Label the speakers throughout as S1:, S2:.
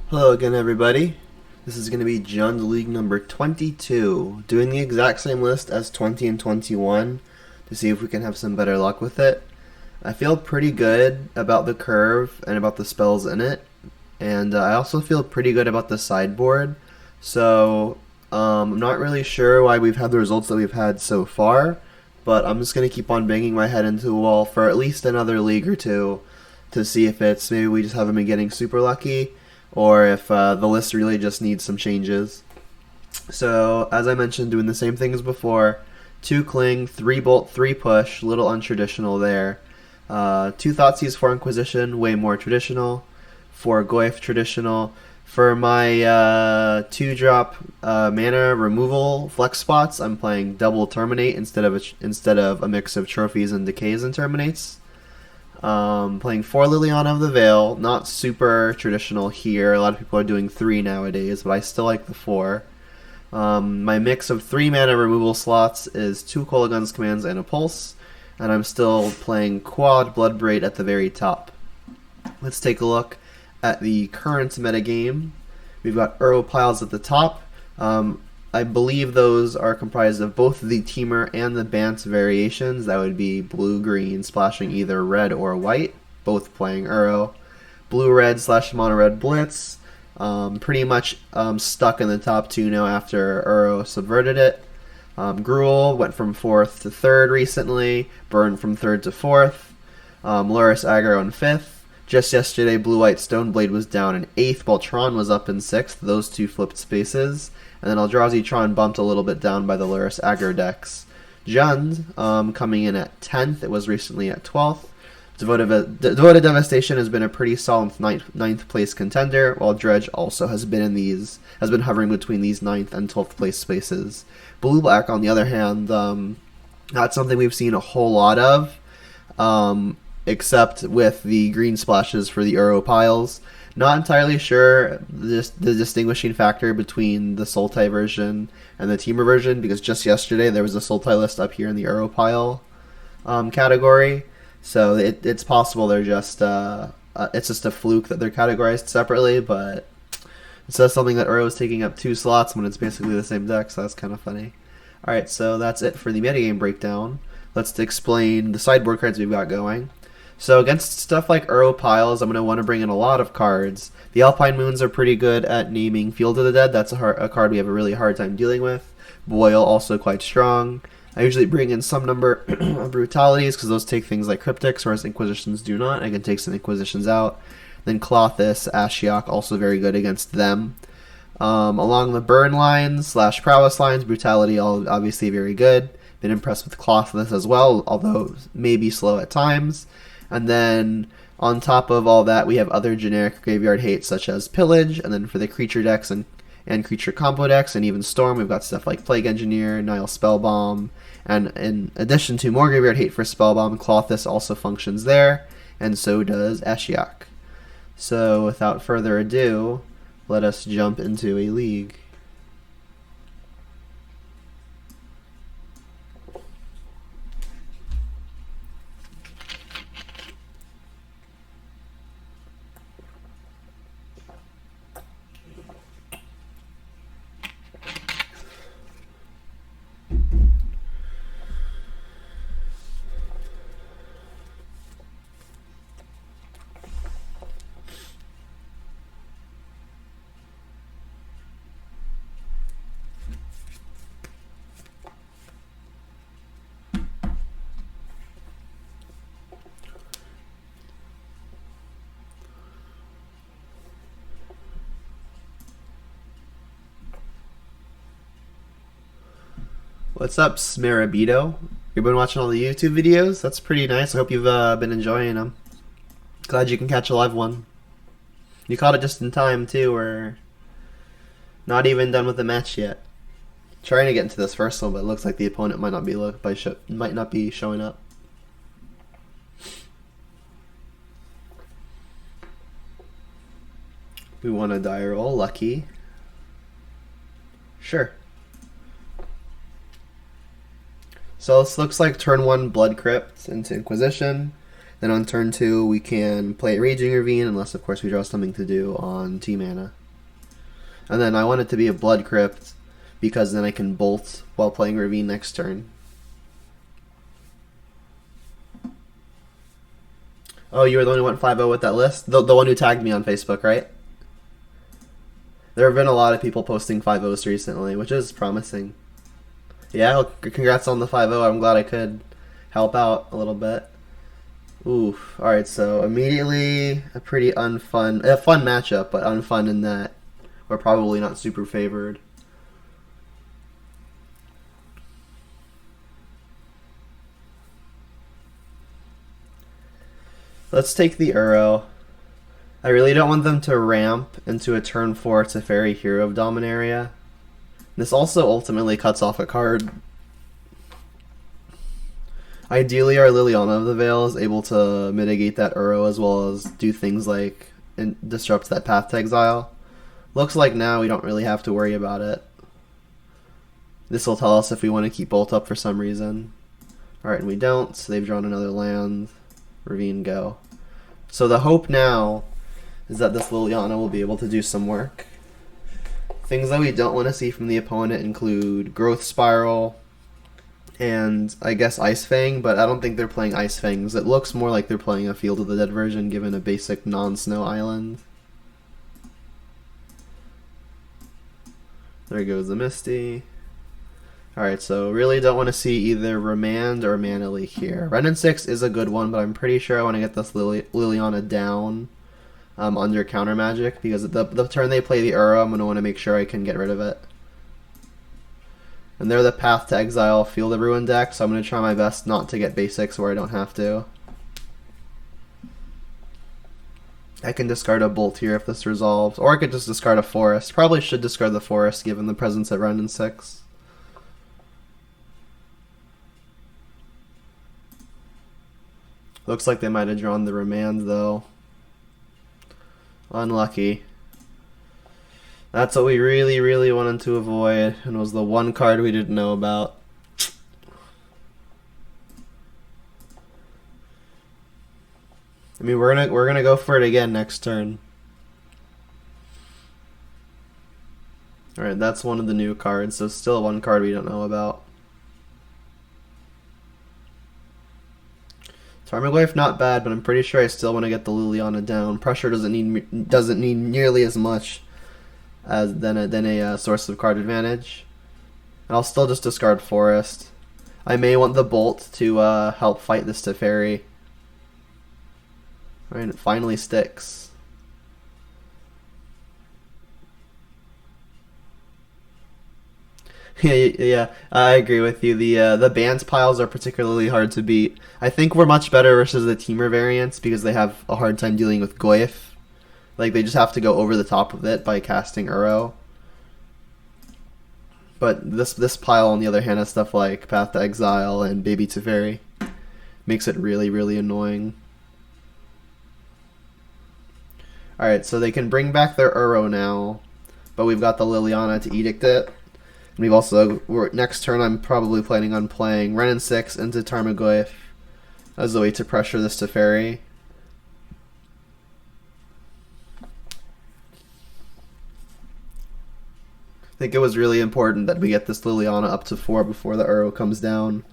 S1: Hello again, everybody. This is going to be John's League number 22, doing the exact same list as 20 and 21 to see if we can have some better luck with it. I feel pretty good about the curve and about the spells in it, and I also feel pretty good about the sideboard, so I'm not really sure why we've had the results that we've had so far, but I'm just going to keep on banging my head into the wall for at least another league or two to see if it's maybe we just haven't been getting super lucky, or if the list really just needs some changes. So, as I mentioned, doing the same thing as before. 2 Cling, 3 Bolt, 3 Push, little untraditional there. 2 Thoughtseize, 4 Inquisition, way more traditional. 4 Goyf, traditional. For my 2-drop mana removal flex spots, I'm playing double Terminate instead of a mix of trophies and decays and terminates. Playing 4 Liliana of the Veil, not super traditional here. A lot of people are doing 3 nowadays, but I still like the 4. My mix of 3 mana removal slots is 2 Kolaghan's Commands and a Pulse, and I'm still playing quad Bloodbraid at the very top. Let's take a look at the current metagame. We've got Uro Piles at the top. I believe those are comprised of both the Teamer and the Bant variations. That would be blue-green, splashing either red or white, both playing Uro. Blue-red / mono-red Blitz, pretty much stuck in the top 2 now after Uro subverted it. Gruul went from 4th to 3rd recently, Burn from 3rd to 4th. Lurrus Aggro in 5th. Just yesterday, Blue-White Stoneblade was down in 8th, while Tron was up in 6th. Those two flipped spaces. And then Eldrazi Tron bumped a little bit down by the Lurrus Aggro decks. Jund coming in at 10th. It was recently at 12th. Devoted Devastation has been a pretty solid 9th place contender, while Dredge also has been hovering between these 9th and 12th place spaces. Blue-Black, on the other hand, not something we've seen a whole lot of, except with the green splashes for the Uro piles. Not entirely sure the distinguishing factor between the Sultai version and the Teamer version, because just yesterday there was a Sultai list up here in the Uro pile category. So it's possible they're just it's just a fluke that they're categorized separately, but it says something that Uro is taking up 2 slots when it's basically the same deck, so that's kind of funny. Alright, so that's it for the metagame breakdown. Let's explain the sideboard cards we've got going. So against stuff like Uro piles, I'm going to want to bring in a lot of cards. The Alpine Moons are pretty good at naming Field of the Dead. That's a card we have a really hard time dealing with. Boil, also quite strong. I usually bring in some number of Brutalities, because those take things like Cryptics, whereas Inquisitions do not. I can take some Inquisitions out. Then Klothys, Ashiok, also very good against them. Along the burn lines / prowess lines, Brutality, obviously very good. Been impressed with Klothys as well, although maybe slow at times. And then on top of all that, we have other generic graveyard hate such as Pillage, and then for the creature decks and creature combo decks, and even Storm, we've got stuff like Plague Engineer, Nile Spellbomb, and in addition to more graveyard hate for Spellbomb, Klothys also functions there, and so does Ashiok. So without further ado, let us jump into a league. What's up, Smarabito? You've been watching all the YouTube videos? That's pretty nice. I hope you've been enjoying them. Glad you can catch a live one. You caught it just in time, too. We're not even done with the match yet. Trying to get into this first one, but it looks like the opponent might not be showing up. We want a die roll. Lucky. Sure. So this looks like turn 1 Blood Crypt into Inquisition. Then on turn 2 we can play Raging Ravine, unless of course we draw something to do on 2 mana. And then I want it to be a Blood Crypt, because then I can bolt while playing Ravine next turn. Oh, you were the one who went 5-0 with that list? The one who tagged me on Facebook, right? There have been a lot of people posting 5-0s recently, which is promising. Yeah, congrats on the 5-0. I'm glad I could help out a little bit. Oof. Alright, so immediately a pretty fun matchup, but unfun in that we're probably not super favored. Let's take the Uro. I really don't want them to ramp into a turn 4 Teferi Hero of Dominaria. This also ultimately cuts off a card. Ideally, our Liliana of the Veil is able to mitigate that Uro as well as do things like disrupt that Path to Exile. Looks like now we don't really have to worry about it. This will tell us if we want to keep Bolt up for some reason. Alright, and we don't, so they've drawn another land. Ravine, go. So the hope now is that this Liliana will be able to do some work. Things that we don't want to see from the opponent include Growth Spiral and I guess Ice Fang, but I don't think they're playing Ice Fangs. It looks more like they're playing a Field of the Dead version given a basic non-snow island. There goes the Misty. Alright, so really don't want to see either Remand or Mana Leak here. Renin 6 is a good one, but I'm pretty sure I want to get this Liliana down under Counter Magic, because the turn they play the Uro, I'm going to want to make sure I can get rid of it. And they're the Path to Exile Field of Ruin deck, so I'm going to try my best not to get basics where I don't have to. I can discard a Bolt here if this resolves, or I could just discard a Forest. Probably should discard the Forest given the presence of Renin 6. Looks like they might have drawn the Remand, though. Unlucky. That's what we really, really wanted to avoid, and was the one card we didn't know about. I mean, we're gonna go for it again next turn. All right, that's one of the new cards, so still one card we don't know about. Tarmogoyf not bad, but I'm pretty sure I still want to get the Liliana down. Pressure doesn't need nearly as much as than a source of card advantage. And I'll still just discard Forest. I may want the Bolt to help fight this Teferi. Alright, it finally sticks. Yeah, I agree with you. The Bant piles are particularly hard to beat. I think we're much better versus the Teamer variants because they have a hard time dealing with Goyf. Like, they just have to go over the top of it by casting Uro. But this pile, on the other hand, has stuff like Path to Exile and Baby Teferi. Makes it really, really annoying. Alright, so they can bring back their Uro now, but we've got the Liliana to Edict it. We've also, next turn I'm probably planning on playing Renin 6 into Tarmogoyf as a way to pressure this Teferi. I think it was really important that we get this Liliana up to 4 before the Uro comes down.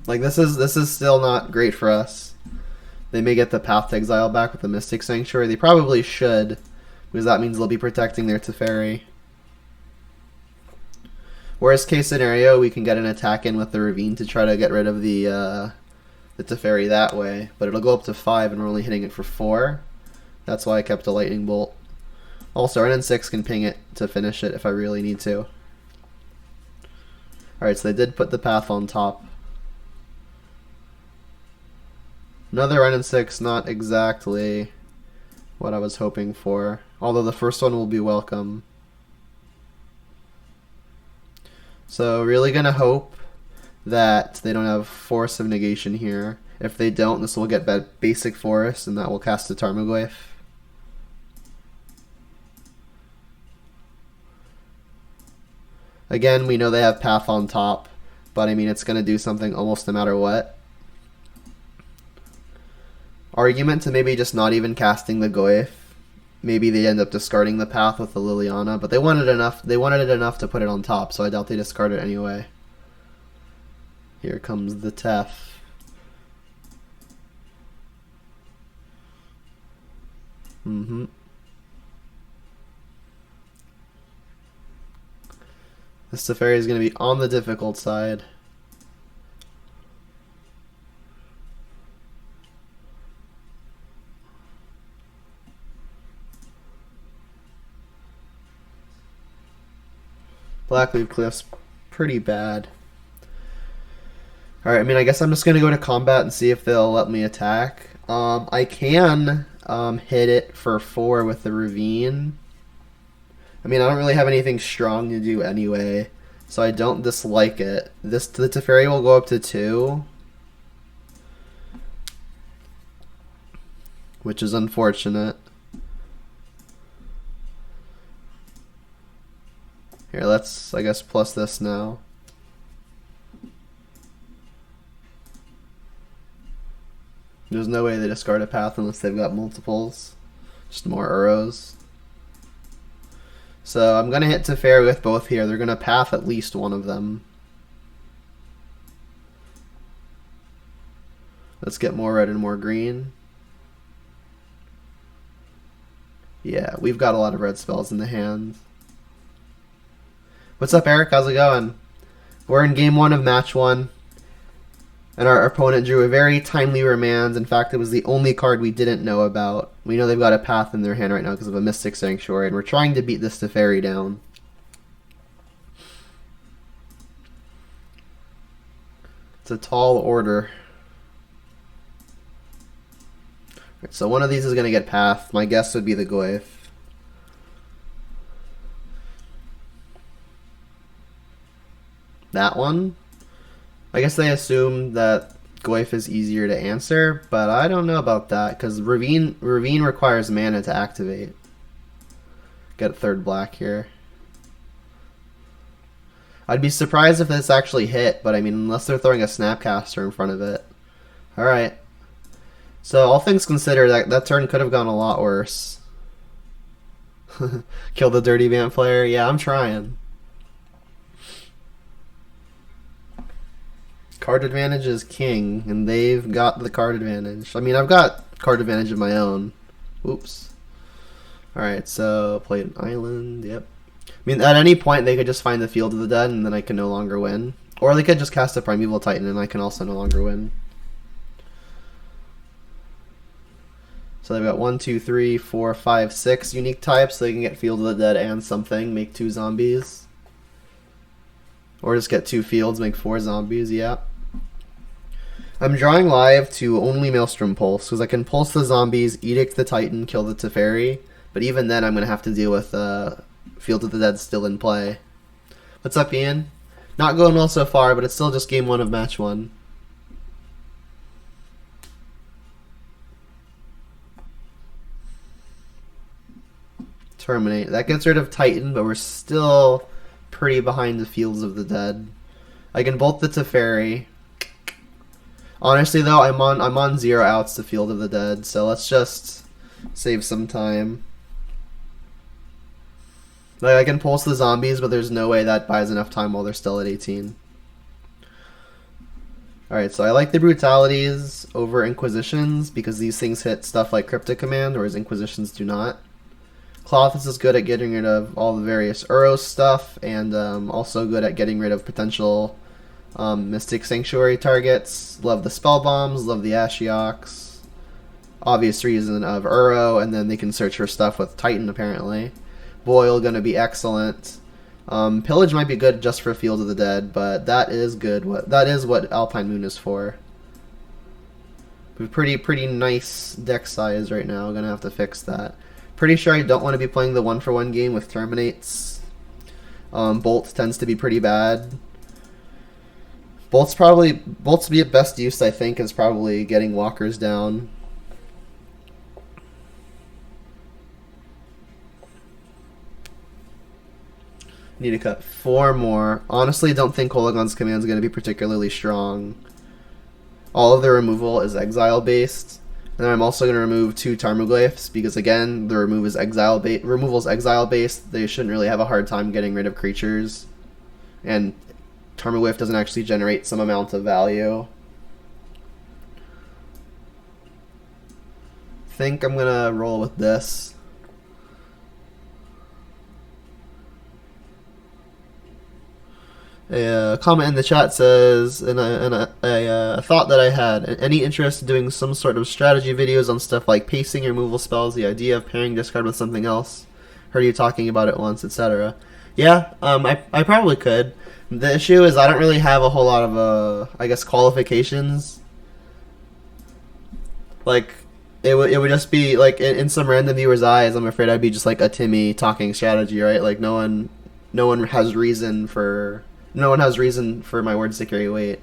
S1: Like, this is still not great for us. They may get the Path to Exile back with the Mystic Sanctuary. They probably should, because that means they'll be protecting their Teferi. Worst case scenario, we can get an attack in with the Ravine to try to get rid of the Teferi that way, but it'll go up to 5 and we're only hitting it for 4. That's why I kept a Lightning Bolt. Also, Renin 6 can ping it to finish it if I really need to. Alright, so they did put the Path on top. Another Renin 6, not exactly what I was hoping for, although the first one will be welcome. So really gonna hope that they don't have Force of Negation here. If they don't, this will get basic Forest, and that will cast a Tarmogoyf. Again, we know they have Path on top, but I mean, it's gonna do something almost no matter what. Argument to maybe just not even casting the Goyf maybe they end up discarding the path with the Liliana, but they wanted enough. They wanted it enough to put it on top, so I doubt they discard it anyway. Here comes the Tef. This Teferi is going to be on the difficult side. Blackleaf Cliff's pretty bad. Alright, I mean, I guess I'm just going to go to combat and see if they'll let me attack. I can hit it for 4 with the Ravine. I mean, I don't really have anything strong to do anyway, so I don't dislike it. The Teferi will go up to 2, which is unfortunate. Here, let's, I guess, plus this now. There's no way they discard a path unless they've got multiples. Just more Uros. So I'm going to hit Teferi with both here. They're going to path at least one of them. Let's get more red and more green. Yeah, we've got a lot of red spells in the hand. What's up, Eric? How's it going? We're in game 1 of match 1. And our opponent drew a very timely remand. In fact, it was the only card we didn't know about. We know they've got a path in their hand right now because of a Mystic Sanctuary, and we're trying to beat this Teferi down. It's a tall order. Right, so one of these is going to get pathed. My guess would be the Goyf. That one? I guess they assume that Goyf is easier to answer, but I don't know about that because Ravine requires mana to activate. Get 3rd black here. I'd be surprised if this actually hit, but I mean, unless they're throwing a Snapcaster in front of it. Alright. So, all things considered, that turn could have gone a lot worse. Kill the Dirty Bant player? Yeah, I'm trying. Card advantage is king, and they've got the card advantage. I mean, I've got card advantage of my own. Oops. Alright, so play an island, yep. I mean, at any point they could just find the Field of the Dead, and then I can no longer win. Or they could just cast a Primeval Titan, and I can also no longer win. So they've got 1, 2, 3, 4, 5, 6 unique types, so they can get Field of the Dead and something, make 2 zombies. Or just get 2 fields, make 4 zombies, yeah. I'm drawing live to only Maelstrom Pulse, because I can pulse the zombies, Edict the Titan, kill the Teferi, but even then I'm going to have to deal with Field of the Dead still in play. What's up, Ian? Not going well so far, but it's still just game 1 of match 1. Terminate. That gets rid of Titan, but we're still pretty behind the Fields of the Dead. I can bolt the Teferi. Honestly though, I'm on 0 outs to Field of the Dead, so let's just save some time. Like, I can pulse the zombies, but there's no way that buys enough time while they're still at 18. Alright, so I like the Brutalities over Inquisitions because these things hit stuff like Cryptic Command, whereas Inquisitions do not. Clothis is good at getting rid of all the various Uros stuff, and also good at getting rid of potential Mystic Sanctuary targets. Love the Spell Bombs, love the Ashioks. Obvious reason of Uro, and then they can search for stuff with Titan apparently. Boil gonna be excellent. Pillage might be good just for Field of the Dead, but that is good. That is what Alpine Moon is for. Pretty nice deck size right now. Gonna have to fix that. Pretty sure I don't want to be playing the 1-for-1 game with Terminates. Bolt tends to be pretty bad. Bolt's be at best use, I think, is probably getting walkers down. Need to cut 4 more. Honestly, don't think Kolaghan's command is going to be particularly strong. All of the removal is exile based. And then I'm also going to remove 2 Tarmogoyfs because, again, the removal is exile based. They shouldn't really have a hard time getting rid of creatures. And Tarmogoyf doesn't actually generate some amount of value. I think I'm going to roll with this. A comment in the chat says, a thought that I had, any interest in doing some sort of strategy videos on stuff like pacing, removal spells, the idea of pairing discard with something else, heard you talking about it once, etc. Yeah, I probably could. The issue is I don't really have a whole lot of, I guess, qualifications. Like, it would just be, like, in some random viewer's eyes, I'm afraid I'd be just like a Timmy talking strategy, right? Like, no one has reason for my words to carry weight.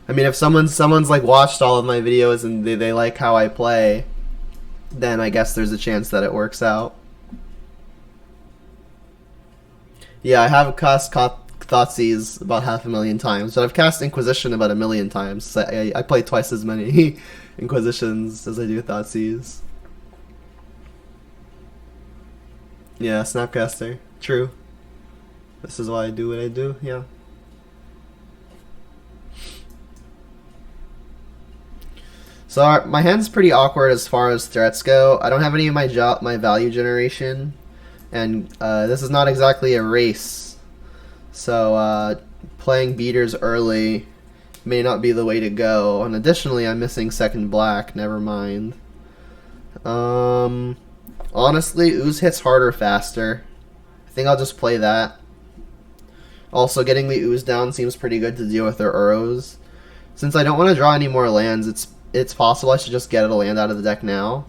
S1: I mean, if someone's like watched all of my videos and they like how I play, then I guess there's a chance that it works out. Yeah, I have cast Thoughtseize about 500,000 times, but I've cast Inquisition about 1,000,000 times. So I play twice as many Inquisitions as I do Thoughtseize. Yeah, Snapcaster. True. This is why I do what I do, yeah. So my hand's pretty awkward as far as threats go. I don't have any of my value generation, and this is not exactly a race. So playing beaters early may not be the way to go. And additionally, I'm missing second black. Never mind. Honestly, Ooze hits harder faster. I think I'll just play that. Also, getting the Ooze down seems pretty good to deal with their Uros. Since I don't want to draw any more lands, it's possible I should just get a land out of the deck now.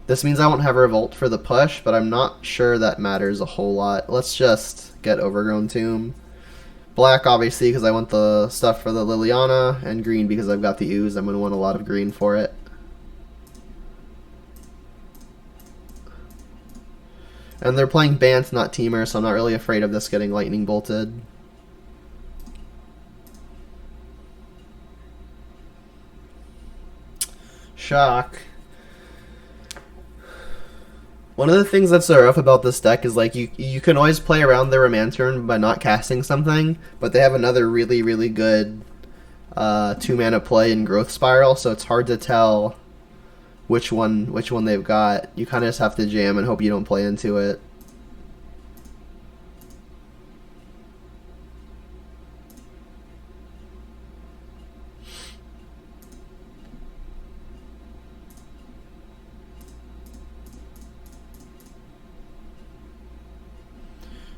S1: This means I won't have Revolt for the push, but I'm not sure that matters a whole lot. Let's just get Overgrown Tomb. Black, obviously, because I want the stuff for the Liliana, and green because I've got the Ooze. I'm going to want a lot of green for it. And they're playing Bant, not Teamer, so I'm not really afraid of this getting lightning bolted. Shock. One of the things that's so rough about this deck is like you can always play around their Remand turn by not casting something, but they have another really, really good 2-mana play in Growth Spiral, so it's hard to tell which one they've got. You kind of just have to jam and hope you don't play into it.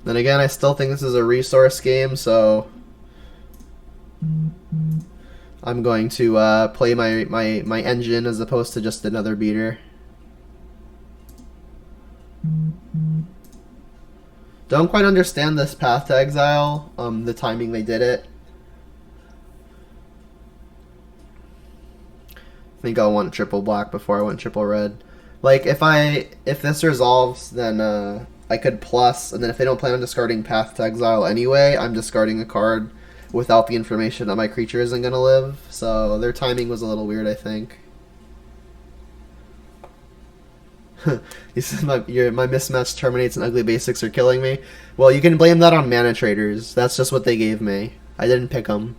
S1: Then again, I still think this is a resource game, so I'm going to play my engine as opposed to just another beater. Don't quite understand this Path to Exile, the timing they did it. I think I'll want triple black before I want triple red. Like, if this resolves, then I could plus, and then if they don't plan on discarding Path to Exile anyway, I'm discarding a card without the information that my creature isn't going to live. So their timing was a little weird, I think. He said my mismatch terminates and ugly basics are killing me. Well, you can blame that on mana traders. That's just what they gave me. I didn't pick them.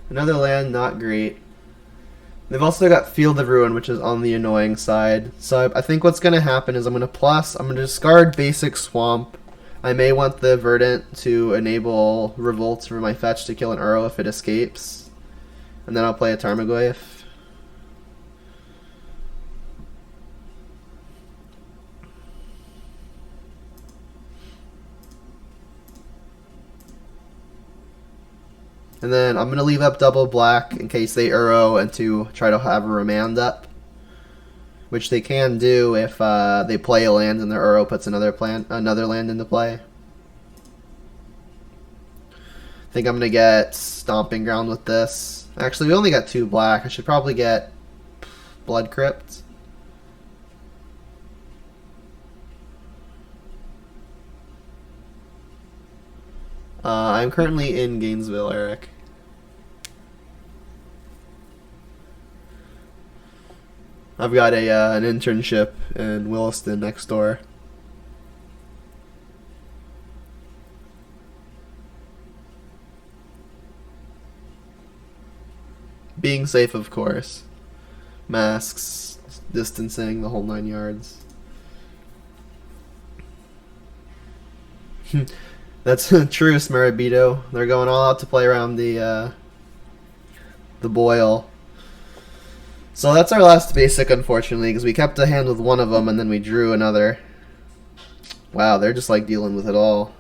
S1: Another land, not great. They've also got Field of Ruin, which is on the annoying side. So I think what's going to happen is I'm going to discard basic Swamp. I may want the Verdant to enable Revolts for my fetch to kill an Uro if it escapes. And then I'll play a Tarmogoyf. And then I'm going to leave up double black in case they Uro and to try to have a Remand up. Which they can do if they play a land and their Uro puts another land into play. think I'm gonna get Stomping Ground with this. Actually, we only got 2 black. I should probably get Blood Crypt. I'm currently in Gainesville, Eric. I've got an internship in Williston next door. Being safe, of course. Masks, distancing, the whole 9 yards. That's true, Smarabito. They're going all out to play around the boil. So that's our last basic, unfortunately, because we kept a hand with one of them and then we drew another. Wow, they're just like dealing with it all.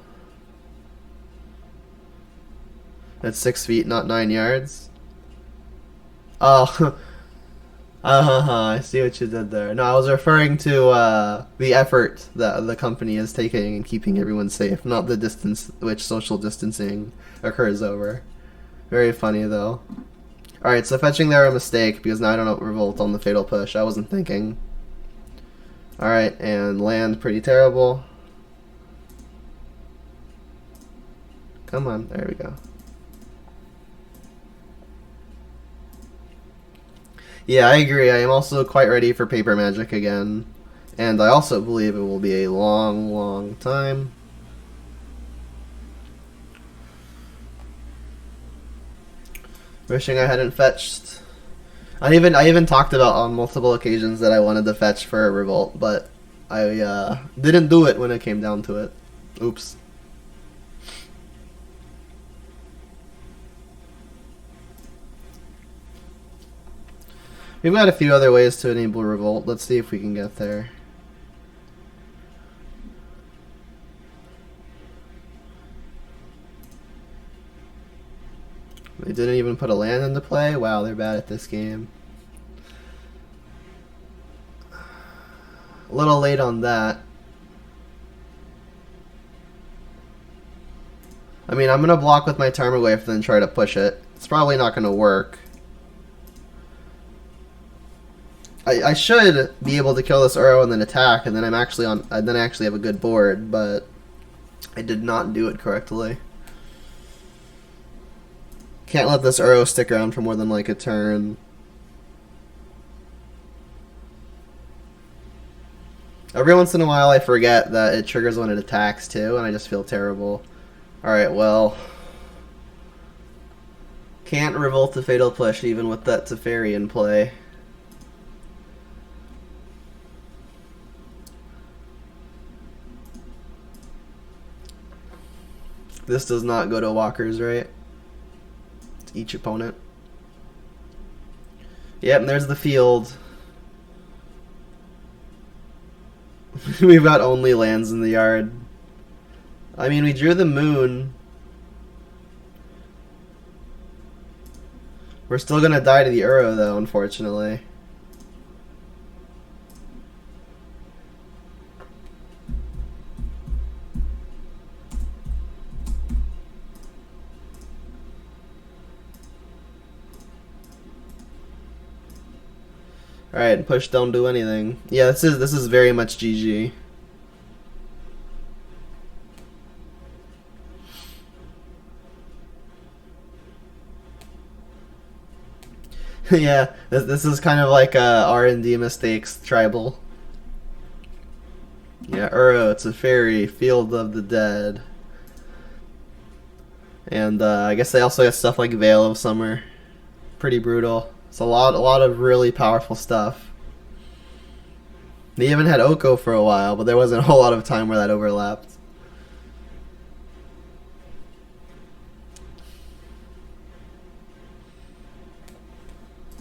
S1: That's 6 feet, not 9 yards. Oh, I see what you did there. No, I was referring to the effort that the company is taking in keeping everyone safe, not the distance which social distancing occurs over. Very funny, though. Alright, so fetching there a mistake, because now I don't revolt on the fatal push. I wasn't thinking. Alright, and land pretty terrible. Come on, there we go. Yeah, I agree. I am also quite ready for paper magic again. And I also believe it will be a long, long time. Wishing I hadn't fetched. I even talked about on multiple occasions that I wanted to fetch for a revolt, but I didn't do it when it came down to it. Oops. We've got a few other ways to enable revolt. Let's see if we can get there. They didn't even put a land into play? Wow, they're bad at this game. A little late on that. I mean, I'm going to block with my Tarmogoyf and then try to push it. It's probably not going to work. I should be able to kill this Uro and then attack, and then I actually have a good board, but I did not do it correctly. Can't let this Uro stick around for more than like a turn. Every once in a while I forget that it triggers when it attacks too, and I just feel terrible. Alright, well. Can't revolt the Fatal Push even with that Teferi in play. This does not go to walkers, right? To each opponent. Yep, and there's the field. We've got only lands in the yard. I mean, we drew the moon. We're still gonna die to the Uro, though, unfortunately. Alright, push don't do anything. Yeah, this is very much GG. Yeah, this is kind of like R&D mistakes tribal. Yeah, Uro, it's a fairy, Field of the Dead. And I guess they also got stuff like Veil of Summer. Pretty brutal. It's a lot of really powerful stuff. They even had Oko for a while, but there wasn't a whole lot of time where that overlapped.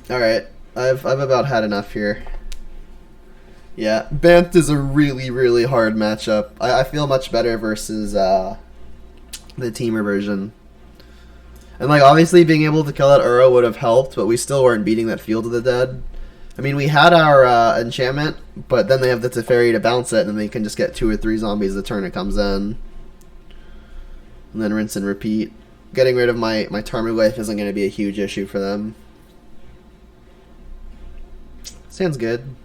S1: Alright, I've about had enough here. Yeah, Bant is a really, really hard matchup. I feel much better versus the teamer version. And like obviously being able to kill that Uro would have helped, but we still weren't beating that Field of the Dead. I mean, we had our enchantment, but then they have the Teferi to bounce it, and then they can just get 2 or 3 zombies the turn it comes in. And then rinse and repeat. getting rid of my Tarmogoyf isn't going to be a huge issue for them. Sounds good.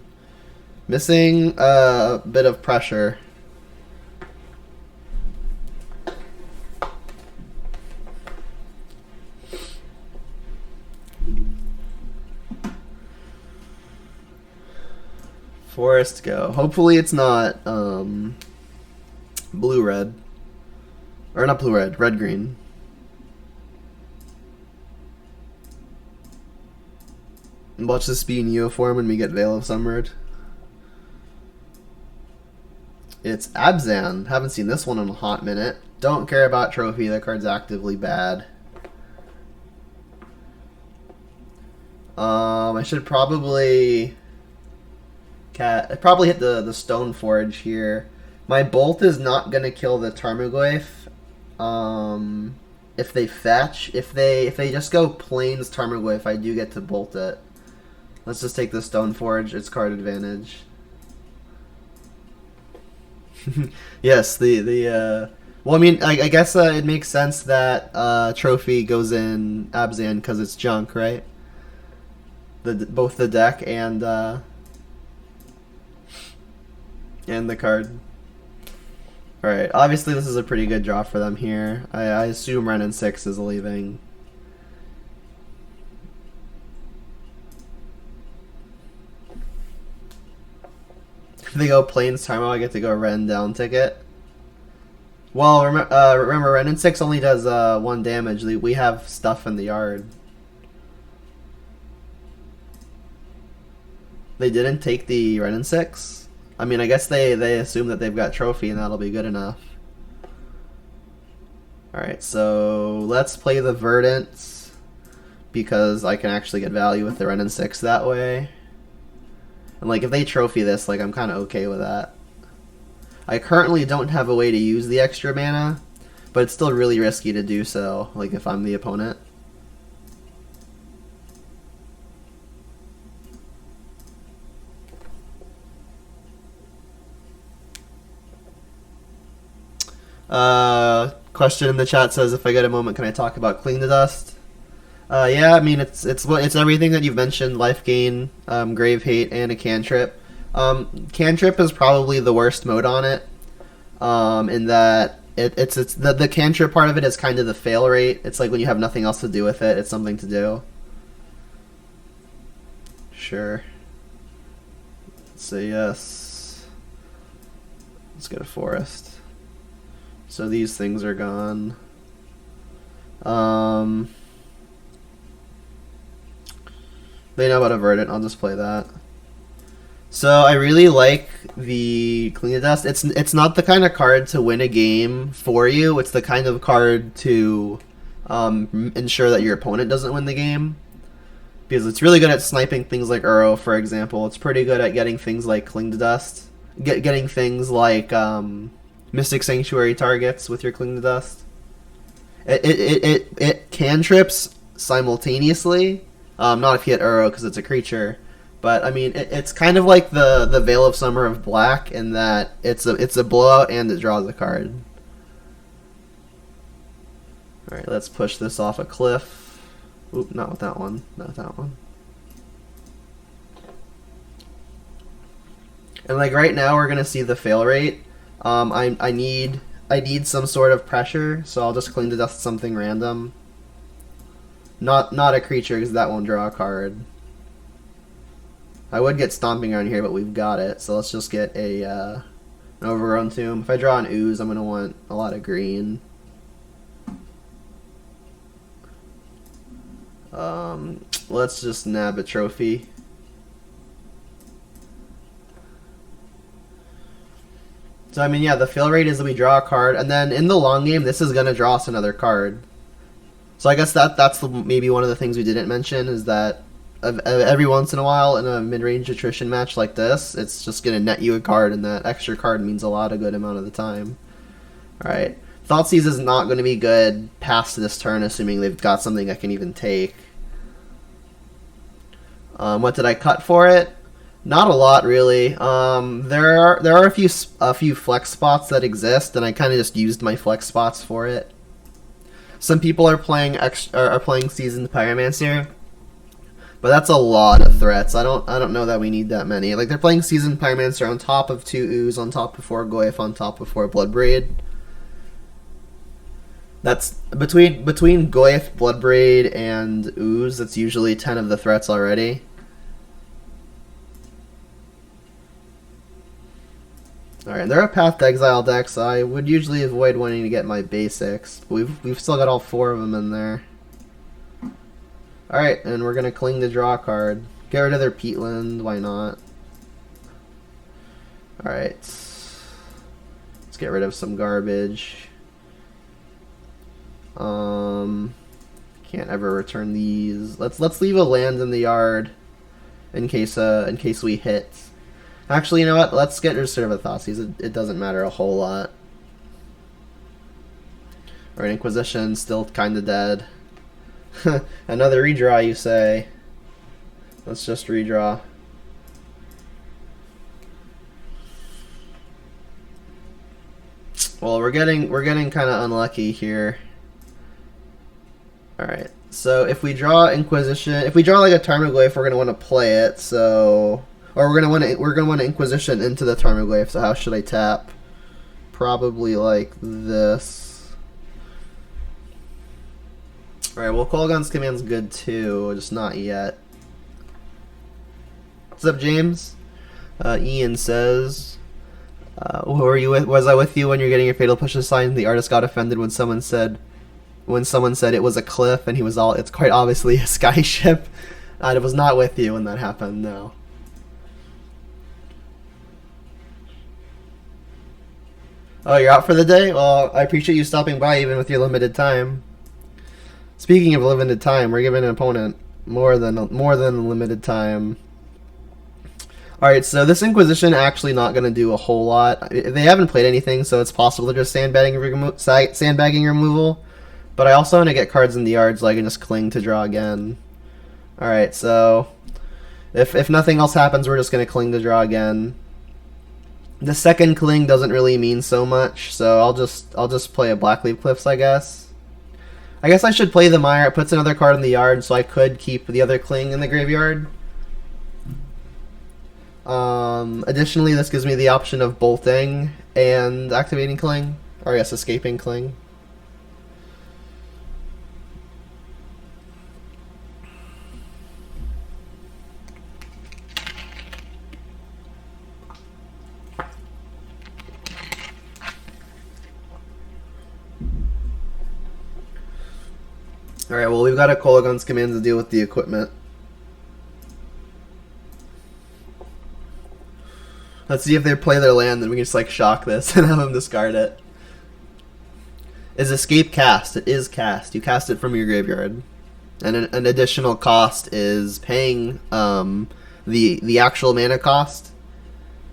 S1: Missing a bit of pressure. Forest go. Hopefully it's not blue-red. Or not blue-red, red-green. Watch this be in Neo form when we get Veil of Summered. It's Abzan. Haven't seen this one in a hot minute. Don't care about Trophy. That card's actively bad. I should probably hit the Stone Forge here. My Bolt is not gonna kill the Tarmogoyf. If they fetch, if they just go Plains Tarmogoyf, I do get to Bolt it. Let's just take the Stone Forge. It's card advantage. Yes, well, I mean, I guess it makes sense that Trophy goes in Abzan because it's junk, right? Both the deck and the card. Alright, obviously this is a pretty good draw for them here. I assume Renin 6 is leaving. If they go Plains Tarmo, I get to go Ren down ticket. Well, remember Renin 6 only does 1 damage. We have stuff in the yard. They didn't take the Renin 6? I mean, I guess they assume that they've got Trophy and that'll be good enough. Alright, so let's play the Verdant because I can actually get value with the Renin 6 that way. And like if they Trophy this, like I'm kind of okay with that. I currently don't have a way to use the extra mana, but it's still really risky to do so, like if I'm the opponent. Question in the chat says, if I get a moment, can I talk about Cling to Dust? Yeah, I mean it's everything that you've mentioned: life gain, grave hate, and a cantrip. Cantrip is probably the worst mode on it, in that it's the cantrip part of it is kind of the fail rate. It's like when you have nothing else to do with it, it's something to do. Sure. Let's say yes. Let's get a forest. So these things are gone. They know about a Verdant. I'll just play that. So I really like the Clean the Dust. It's not the kind of card to win a game for you. It's the kind of card to ensure that your opponent doesn't win the game. Because it's really good at sniping things like Uro, for example. It's pretty good at getting things like Cling to Dust. Getting things like Mystic Sanctuary targets with your Cling to Dust. It cantrips simultaneously. Not if you hit Uro because it's a creature. But I mean, it's kind of like the Veil of Summer of Black in that it's a blowout and it draws a card. All right, let's push this off a cliff. Oop, not with that one. Not with that one. And like right now, we're gonna see the fail rate. I need some sort of pressure, so I'll just Cling to Dust something random. Not a creature because that won't draw a card. I would get Stomping Ground here, but we've got it. So let's just get an Overgrown Tomb. If I draw an Ooze, I'm gonna want a lot of green. Let's just nab a trophy. So I mean, yeah, the fail rate is that we draw a card, and then in the long game, this is gonna draw us another card. So I guess that's maybe one of the things we didn't mention is that every once in a while in a mid-range attrition match like this, it's just gonna net you a card, and that extra card means a lot, a good amount of the time. All right, Thoughtseize is not going to be good past this turn, assuming they've got something I can even take. What did I cut for it? Not a lot, really. There are a few flex spots that exist, and I kind of just used my flex spots for it. Some people are playing are playing Seasoned Pyromancer, but that's a lot of threats. I don't know that we need that many. Like, they're playing Seasoned Pyromancer on top of 2 Ooze, on top of 4 Goyf, on top of 4 Bloodbraid. That's between Goyf, Bloodbraid, and Ooze, that's usually 10 of the threats already. Alright, they're a Path to Exile deck, so I would usually avoid wanting to get my basics. But we've still got all 4 of them in there. Alright, and we're gonna Cling to draw a card. Get rid of their Peatland, why not? Alright. Let's get rid of some garbage. Can't ever return these. Let's leave a land in the yard in case we hit. Actually, you know what? Let's get rid of Thassis. It doesn't matter a whole lot. Alright, Inquisition still kinda dead. Another redraw, you say? Let's just redraw. Well, we're getting kind of unlucky here. All right. So if we draw Inquisition, if we draw like a Tarmogoyf, we're gonna want to play it. So, or we're gonna want to Inquisition into the Tarmogoyf. So how should I tap? Probably like this. All right. Well, Kolaghan's Command's good too, just not yet. What's up, James? Ian says, "Who are you with? Was I with you when you're getting your fatal push assigned? The artist got offended when someone said it was a cliff, and he was all, it's quite obviously a skyship." I was not with you when that happened, no. Oh, you're out for the day? Well, I appreciate you stopping by even with your limited time. Speaking of limited time, we're giving an opponent more than limited time. Alright, so this Inquisition actually not going to do a whole lot. They haven't played anything, so it's possible they're just sandbagging removal. But I also want to get cards in the yard so I can just Cling to draw again. Alright, so if nothing else happens, we're just going to Cling to draw again. The second Cling doesn't really mean so much, so I'll just play a Blackleaf Cliffs, I guess. I guess I should play the Mire. It puts another card in the yard, so I could keep the other Cling in the graveyard. Additionally, this gives me the option of bolting and activating Cling, or yes, escaping Cling. Alright, well, we've got a Kolaghan's Command to deal with the equipment. Let's see if they play their land, then we can just like shock this and have them discard it. Is escape cast? It is cast. You cast it from your graveyard. And an additional cost is paying the actual mana cost.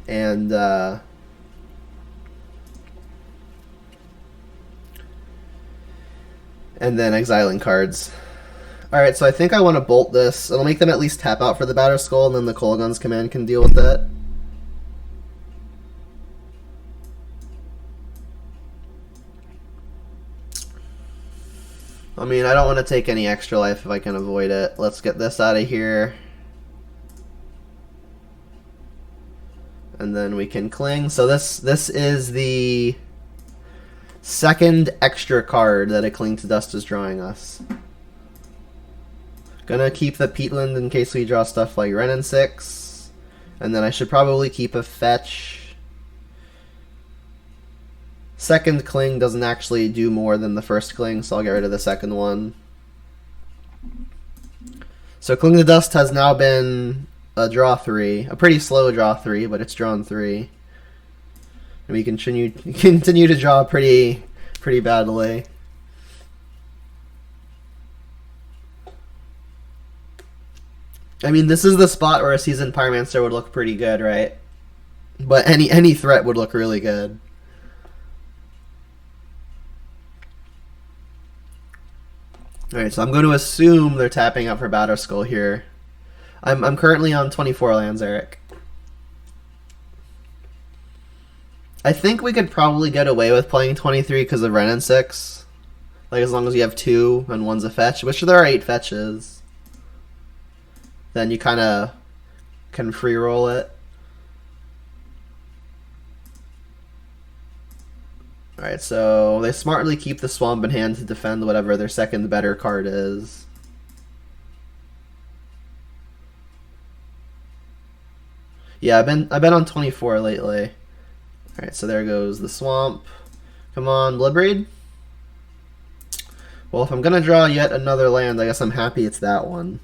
S1: And then exiling cards. Alright, so I think I want to bolt this. It'll make them at least tap out for the Batter Skull, and then the Kolaghan's Command can deal with it. I mean, I don't want to take any extra life if I can avoid it. Let's get this out of here. And then we can Cling. So this is the second extra card that a Cling to Dust is drawing us. Gonna keep the Peatland in case we draw stuff like Renin 6. And then I should probably keep a Fetch. Second Cling doesn't actually do more than the first Cling, so I'll get rid of the second one. So Cling to Dust has now been a draw 3. A pretty slow draw 3, but it's drawn 3. And we continue to draw pretty badly. I mean, this is the spot where a Seasoned Pyromancer would look pretty good, right? But any threat would look really good. Alright, so I'm going to assume they're tapping out for Batter Skull here. I'm currently on 24 lands, Eric. I think we could probably get away with playing 23 because of Renin 6. Like as long as you have 2 and one's a fetch, which there are 8 fetches, then you kind of can free roll it. Alright, so they smartly keep the swamp in hand to defend whatever their second better card is. Yeah, I've been on 24 lately. Alright, so there goes the swamp. Come on, Bloodbraid. Well, if I'm gonna draw yet another land, I guess I'm happy it's that one.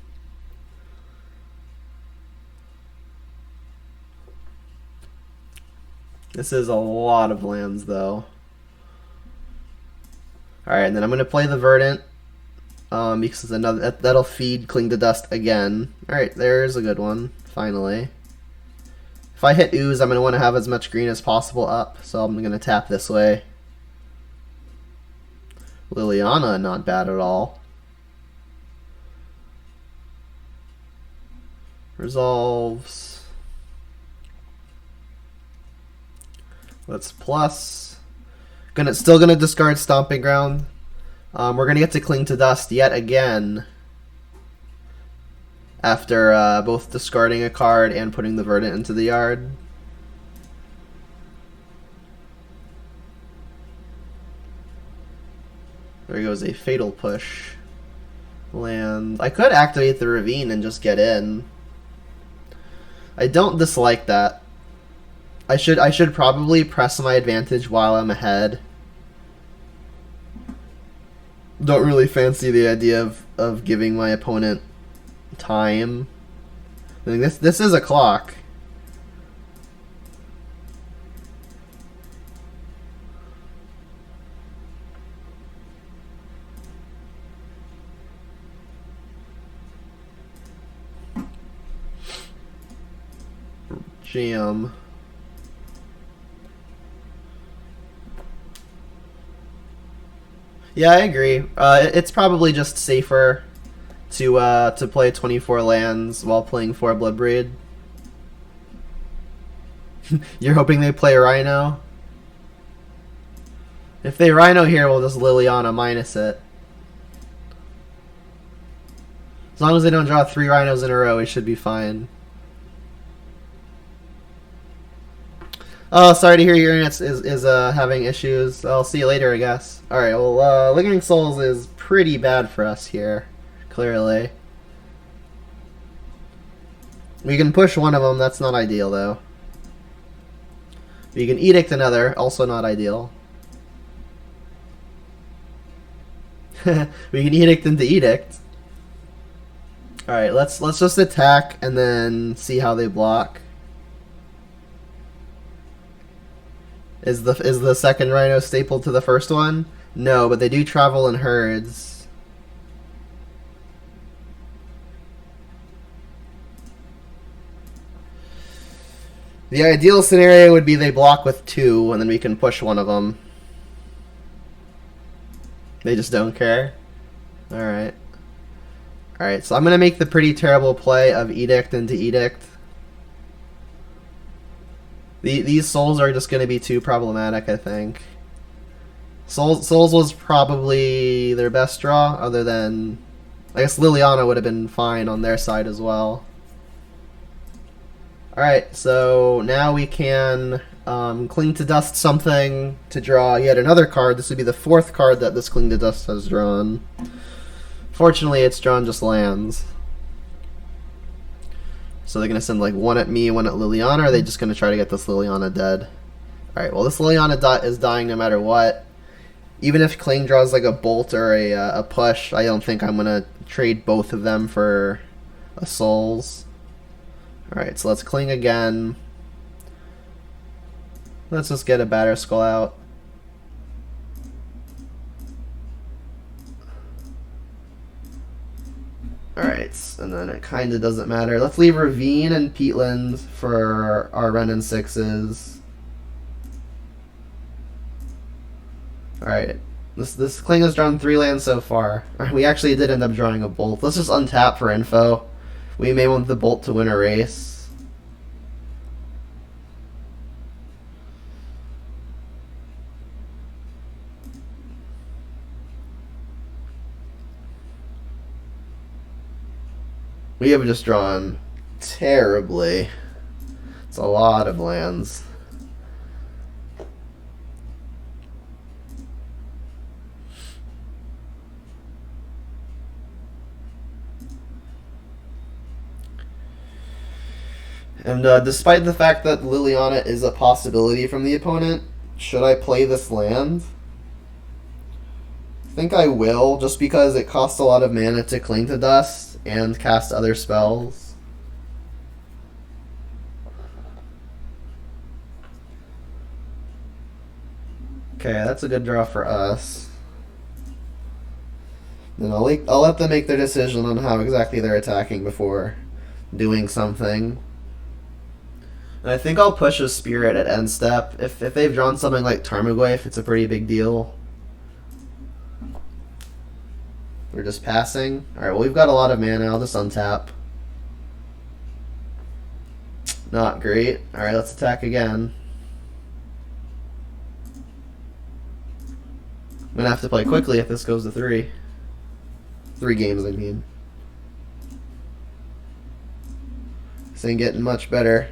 S1: This is a lot of lands, though. Alright, and then I'm going to play the Verdant, because that'll feed Cling to Dust again. Alright, there's a good one, finally. If I hit Ooze, I'm going to want to have as much green as possible up, so I'm going to tap this way. Liliana, not bad at all. Resolves. Let's plus. Still gonna discard Stomping Ground. We're gonna get to Cling to Dust yet again after both discarding a card and putting the Verdant into the yard. There goes a Fatal Push land. I could activate the Ravine and just get in. I don't dislike that. I should probably press my advantage while I'm ahead. Don't really fancy the idea of giving my opponent time. I mean, this is a clock. Jam. Yeah, I agree. It's probably just safer to play 24 lands while playing 4 Bloodbraid. You're hoping they play Rhino? If they Rhino here, we'll just Liliana minus it. As long as they don't draw 3 Rhinos in a row, we should be fine. Oh, sorry to hear your internet is having issues. I'll see you later, I guess. Alright, well, Lingering Souls is pretty bad for us here, clearly. We can push one of them, that's not ideal, though. We can Edict another, also not ideal. We can Edict into Edict. Alright, let's just attack and then see how they block. Is the second Rhino stapled to the first one? No, but they do travel in herds. The ideal scenario would be they block with 2, and then we can push one of them. They just don't care? Alright. Alright, so I'm going to make the pretty terrible play of Edict into Edict. These souls are just going to be too problematic, I think. Souls was probably their best draw, other than... I guess Liliana would have been fine on their side as well. Alright, so now we can Cling to Dust something to draw yet another card. This would be the 4th card that this Cling to Dust has drawn. Fortunately, it's drawn just lands. So they're going to send like 1 at me, 1 at Liliana, or are they just going to try to get this Liliana dead? Alright, well this Liliana is dying no matter what. Even if Cling draws like a bolt or a push, I don't think I'm going to trade both of them for a Souls. Alright, so let's Cling again. Let's just get a Batter Skull out. Alright, and then it kind of doesn't matter. Let's leave Ravine and Peatland for our Ren and 6s. Alright, this Cling has drawn 3 lands so far. We actually did end up drawing a Bolt. Let's just untap for info. We may want the Bolt to win a race. We have just drawn terribly. It's a lot of lands. And despite the fact that Liliana is a possibility from the opponent, should I play this land? I think I will, just because it costs a lot of mana to Cling to Dust and cast other spells. Okay, that's a good draw for us. Then I'll let them make their decision on how exactly they're attacking before doing something. And I think I'll push a Spirit at end step. If they've drawn something like Tarmogoyf, it's a pretty big deal. We're just passing. Alright, well, we've got a lot of mana. I'll just untap. Not great. Alright, let's attack again. I'm going to have to play quickly if this goes to 3. 3 games, I mean. This ain't getting much better.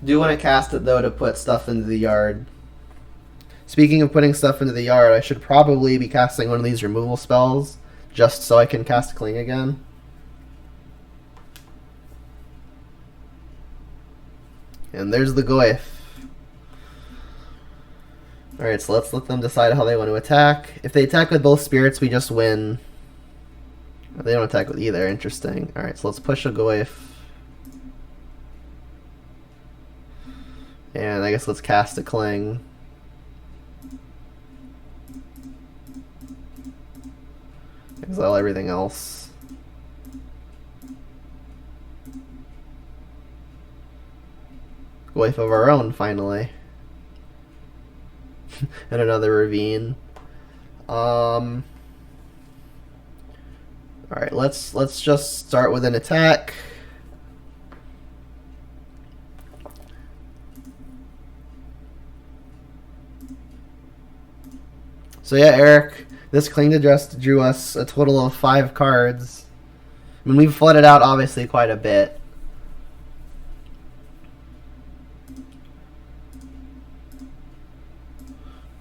S1: Do want to cast it, though, to put stuff into the yard. Speaking of putting stuff into the yard, I should probably be casting one of these removal spells, just so I can cast Cling again. And there's the Goyf. Alright, so let's let them decide how they want to attack. If they attack with both spirits, we just win. They don't attack with either, interesting. Alright, so let's push a Goyf. And I guess let's cast a Cling. Exile everything else. Goyf of our own, finally. And another Ravine. Alright, let's just start with an attack. So yeah, Eric, this Cling to Dust drew us a total of 5 cards. I mean, we've flooded out obviously quite a bit.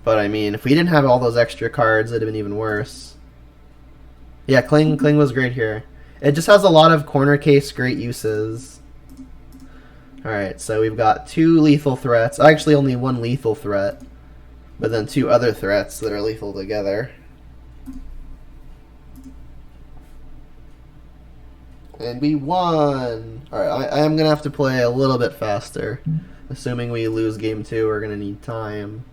S1: But I mean, if we didn't have all those extra cards, it'd have been even worse. Yeah, Cling was great here. It just has a lot of corner case great uses. Alright, so we've got 2 lethal threats. Actually, only 1 lethal threat. But then 2 other threats that are lethal together. And we won! Alright, I am going to have to play a little bit faster. Assuming we lose game 2, we're going to need time.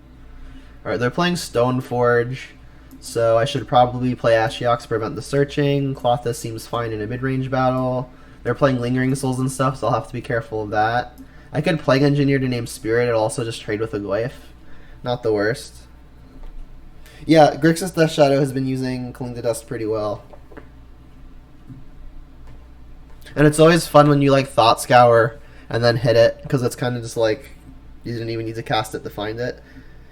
S1: Alright, they're playing Stoneforge, so I should probably play Ashiok to prevent the searching. Clotha seems fine in a mid-range battle. They're playing Lingering Souls and stuff, so I'll have to be careful of that. I could Plague Engineer to name Spirit, it'll also just trade with a Goyf. Not the worst. Yeah, Grixis Death Shadow has been using Cling to Dust pretty well. And it's always fun when you like Thought Scour and then hit it, because it's kind of just like, you didn't even need to cast it to find it.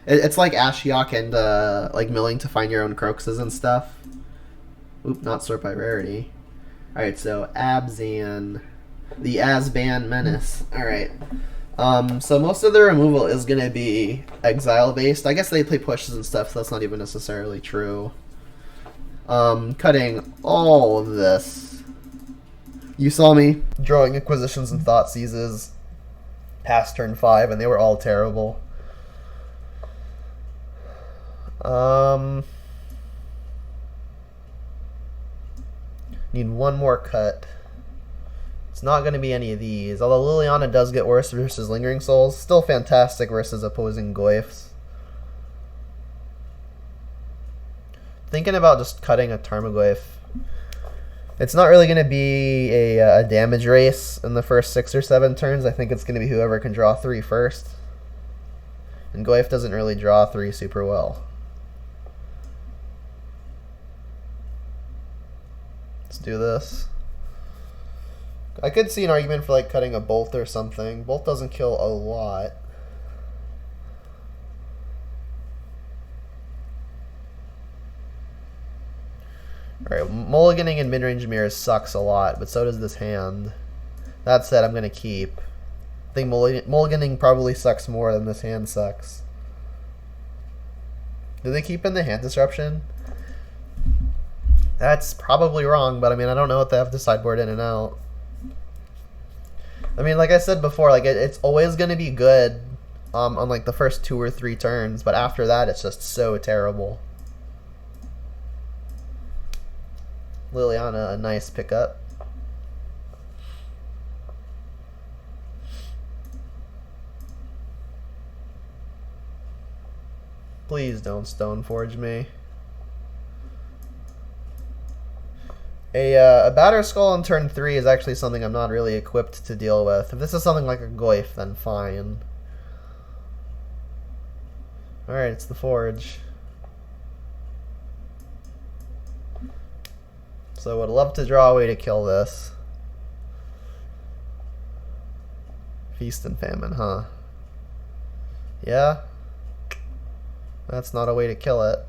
S1: It's like Ashiok and like milling to find your own Crocuses and stuff. Oop, not sort by rarity. Alright, so Abzan. The Azban Menace. Alright. So most of the removal is going to be exile based. I guess they play pushes and stuff, so that's not even necessarily true. Cutting all of this. You saw me drawing Acquisitions and Thought Seizes past turn 5, and they were all terrible. Need one more cut. It's not going to be any of these, although Liliana does get worse versus Lingering Souls. Still fantastic versus opposing Goyfs. Thinking about just cutting a Tarmogoyf. It's not really going to be a damage race in the first 6 or 7 turns. I think it's going to be whoever can draw 3 first. And Goyf doesn't really draw 3 super well. Let's do this. I could see an argument for like cutting a Bolt or something. Bolt doesn't kill a lot.
S2: Alright, mulliganing in mid-range mirrors sucks a lot, but so does this hand. That said, I'm going to keep. I think mulliganing probably sucks more than this hand sucks. Do they keep in the hand disruption? That's probably wrong, but I mean, I don't know what they have to sideboard in and out. I mean, like I said before, like it's always going to be good on like the first 2 or 3 turns, but after that, it's just so terrible. Liliana, a nice pickup. Please don't Stoneforge me. A Batter Skull on turn 3 is actually something I'm not really equipped to deal with. If this is something like a Goyf, then fine. Alright, it's the Forge. So would love to draw a way to kill this. Feast and Famine, huh? Yeah? That's not a way to kill it.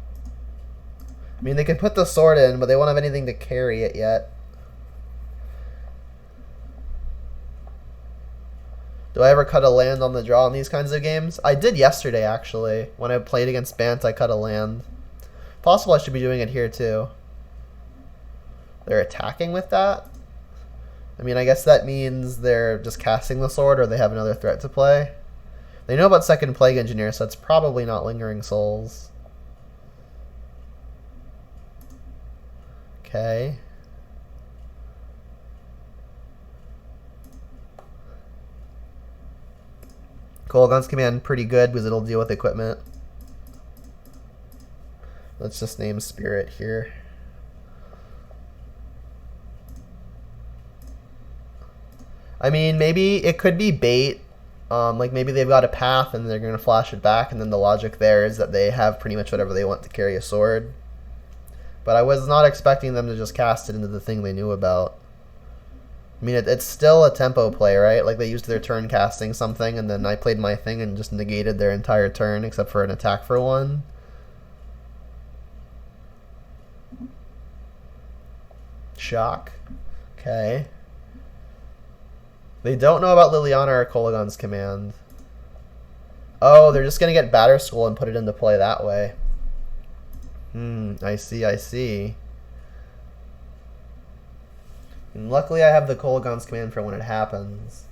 S2: I mean, they can put the sword in, but they won't have anything to carry it yet. Do I ever cut a land on the draw in these kinds of games? I did yesterday, actually. When I played against Bant, I cut a land. Possible I should be doing it here, too. They're attacking with that? I mean, I guess that means they're just casting the sword, or they have another threat to play. They know about second Plague Engineer, so it's probably not Lingering Souls. Okay. Kolaghan's Command pretty good because it'll deal with equipment. Let's just name Spirit here. I mean, maybe it could be bait. Like maybe they've got a path and they're going to flash it back, and then the logic there is that they have pretty much whatever they want to carry a sword. But I was not expecting them to just cast it into the thing they knew about. I mean, it's still a tempo play, right? Like they used their turn casting something, and then I played my thing and just negated their entire turn except for an attack for 1. Shock. Okay. They don't know about Liliana or Kolaghan's Command. Oh, they're just going to get Batter Skull and put it into play that way. I see, I see. And luckily I have the Kolaghan's Command for when it happens.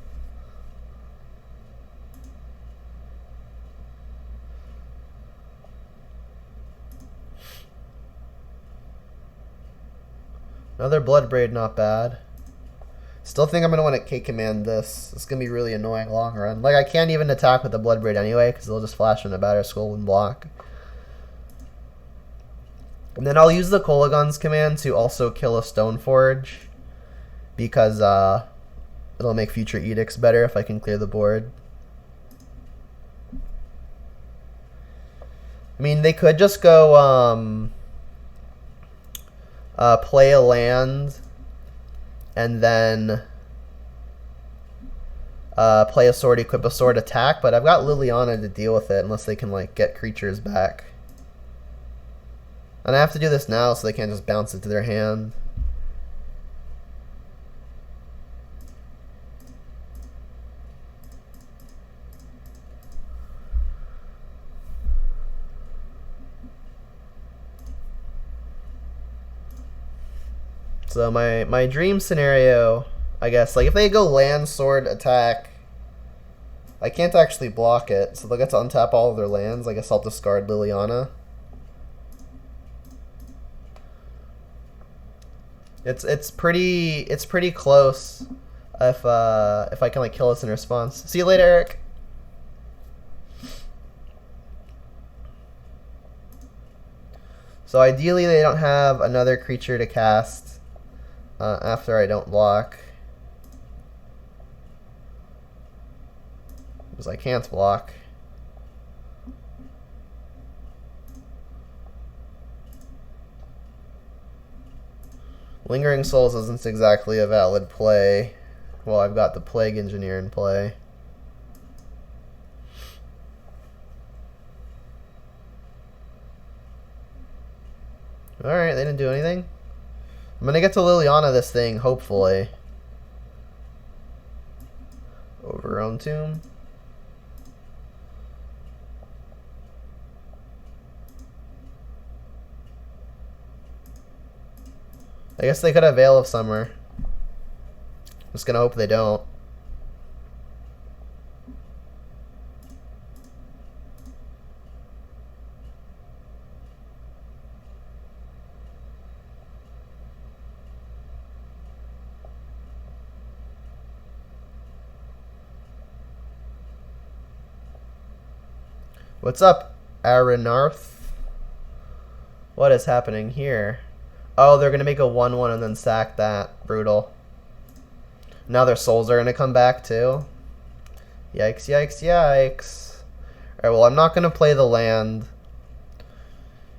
S2: Another Bloodbraid, not bad. Still think I'm going to want to K-Command this. It's going to be really annoying long run. Like, I can't even attack with the Bloodbraid anyway, because they'll just flash in a Batter Skull and block. And then I'll use the Kolaghan's Command to also kill a Stoneforge, because it'll make future edicts better if I can clear the board. I mean, they could just go play a land and then play a sword, equip a sword, attack, but I've got Liliana to deal with it unless they can like get creatures back. And I have to do this now so they can't just bounce it to their hand. So my dream scenario, I guess, like if they go land, sword, attack, I can't actually block it, so they'll get to untap all of their lands. I guess I'll discard Liliana. It's pretty close if I can like kill this in response. See you later, Eric. So ideally they don't have another creature to cast after I don't block, because I can't block. Lingering Souls isn't exactly a valid play. Well, I've got the Plague Engineer in play. Alright, they didn't do anything. I'm gonna get to Liliana this thing, hopefully. Overgrown Tomb. I guess they could have Veil of Summer. Just gonna hope they don't. What's up, Aranarth? What is happening here? Oh, they're gonna make a 1/1 and then sack that. Brutal. Now their souls are gonna come back too. Yikes, yikes, yikes. Alright, well, I'm not gonna play the land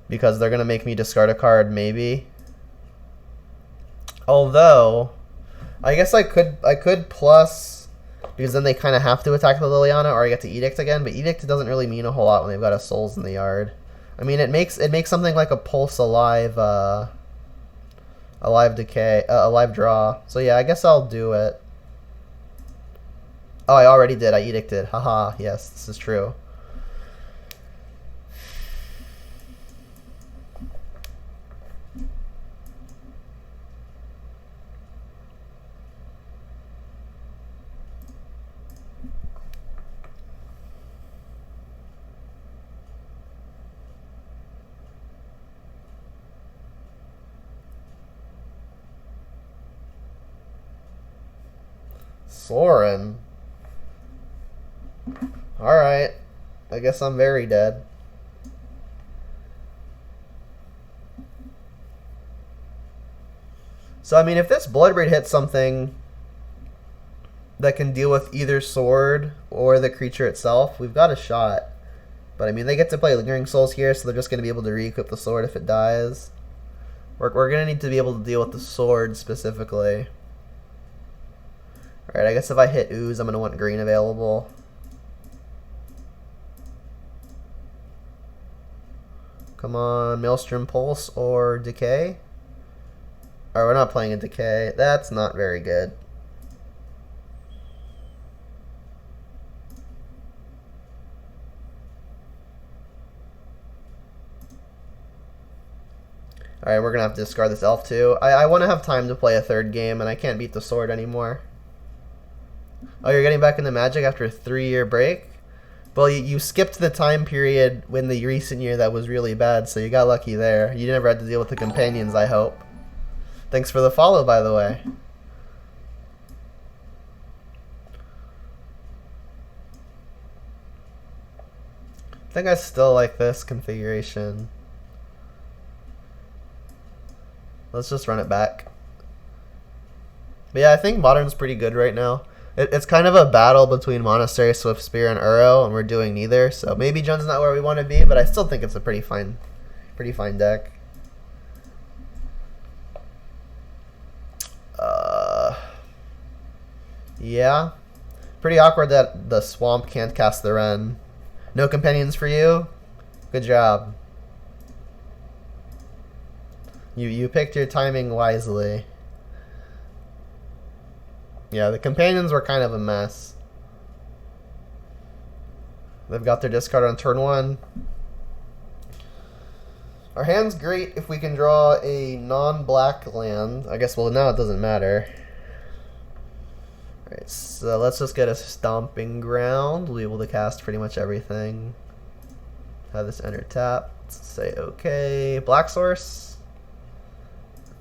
S2: because they're gonna make me discard a card, maybe. Although, I guess I could plus, because then they kind of have to attack the Liliana, or I get to Edict again. But Edict doesn't really mean a whole lot when they've got a Souls in the yard. I mean, it makes something like a Pulse alive, alive decay, alive draw. So yeah, I guess I'll do it. Oh, I already did. I Edicted. Haha. Yes, this is true. Soren. Alright. I guess I'm very dead. So, I mean, if this Bloodbraid hits something that can deal with either sword or the creature itself, we've got a shot. But, I mean, they get to play Lingering Souls here, so they're just going to be able to re-equip the sword if it dies. We're going to need to be able to deal with the sword specifically. Alright, I guess if I hit Ooze, I'm going to want green available. Come on, Maelstrom Pulse or Decay? Alright, we're not playing a Decay. That's not very good. Alright, we're going to have to discard this elf too. I want to have time to play a third game, and I can't beat the sword anymore. Oh, you're getting back into Magic after a 3-year break? Well, you skipped the time period when the recent year that was really bad, so you got lucky there. You never had to deal with the companions, I hope. Thanks for the follow, by the way. I think I still like this configuration. Let's just run it back. But yeah, I think Modern's pretty good right now. It's kind of a battle between Monastery, Swiftspear, and Uro, and we're doing neither. So maybe Jun's not where we want to be, but I still think it's a pretty fine deck. Yeah. Pretty awkward that the Swamp can't cast the Wren. No companions for you? Good job. You picked your timing wisely. Yeah, the companions were kind of a mess. They've got their discard on turn 1. Our hand's great if we can draw a non-black land. I guess, well, now it doesn't matter. Alright, so let's just get a Stomping Ground. We'll be able to cast pretty much everything. Have this enter tap. Let's say okay. Black Source.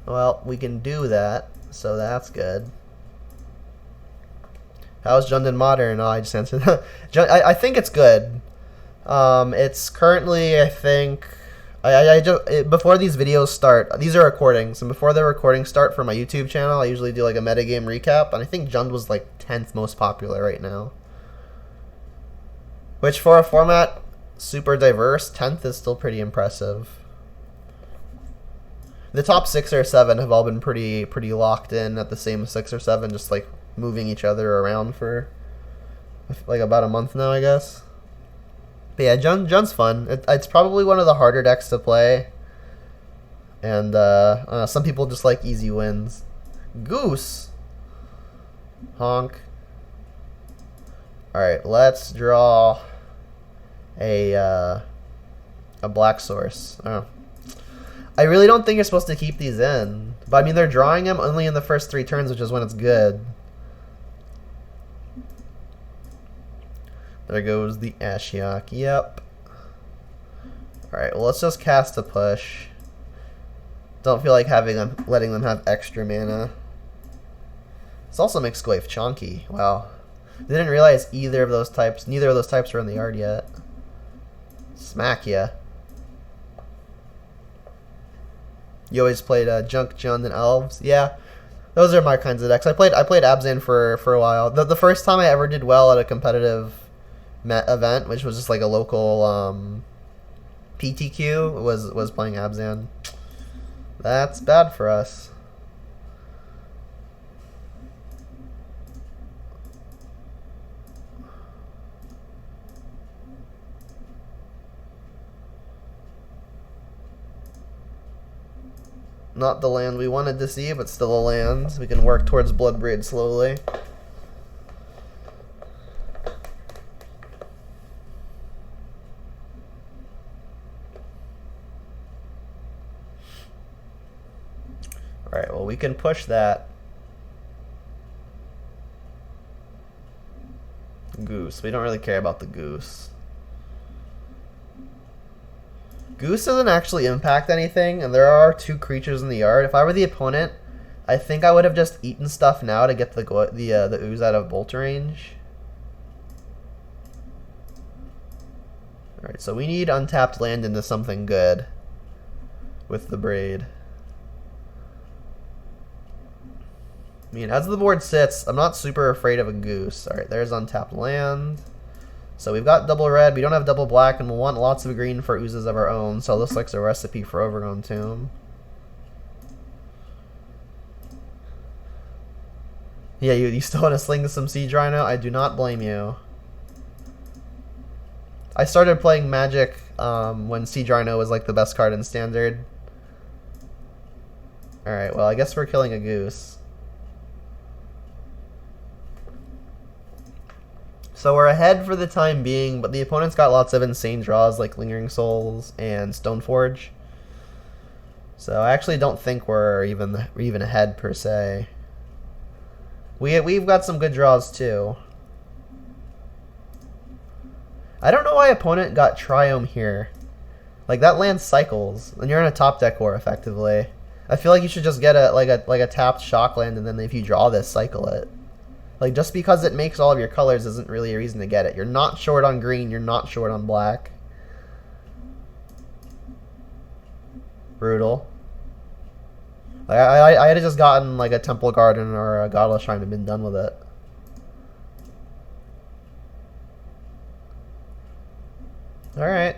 S2: Well, we can do that, so that's good. How's Jundin Modern? Oh, I just answered that. I think it's good. It's currently, I think, before these videos start, these are recordings, and before the recordings start for my YouTube channel, I usually do like a metagame recap, and I think Jund was like 10th most popular right now. Which for a format super diverse, 10th is still pretty impressive. The top 6 or 7 have all been pretty locked in at the same 6 or 7, just like moving each other around for like about a month now, I guess. But yeah, Jund's fun. It's probably one of the harder decks to play. And some people just like easy wins. Goose. Honk. Alright, let's draw a black source. Oh. I really don't think you're supposed to keep these in. But I mean, they're drawing them only in the first 3 turns, which is when it's good. There goes the Ashiok. Yep. Alright, well, let's just cast a push. Don't feel like letting them have extra mana. This also makes Goyf chonky. Wow. Didn't realize neither of those types were in the yard yet. Smack ya. You always played Junk, Jund, and Elves? Yeah. Those are my kinds of decks. I played Abzan for a while. The first time I ever did well at a competitive event, which was just like a local PTQ, was playing Abzan. That's bad for us. Not the land we wanted to see, but still a land. We can work towards Bloodbraid slowly. Alright, well, we can push that. Goose. We don't really care about the goose. Goose doesn't actually impact anything, and there are 2 creatures in the yard. If I were the opponent, I think I would have just eaten stuff now to get the ooze out of bolt range. Alright, so we need untapped land into something good with the braid. I mean, as the board sits, I'm not super afraid of a goose. Alright, there's untapped land. So we've got double red, we don't have double black, and we'll want lots of green for oozes of our own, so this looks like a recipe for Overgrown Tomb. Yeah, you still want to sling some Siege Rhino? I do not blame you. I started playing Magic when Siege Rhino was like the best card in Standard. Alright, well, I guess we're killing a goose. So we're ahead for the time being, but the opponent's got lots of insane draws like Lingering Souls and Stoneforge. So I actually don't think we're even ahead per se. We've got some good draws too. I don't know why opponent got Triome here. Like, that land cycles, and you're in a top deck war effectively. I feel like you should just get a tapped shock land, and then if you draw this, cycle it. Like, just because it makes all of your colors isn't really a reason to get it. You're not short on green, you're not short on black. Brutal. Like, I had just gotten like a Temple Garden or a Godless Shrine and been done with it. Alright.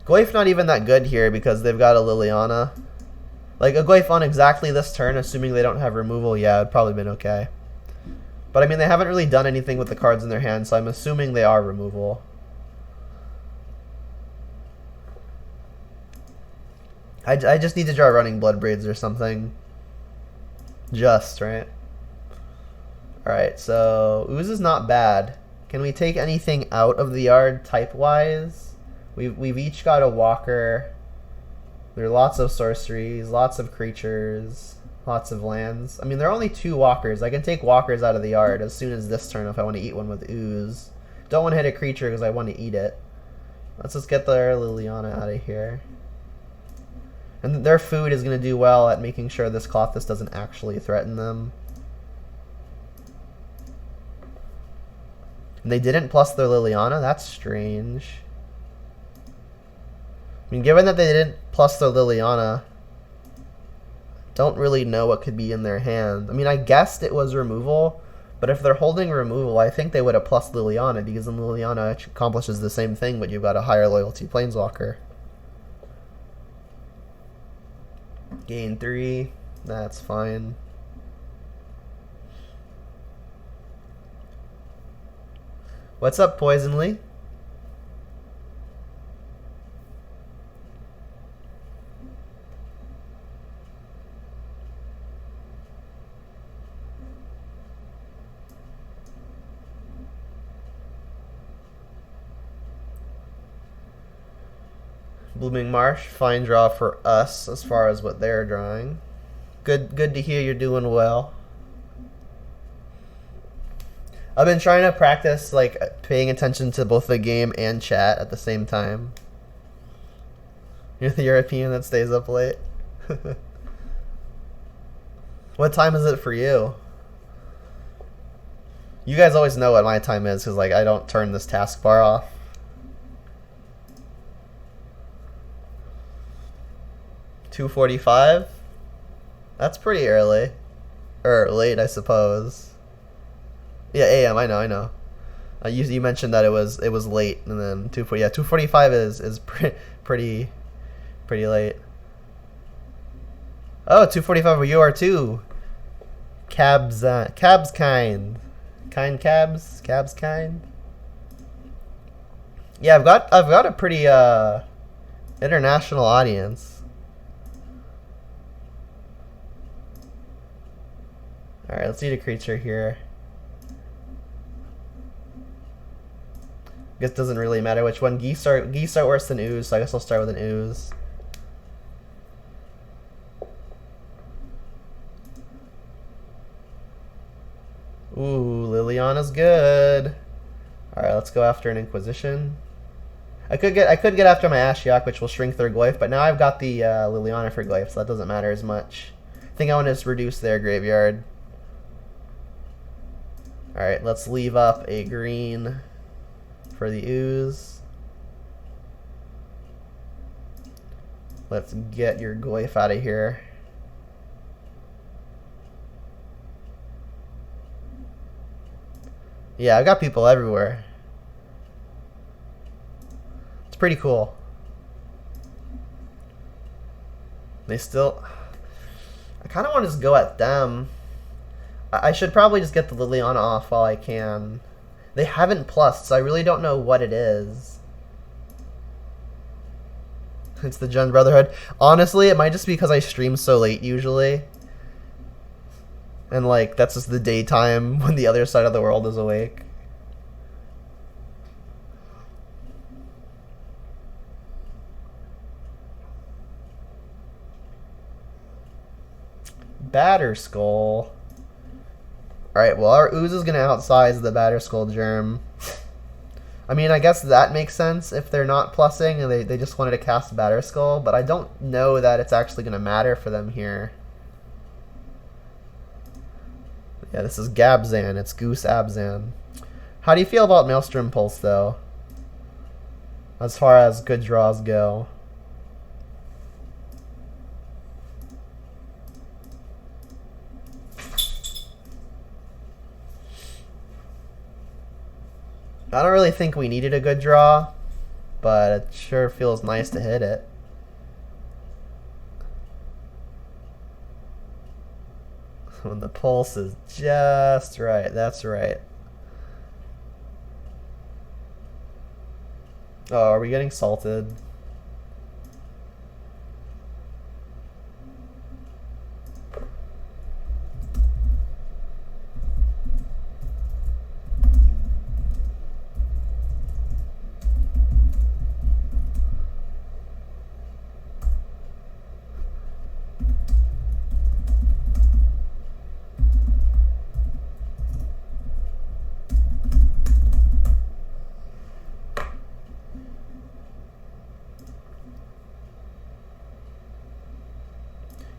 S2: Goyf not even that good here because they've got a Liliana. Like, a Goyf on exactly this turn, assuming they don't have removal, yeah, it'd probably been okay. But I mean, they haven't really done anything with the cards in their hand, so I'm assuming they are removal. I just need to draw Running Blood Braids or something. Just, right? Alright, so Ooze is not bad. Can we take anything out of the yard type-wise? We've each got a Walker. There are lots of sorceries, lots of creatures, lots of lands. I mean, there are only 2 Walkers. I can take Walkers out of the yard as soon as this turn if I want to eat one with Ooze. Don't want to hit a creature because I want to eat it. Let's just get their Liliana out of here. And their food is going to do well at making sure this Clothis doesn't actually threaten them. And they didn't plus their Liliana? That's strange. I mean, given that they didn't plus their Liliana, don't really know what could be in their hand. I mean, I guessed it was removal, but if they're holding removal, I think they would have plus Liliana, because then Liliana accomplishes the same thing, but you've got a higher loyalty Planeswalker. Gain 3, that's fine. What's up, Poisonly? Blooming Marsh, fine draw for us as far as what they're drawing. Good to hear you're doing well. I've been trying to practice like paying attention to both the game and chat at the same time. You're the European that stays up late. What time is it for you? You guys always know what my time is because like I don't turn this taskbar off. $2:45? That's pretty early. Or late, I suppose. Yeah, AM, I know. You mentioned that it was late, and then 2:45 is pretty late. Oh, 2:45 where you are too. Cabs kind. Cabs kind. Yeah, I've got a pretty international audience. Alright, let's eat a creature here. Guess it doesn't really matter which one. Geese are worse than ooze, so I guess I'll start with an ooze. Ooh, Liliana's good. Alright, let's go after an Inquisition. I could get after my Ashiok, which will shrink their Glyph, but now I've got the Liliana for Glyph, so that doesn't matter as much. I think I want to just reduce their graveyard. Alright, let's leave up a green for the ooze. Let's get your Glyph out of here. Yeah, I've got people everywhere. It's pretty cool. They still... I kind of want to just go at them. I should probably just get the Liliana off while I can. They haven't plussed, so I really don't know what it is. It's the Jund Brotherhood. Honestly, it might just be because I stream so late usually. And like, that's just the daytime when the other side of the world is awake. Batterskull. Alright, well our ooze is going to outsize the Batterskull Germ. I mean, I guess that makes sense if they're not plussing and they just wanted to cast Batterskull, but I don't know that it's actually going to matter for them here. Yeah, this is Gabzan. It's Goose Abzan. How do you feel about Maelstrom Pulse, though? As far as good draws go. I don't really think we needed a good draw, but it sure feels nice to hit it. When the pulse is just right, that's right. Oh, are we getting salted?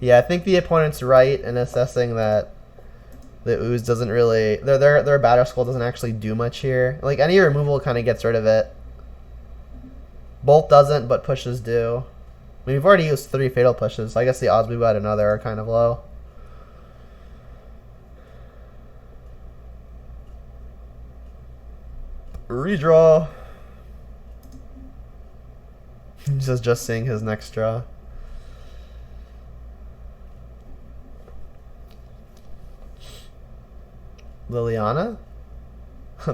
S2: Yeah, I think the opponent's right in assessing that the ooze doesn't really... Their Batterskull doesn't actually do much here. Like, any removal kind of gets rid of it. Bolt doesn't, but pushes do. I mean, we've already used 3 Fatal Pushes, so I guess the odds we got another are kind of low. Redraw. Just seeing his next draw. Liliana?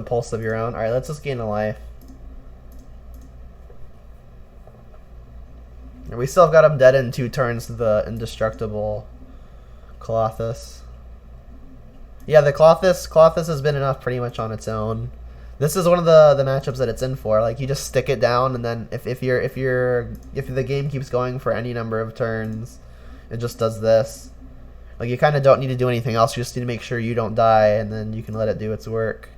S2: Pulse of your own. Alright, let's just gain a life. And we still have got him dead in 2 turns to the indestructible Colossus. Yeah, the Colossus has been enough pretty much on its own. This is one of the matchups that it's in for. Like, you just stick it down, and then if the game keeps going for any number of turns, it just does this. Like, you kind of don't need to do anything else. You just need to make sure you don't die, and then you can let it do its work.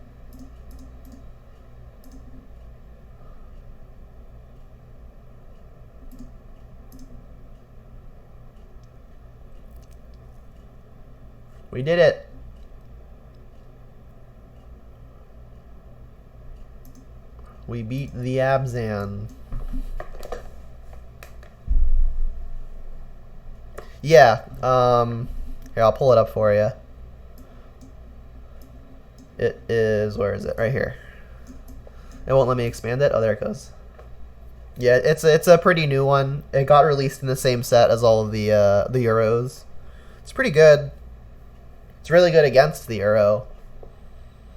S2: We did it. We beat the Abzan. Yeah, here, I'll pull it up for you. It is, where is it? Right here. It won't let me expand it. Oh, there it goes. Yeah, it's a pretty new one. It got released in the same set as all of the Euros. It's pretty good. It's really good against the Euro.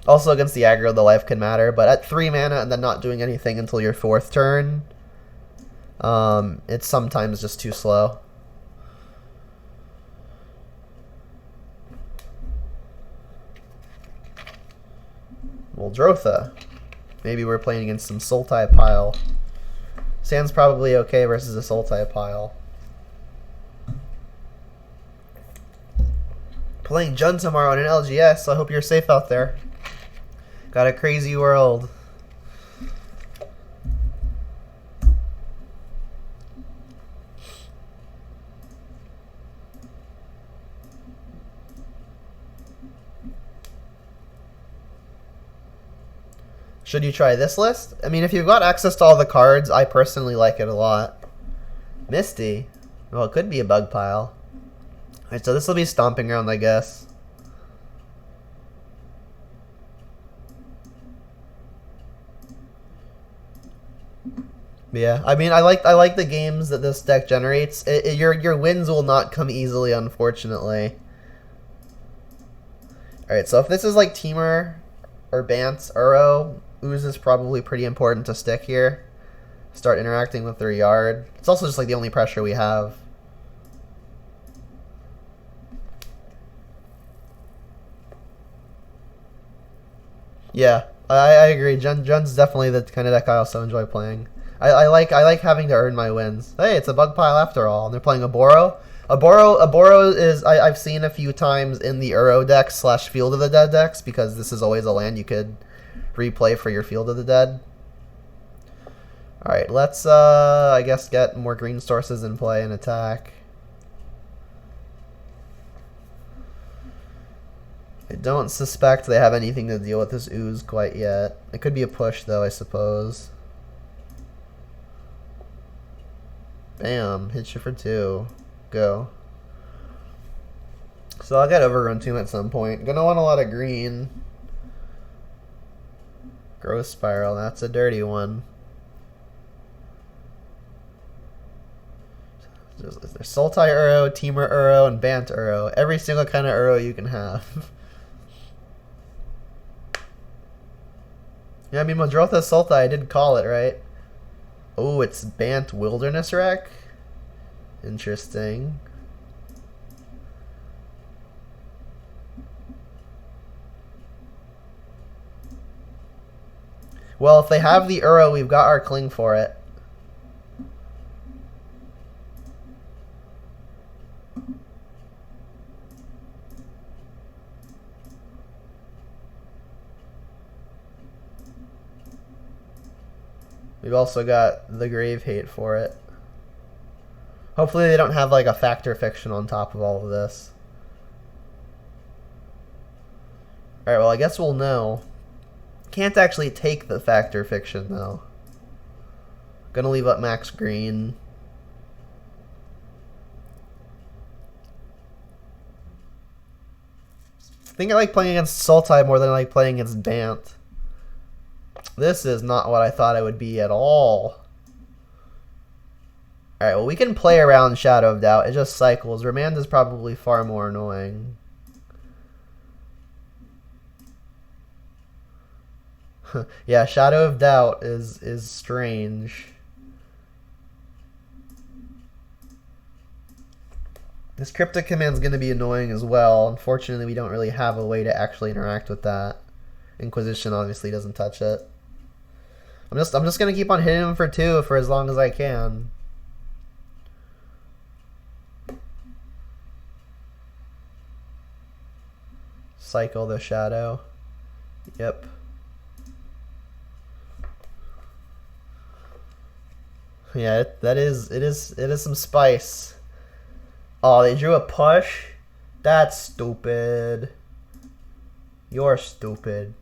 S2: Also against the aggro, the life can matter. But at 3 mana and then not doing anything until your 4th turn, it's sometimes just too slow. Muldrotha. Maybe we're playing against some Sultai pile. Sand's probably okay versus a Sultai pile. Playing Jun tomorrow in an LGS. I hope you're safe out there. Got a crazy world. Should you try this list? I mean, if you've got access to all the cards, I personally like it a lot. Misty. Well, it could be a bug pile. Alright, so this will be Stomping Ground, I guess. Yeah, I mean, I like the games that this deck generates. Your wins will not come easily, unfortunately. Alright, so if this is like Teamer or Bant Uro, Ooze is probably pretty important to stick here. Start interacting with their yard. It's also just like the only pressure we have. Yeah, I agree. Jun's definitely the kind of deck I also enjoy playing. I like having to earn my wins. Hey, it's a bug pile after all, and they're playing a Boro. A Boro is I've seen a few times in the Uro decks / Field of the Dead decks, because this is always a land you could replay for your Field of the Dead. Alright, let's I guess get more green sources in play and attack. I don't suspect they have anything to deal with this Ooze quite yet. It could be a push though, I suppose. Bam, hit you for 2. Go. So I'll get Overgrown Tomb at some point. Gonna want a lot of green. Growth Spiral, that's a dirty one. There's Sultai Uro, Teamer Uro, and Bant Uro. Every single kind of Uro you can have. Yeah, I mean, Muldrotha Sultai, I did call it, right? Oh, it's Bant Wilderness Wreck? Interesting. Well, if they have the Uro, we've got our Cling for it. We've also got the Grave Hate for it. Hopefully they don't have like a Factor Fiction on top of all of this. Alright, well I guess we'll know. Can't actually take the Factor Fiction though. Gonna leave up max green. I think I like playing against Sultai more than I like playing against Bant. This is not what I thought it would be at all. Alright, well we can play around Shadow of Doubt. It just cycles. Remand is probably far more annoying. Yeah, Shadow of Doubt is strange. This Cryptic Command's going to be annoying as well. Unfortunately, we don't really have a way to actually interact with that. Inquisition obviously doesn't touch it. I'm just gonna keep on hitting him for 2 for as long as I can. Cycle the shadow. Yep. Yeah, it is some spice. Oh, they drew a push? That's stupid. You're stupid.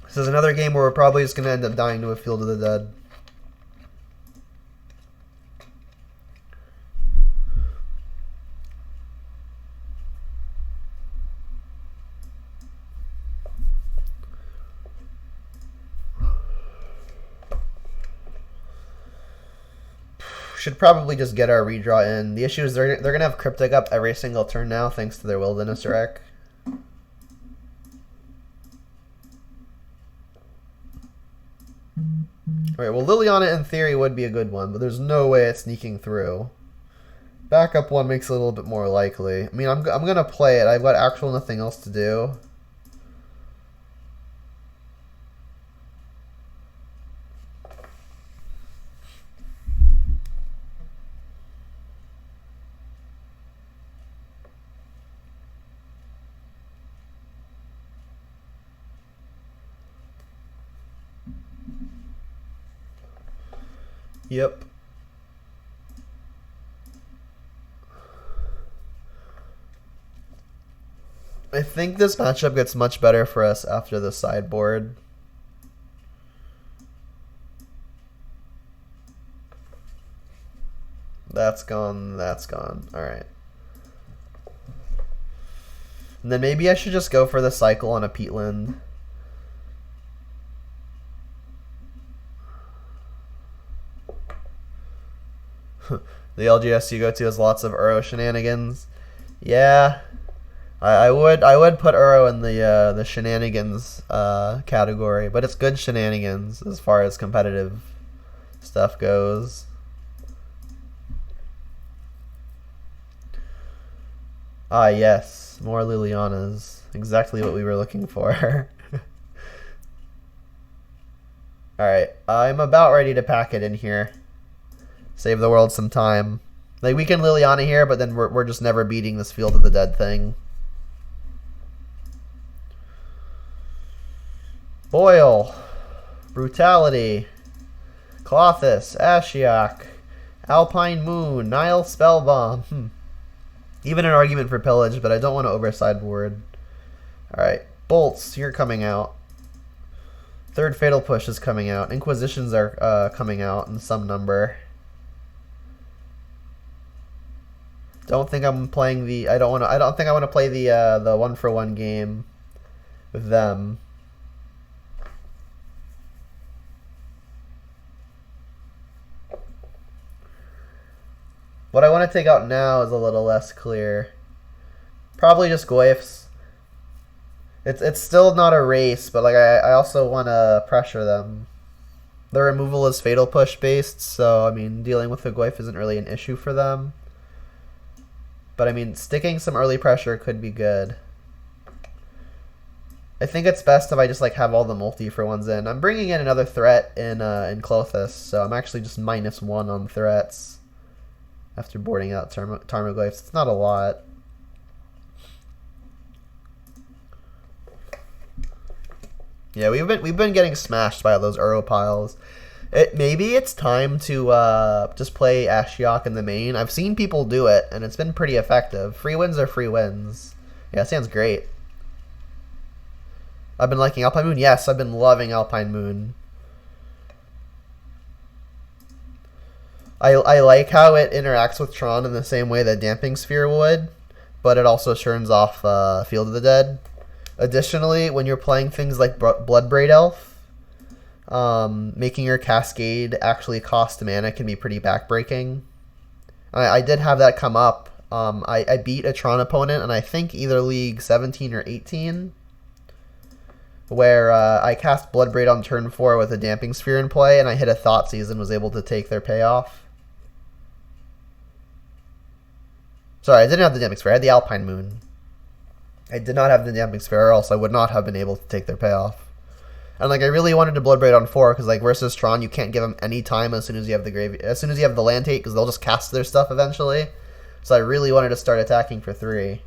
S2: This is another game where we're probably just going to end up dying to a Field of the Dead. Should probably just get our redraw in. The issue is they're going to have Cryptic up every single turn now thanks to their Wilderness Wreck. Alright, well, Liliana in theory would be a good one, but there's no way it's sneaking through. Backup one makes it a little bit more likely. I mean, I'm going to play it. I've got actual nothing else to do. Yep. I think this matchup gets much better for us after the sideboard. That's gone, that's gone. Alright. And then maybe I should just go for the cycle on a Peatland. The LGS you go to has lots of Uro shenanigans. Yeah, I would put Uro in the shenanigans category, but it's good shenanigans as far as competitive stuff goes. Ah yes, more Lilianas. Exactly what we were looking for. Alright, I'm about ready to pack it in here. Save the world some time. Like, we can Liliana here, but then we're just never beating this Field of the Dead thing. Boil. Brutality. Clothis. Ashiok. Alpine Moon. Nile Spellbomb. Even an argument for Pillage, but I don't want to oversideboard. Alright. Bolts, you're coming out. Third Fatal Push is coming out. Inquisitions are coming out in some number. Don't think I'm playing the. I don't think I want to play the 1-for-1 game with them. What I want to take out now is a little less clear. Probably just Goyfs. It's still not a race, but like I also want to pressure them. The removal is Fatal Push based, so I mean dealing with the Goyf isn't really an issue for them. But I mean, sticking some early pressure could be good. I think it's best if I just like have all the multi-for-ones in. I'm bringing in another threat in Clothis, so I'm actually just -1 on threats after boarding out Tarmogoyfs. It's not a lot. Yeah, we've been getting smashed by all those Uro piles. Maybe it's time to just play Ashiok in the main. I've seen people do it, and it's been pretty effective. Free wins are free wins. Yeah, it sounds great. I've been liking Alpine Moon. Yes, I've been loving Alpine Moon. I like how it interacts with Tron in the same way that Damping Sphere would, but it also turns off Field of the Dead. Additionally, when you're playing things like Bloodbraid Elf, making your Cascade actually cost mana can be pretty backbreaking. I did have that come up. I beat a Tron opponent, and I think either League 17 or 18. where I cast Bloodbraid on turn 4 with a Damping Sphere in play, and I hit a Thoughtseize and was able to take their payoff. Sorry, I didn't have the Damping Sphere. I had the Alpine Moon. I did not have the Damping Sphere, or else I would not have been able to take their payoff. And like I really wanted to Bloodbraid on 4 because like versus Tron, you can't give them any time as soon as you have the land take, because they'll just cast their stuff eventually. So I really wanted to start attacking for 3.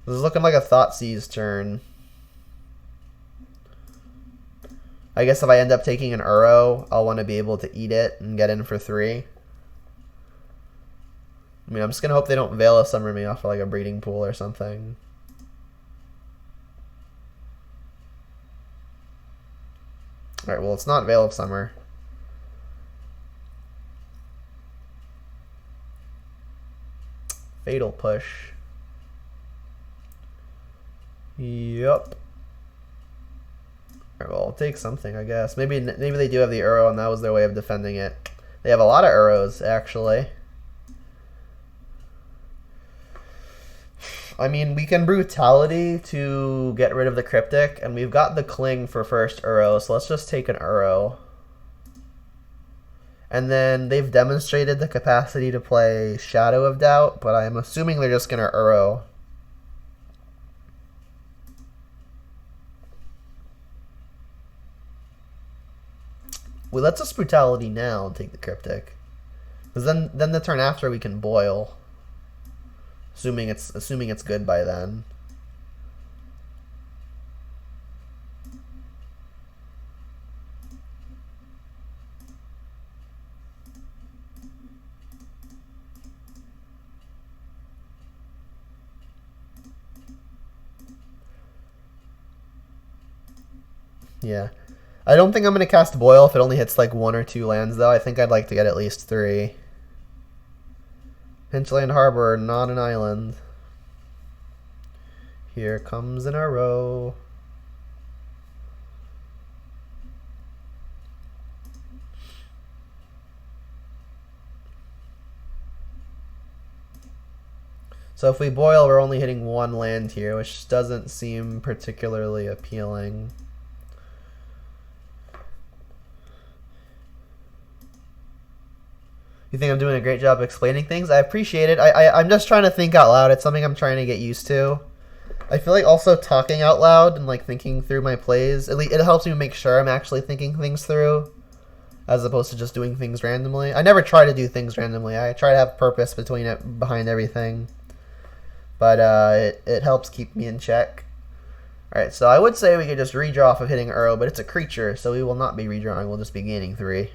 S2: This is looking like a Thoughtseize turn. I guess if I end up taking an Uro, I'll want to be able to eat it and get in for 3. I mean, I'm just going to hope they don't Veil of Summer me off of like a Breeding Pool or something. Alright, well, it's not Veil of Summer. Fatal Push. Yup. Alright, well, I'll take something, I guess. Maybe they do have the Uro, and that was their way of defending it. They have a lot of Uros, actually. I mean, we can Brutality to get rid of the Cryptic, and we've got the Cling for first Uro, so let's just take an Uro. And then they've demonstrated the capacity to play Shadow of Doubt, but I'm assuming they're just going to Uro. Well, let's just Brutality now and take the Cryptic. Because then the turn after we can Boil. Assuming it's good by then. Yeah. I don't think I'm going to cast Boil if it only hits like 1 or 2 lands, though. I think I'd like to get at least 3. Hinchland Harbor, not an island. Here comes an Uro. So if we Boil, we're only hitting 1 land here, which doesn't seem particularly appealing. You think I'm doing a great job explaining things? I appreciate it. I'm just trying to think out loud. It's something I'm trying to get used to. I feel like also talking out loud and like thinking through my plays, at least it helps me make sure I'm actually thinking things through, as opposed to just doing things randomly. I never try to do things randomly. I try to have purpose behind everything. But it helps keep me in check. Alright, so I would say we could just redraw off of hitting Uro, but it's a creature, so we will not be redrawing. We'll just be gaining 3.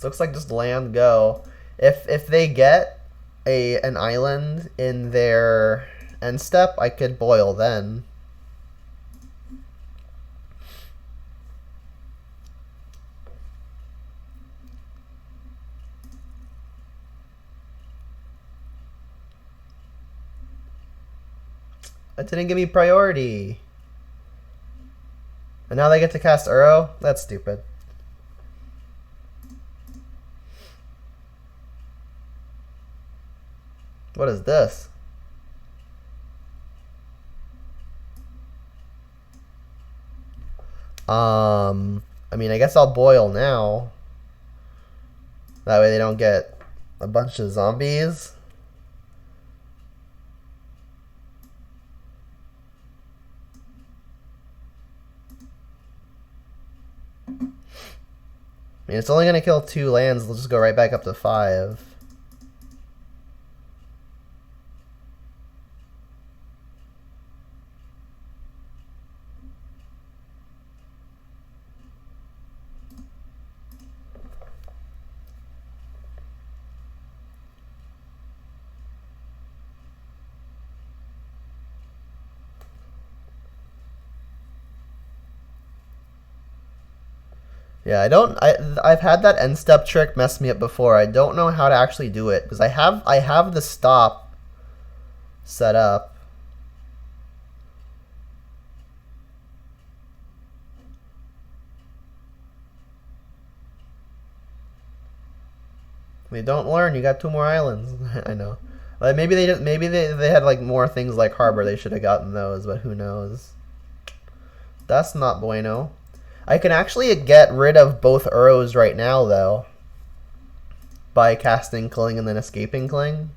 S2: Looks like just land go. If they get an island in their end step, I could Boil then. That didn't give me priority. And now they get to cast Uro? That's stupid. What is this? I mean, I guess I'll Boil now. That way they don't get a bunch of zombies. I mean, it's only going to kill 2 lands. They'll just go right back up to 5. Yeah, I've had that end step trick mess me up before. I don't know how to actually do it because I have the stop set up. They don't learn. You got 2 more islands. I know. Like maybe they didn't. Maybe they had like more things like harbor. They should have gotten those, but who knows? That's not bueno. I can actually get rid of both Uros right now though, by casting Cling and then escaping Cling.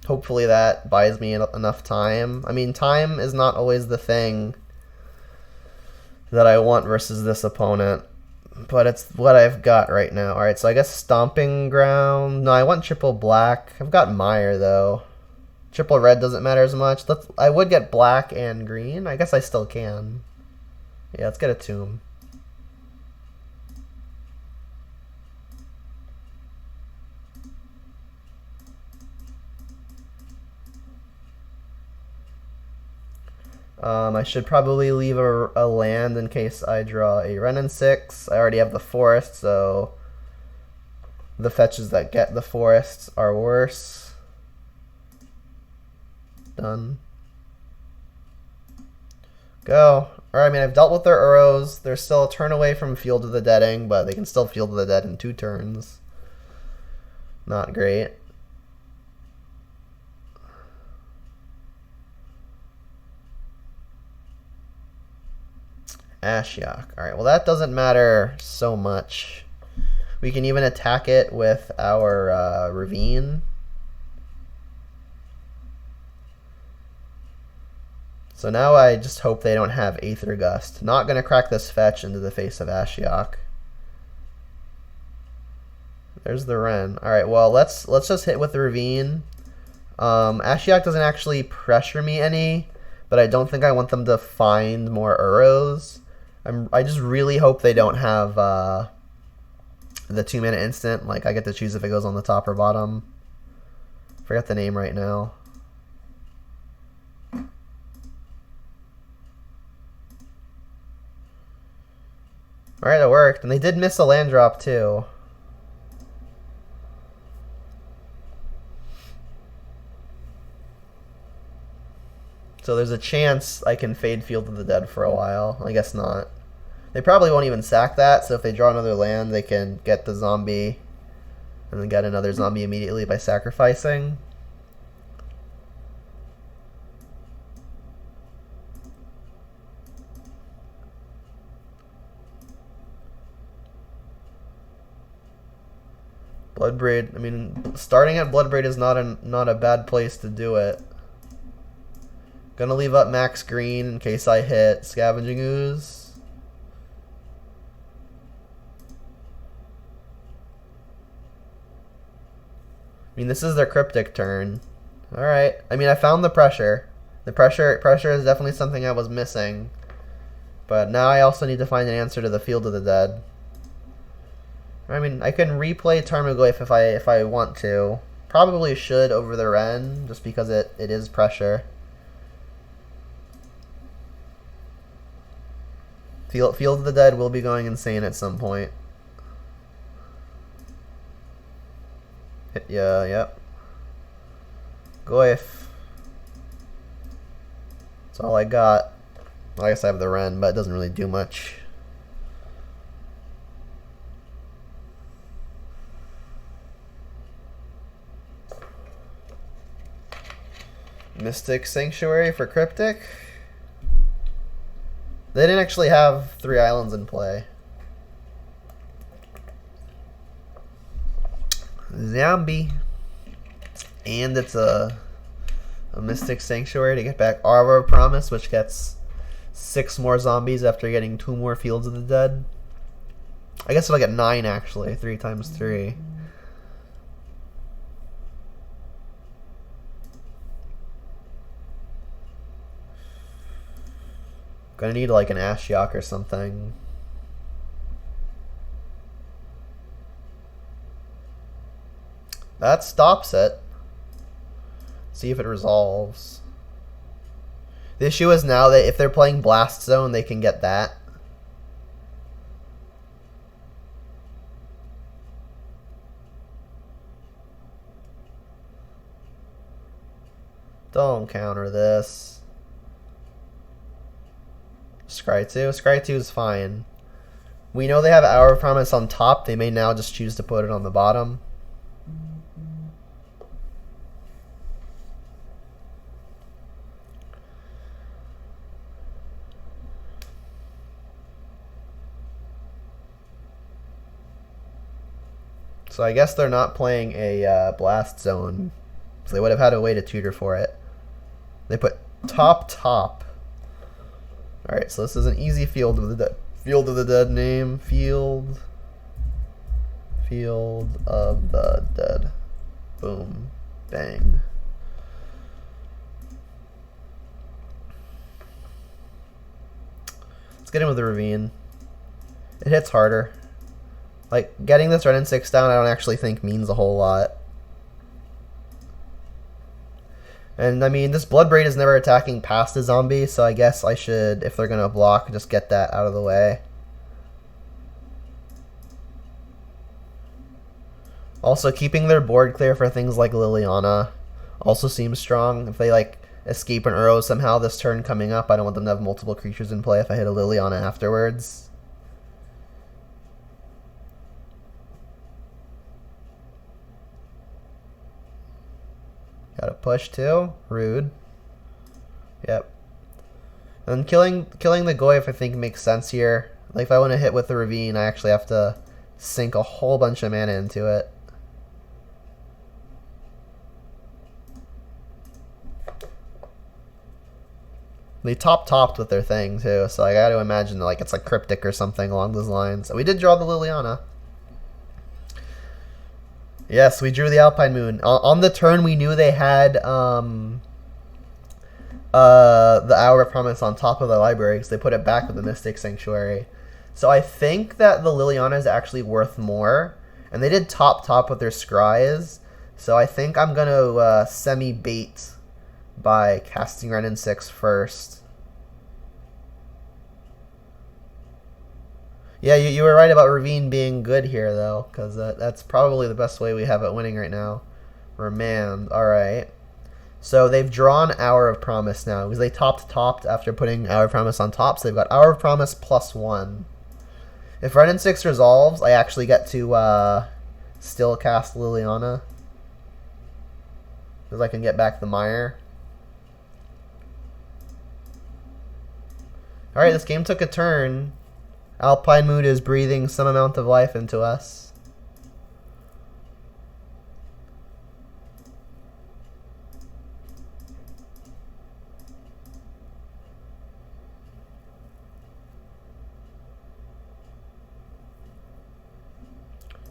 S2: Hopefully that buys me enough time. I mean, time is not always the thing that I want versus this opponent, but it's what I've got right now. Alright, so I guess Stomping Ground. No, I want triple black. I've got Mire, though. Triple red doesn't matter as much. I would get black and green. I guess I still can. Yeah, let's get a Tomb. I should probably leave a land in case I draw a Renin 6. I already have the forest, so the fetches that get the forests are worse. Done. Go. Alright, I mean, I've dealt with their Uros. They're still a turn away from Field of the Deading, but they can still Field of the Dead in 2 turns. Not great. Ashiok. Alright, well that doesn't matter so much. We can even attack it with our Ravine. So now I just hope they don't have Aether Gust. Not going to crack this fetch into the face of Ashiok. There's the Wren. Alright, well let's just hit with the Ravine. Ashiok doesn't actually pressure me any, but I don't think I want them to find more Uros. I just really hope they don't have the 2-mana instant. Like, I get to choose if it goes on the top or bottom. Forget the name right now. Alright, it worked. And they did miss a land drop, too. So there's a chance I can fade Field of the Dead for a while. I guess not. They probably won't even sack that, so if they draw another land, they can get the zombie and then get another zombie immediately by sacrificing. Bloodbraid, I mean, starting at Bloodbraid is not a bad place to do it. Gonna leave up max green in case I hit Scavenging Ooze. I mean, this is their Cryptic turn. Alright. I mean, I found the pressure. The pressure is definitely something I was missing. But now I also need to find an answer to the Field of the Dead. I mean, I can replay Tarmogoyf if I want to. Probably should over the Wren, just because it is pressure. Field of the Dead will be going insane at some point. Yeah, yep. Goyf. That's all I got. Well, I guess I have the Wren, but it doesn't really do much. Mystic Sanctuary for Cryptic. They didn't actually have 3 islands in play. Zombie. And it's a Mystic Sanctuary to get back Arbor of Promise, which gets 6 more zombies after getting 2 more Fields of the Dead. I guess it'll get 9 actually, 3 times 3. Gonna need like an Ashiok or something. That stops it. See if it resolves. The issue is now that if they're playing Blast Zone, they can get that. Don't counter this. Scry 2. Scry 2 is fine. We know they have Hour of Promise on top. They may now just choose to put it on the bottom. So I guess they're not playing a Blast Zone. So they would have had a way to tutor for it. They put top. Alright, so this is an easy Field of the Dead. Field of the Dead name. Field of the Dead. Boom. Bang. Let's get in with the Ravine. It hits harder. Like, getting this Renin 6 down I don't actually think means a whole lot. And I mean, this Bloodbraid is never attacking past a zombie, so I guess I should, if they're going to block, just get that out of the way. Also, keeping their board clear for things like Liliana also seems strong. If they, like, escape an Uro somehow this turn coming up, I don't want them to have multiple creatures in play if I hit a Liliana afterwards. Gotta push too. Rude. Yep. And killing the Goyf I think makes sense here. Like if I want to hit with the Ravine, I actually have to sink a whole bunch of mana into it. They topped with their thing too, so I gotta imagine like it's like Cryptic or something along those lines. So we did draw the Liliana. Yes, we drew the Alpine Moon. On the turn, we knew they had the Hour of Promise on top of the library, because they put it back with the Mystic Sanctuary. So I think that the Liliana is actually worth more. And they did top with their Scries. So I think I'm going to semi-bait by casting Renin 6 first. Yeah, you were right about Ravine being good here, though, because that's probably the best way we have it winning right now. Remand, alright. So they've drawn Hour of Promise now, because they topped after putting Hour of Promise on top, so they've got Hour of Promise +1. If Renin 6 resolves, I actually get to still cast Liliana, because I can get back the Mire. Alright, this game took a turn. Alpine Moon is breathing some amount of life into us.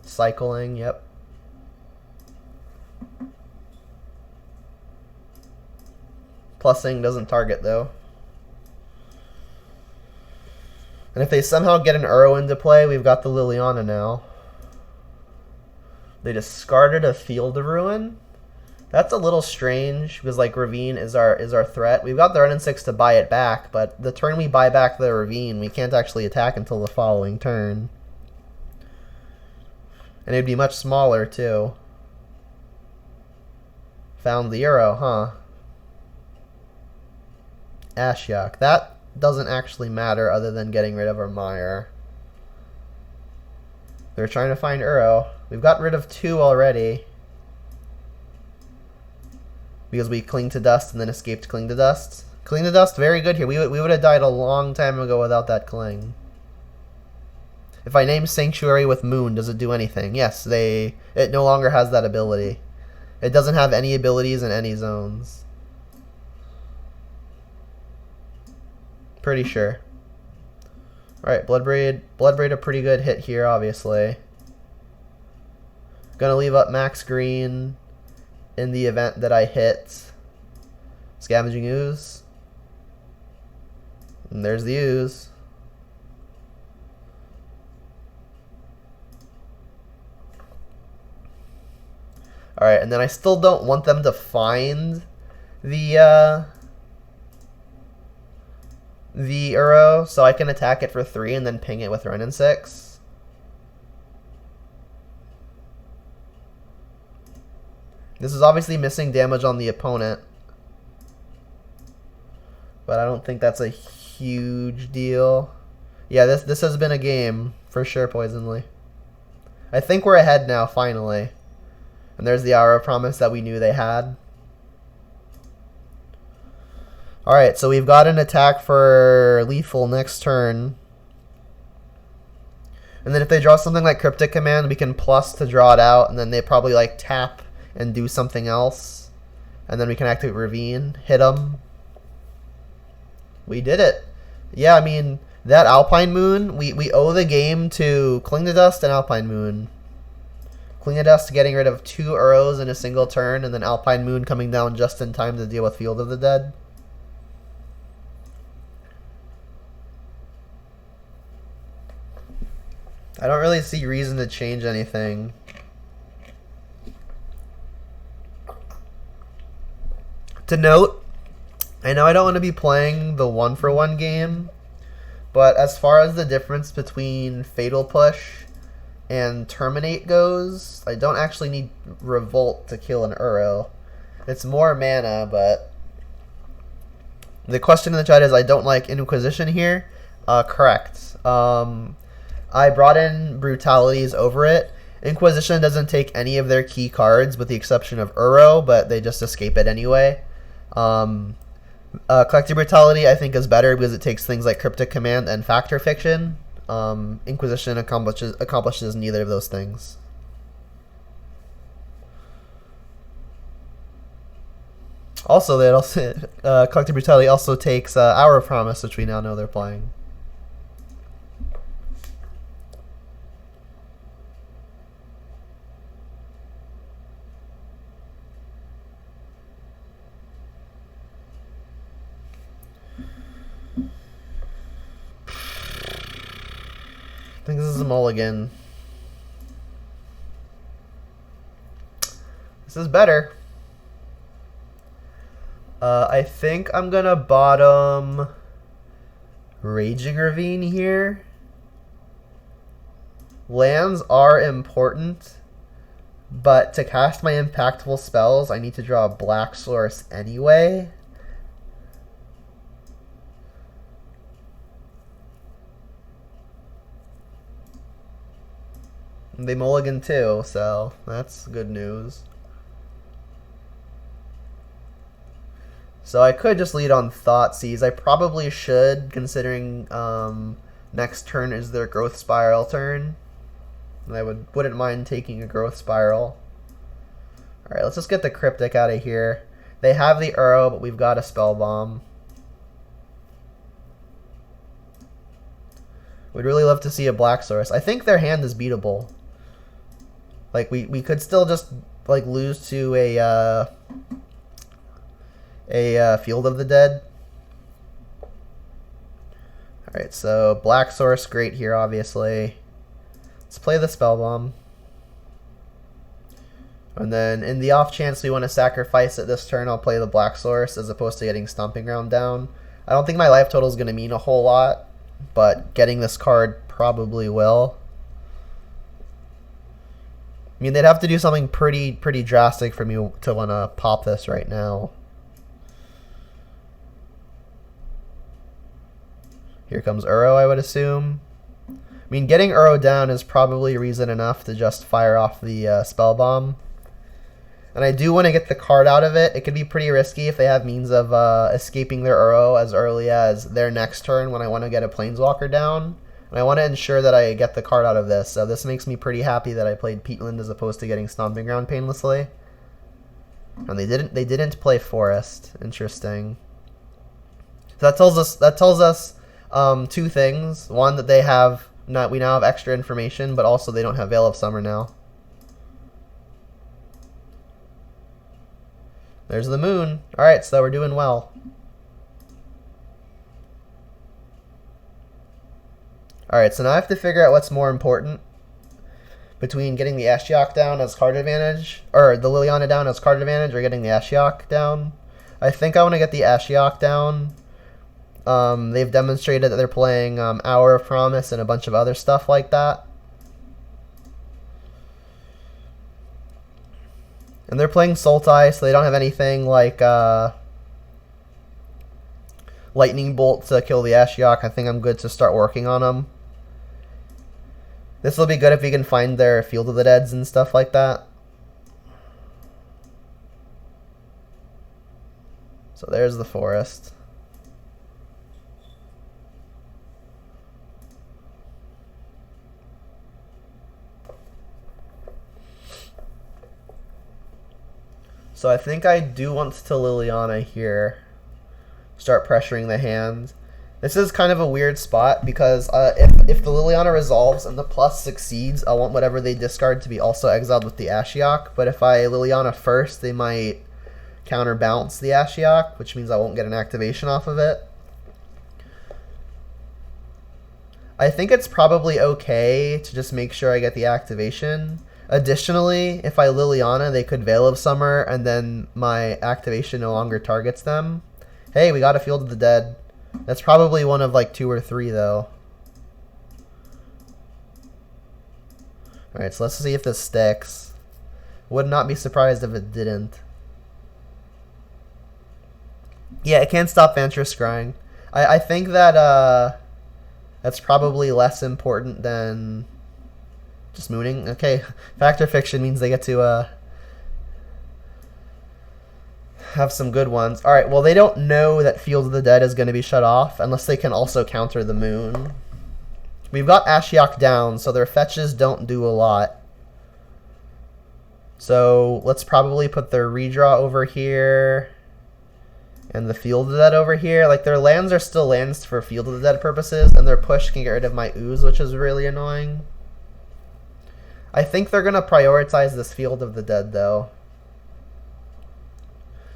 S2: Cycling, yep. Plussing doesn't target though. And if they somehow get an Uro into play, we've got the Liliana now. They discarded a Field of Ruin. That's a little strange, because like Ravine is our threat. We've got the Renin 6 to buy it back, but the turn we buy back the Ravine, we can't actually attack until the following turn. And it'd be much smaller too. Found the Uro, huh? Ashiok. That doesn't actually matter other than getting rid of our Mire. They're trying to find Uro. We've got rid of 2 already, because we Cling to Dust and then escaped Cling to Dust. Cling to Dust, very good here. We would have died a long time ago without that Cling. If I name Sanctuary with Moon, does it do anything? Yes, it no longer has that ability. It doesn't have any abilities in any zones. Pretty sure. Alright, Bloodbraid a pretty good hit here, obviously. Gonna leave up max green in the event that I hit Scavenging Ooze. And there's the Ooze. Alright, and then I still don't want them to find the Uro, so I can attack it for 3 and then ping it with Renin 6. This is obviously missing damage on the opponent, but I don't think that's a huge deal. Yeah, this has been a game for sure, Poisonly. I think we're ahead now, finally. And there's the Hour of Promise that we knew they had. Alright, so we've got an attack for lethal next turn. And then if they draw something like Cryptic Command, we can plus to draw it out, and then they probably like tap and do something else. And then we can activate Ravine, hit them. We did it. Yeah, I mean, that Alpine Moon, we owe the game to Cling to Dust and Alpine Moon. Cling to Dust getting rid of 2 Uros in a single turn, and then Alpine Moon coming down just in time to deal with Field of the Dead. I don't really see reason to change anything. To note, I know I don't want to be playing the 1-for-1 game, but as far as the difference between Fatal Push and Terminate goes, I don't actually need Revolt to kill an Uro. It's more mana, but the question in the chat is I don't like Inquisition here. Correct. I brought in Brutalities over it. Inquisition doesn't take any of their key cards with the exception of Uro, but they just escape it anyway. Collective Brutality I think is better because it takes things like Cryptic Command and Factor Fiction. Inquisition accomplishes neither of those things. Also, Collective Brutality also takes Hour of Promise, which we now know they're playing. I think this is a mulligan. This is better. I think I'm gonna bottom Raging Ravine here. Lands are important, but to cast my impactful spells, I need to draw a black source anyway. They mulligan too, so that's good news. So I could just lead on Thoughtseize. I probably should, considering next turn is their Growth Spiral turn. And I wouldn't mind taking a Growth Spiral. Alright, let's just get the Cryptic out of here. They have the Uro, but we've got a Spell Bomb. We'd really love to see a black source. I think their hand is beatable. Like we could still just like lose to a Field of the Dead. All right, so black source great here, obviously. Let's play the Spell Bomb. And then in the off chance we want to sacrifice it this turn, I'll play the black source as opposed to getting Stomping Ground down. I don't think my life total is going to mean a whole lot, but getting this card probably will. I mean, they'd have to do something pretty drastic for me to want to pop this right now. Here comes Uro, I would assume. I mean, getting Uro down is probably reason enough to just fire off the Spell Bomb. And I do want to get the card out of it. It could be pretty risky if they have means of escaping their Uro as early as their next turn when I want to get a Planeswalker down. And I want to ensure that I get the card out of this. So this makes me pretty happy that I played Peatland as opposed to getting Stomping Ground painlessly. And they didn't play Forest. Interesting. So that tells us two things. One, that we now have extra information, but also they don't have Veil of Summer now. There's the moon. Alright, so we're doing well. Alright, so now I have to figure out what's more important between getting the Ashiok down as card advantage, or the Liliana down as card advantage, or getting the Ashiok down. I think I want to get the Ashiok down. They've demonstrated that they're playing Hour of Promise and a bunch of other stuff like that. And they're playing Sultai, so they don't have anything like lightning bolt to kill the Ashiok, I think I'm good to start working on them. This will be good if we can find their Field of the Deads and stuff like that. So there's the forest. So I think I do want to Liliana here. Start pressuring the hand. This is kind of a weird spot because if the Liliana resolves and the plus succeeds, I want whatever they discard to be also exiled with the Ashiok. But if I Liliana first, they might counterbalance the Ashiok, which means I won't get an activation off of it. I think it's probably okay to just make sure I get the activation. Additionally, if I Liliana, they could Veil of Summer, and then my activation no longer targets them. Hey, we got a Field of the Dead. That's probably one of like 2 or 3, though. Alright, so let's see if this sticks. Would not be surprised if it didn't. Yeah, it can't stop Vantress Scrying. I think that that's probably less important than just mooning. Okay, Factor Fiction means they get to have some good ones. Alright, well, they don't know that Field of the Dead is going to be shut off unless they can also counter the moon. We've got Ashiok down, so their fetches don't do a lot. So let's probably put their redraw over here and the Field of the Dead over here. Like, their lands are still lands for Field of the Dead purposes, and their push can get rid of my ooze, which is really annoying. I think they're going to prioritize this Field of the Dead, though.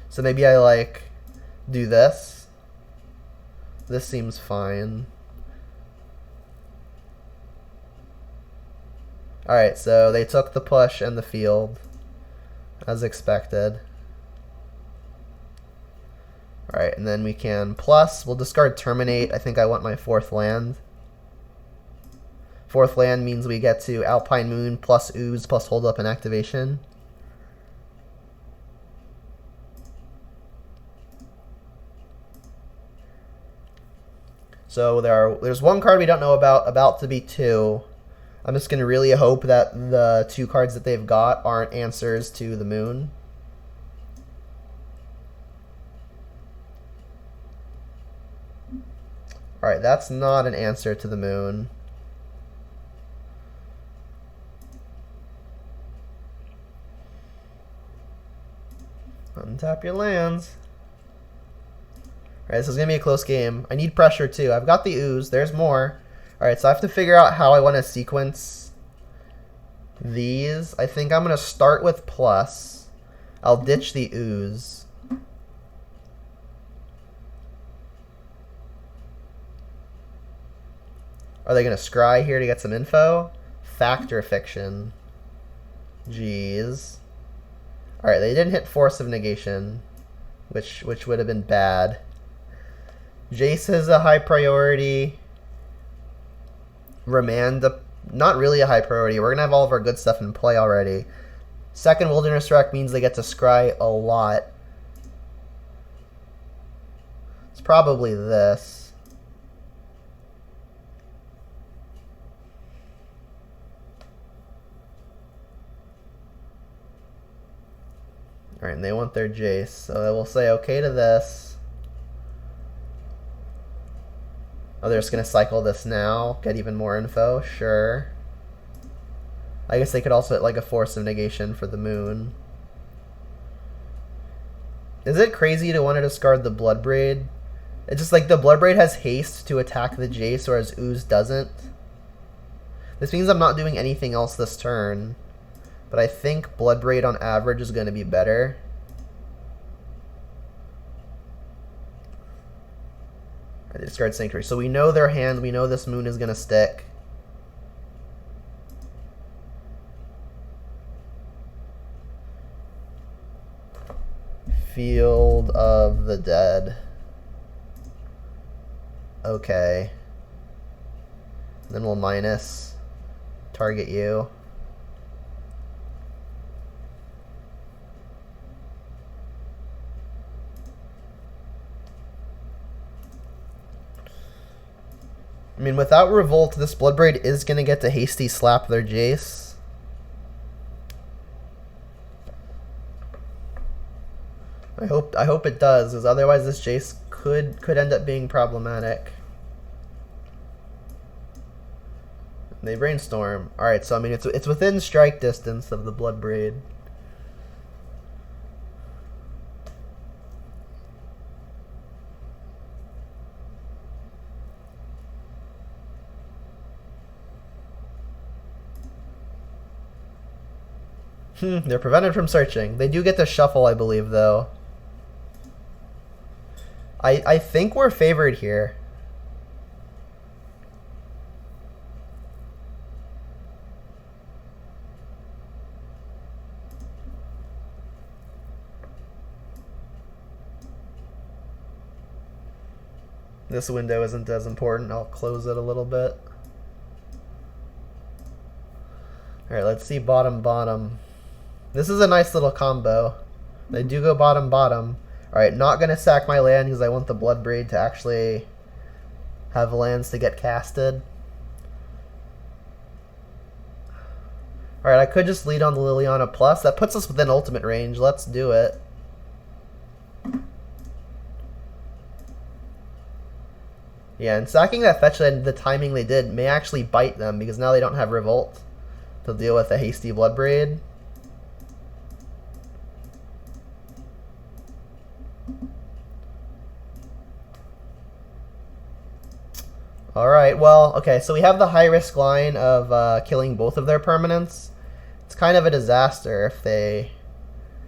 S2: So maybe I, like, do this. This seems fine. Alright, so they took the push and the field, as expected. Alright, and then we can plus. We'll discard Terminate. I think I want my 4th land. 4th land means we get to Alpine Moon plus Ooze plus Hold Up and Activation. So there's 1 card we don't know about to be 2. I'm just going to really hope that the 2 cards that they've got aren't answers to the moon. Alright, that's not an answer to the moon. Untap your lands. Alright, this is going to be a close game. I need pressure too. I've got the ooze. There's more. Alright, so I have to figure out how I want to sequence these. I think I'm going to start with plus. I'll ditch the ooze. Are they going to scry here to get some info? Factor Fiction. Jeez. Alright, they didn't hit Force of Negation, which would have been bad. Jace is a high priority. Remand, not really a high priority. We're going to have all of our good stuff in play already. Second Wilderness Wreck means they get to scry a lot. It's probably this. Alright, and they want their Jace, so I will say okay to this. Oh, they're just going to cycle this now, get even more info, sure. I guess they could also hit like a Force of Negation for the moon. Is it crazy to want to discard the Bloodbraid? It's just like the Bloodbraid has haste to attack the Jace, whereas Ooze doesn't. This means I'm not doing anything else this turn. But I think Bloodbraid on average is going to be better. I discard Sanctuary. So we know their hand. We know this moon is going to stick. Field of the Dead. Okay. Then we'll minus. Target you. I mean, without Revolt, this Bloodbraid is going to get to hasty slap their Jace. I hope it does, because otherwise this Jace could end up being problematic. They brainstorm. Alright, so I mean it's within strike distance of the Bloodbraid. They're prevented from searching. They do get to shuffle, I believe, though. I think we're favored here. This window isn't as important. I'll close it a little bit. Alright, let's see bottom bottom. This is a nice little combo. They do go bottom bottom. Alright, not going to sack my land because I want the Bloodbraid to actually have lands to get casted. Alright, I could just lead on the Liliana Plus. That puts us within ultimate range. Let's do it. Yeah, and sacking that fetch land, the timing they did, may actually bite them because now they don't have Revolt to deal with a hasty Bloodbraid. Alright, well, okay, so we have the high-risk line of killing both of their permanents. It's kind of a disaster if they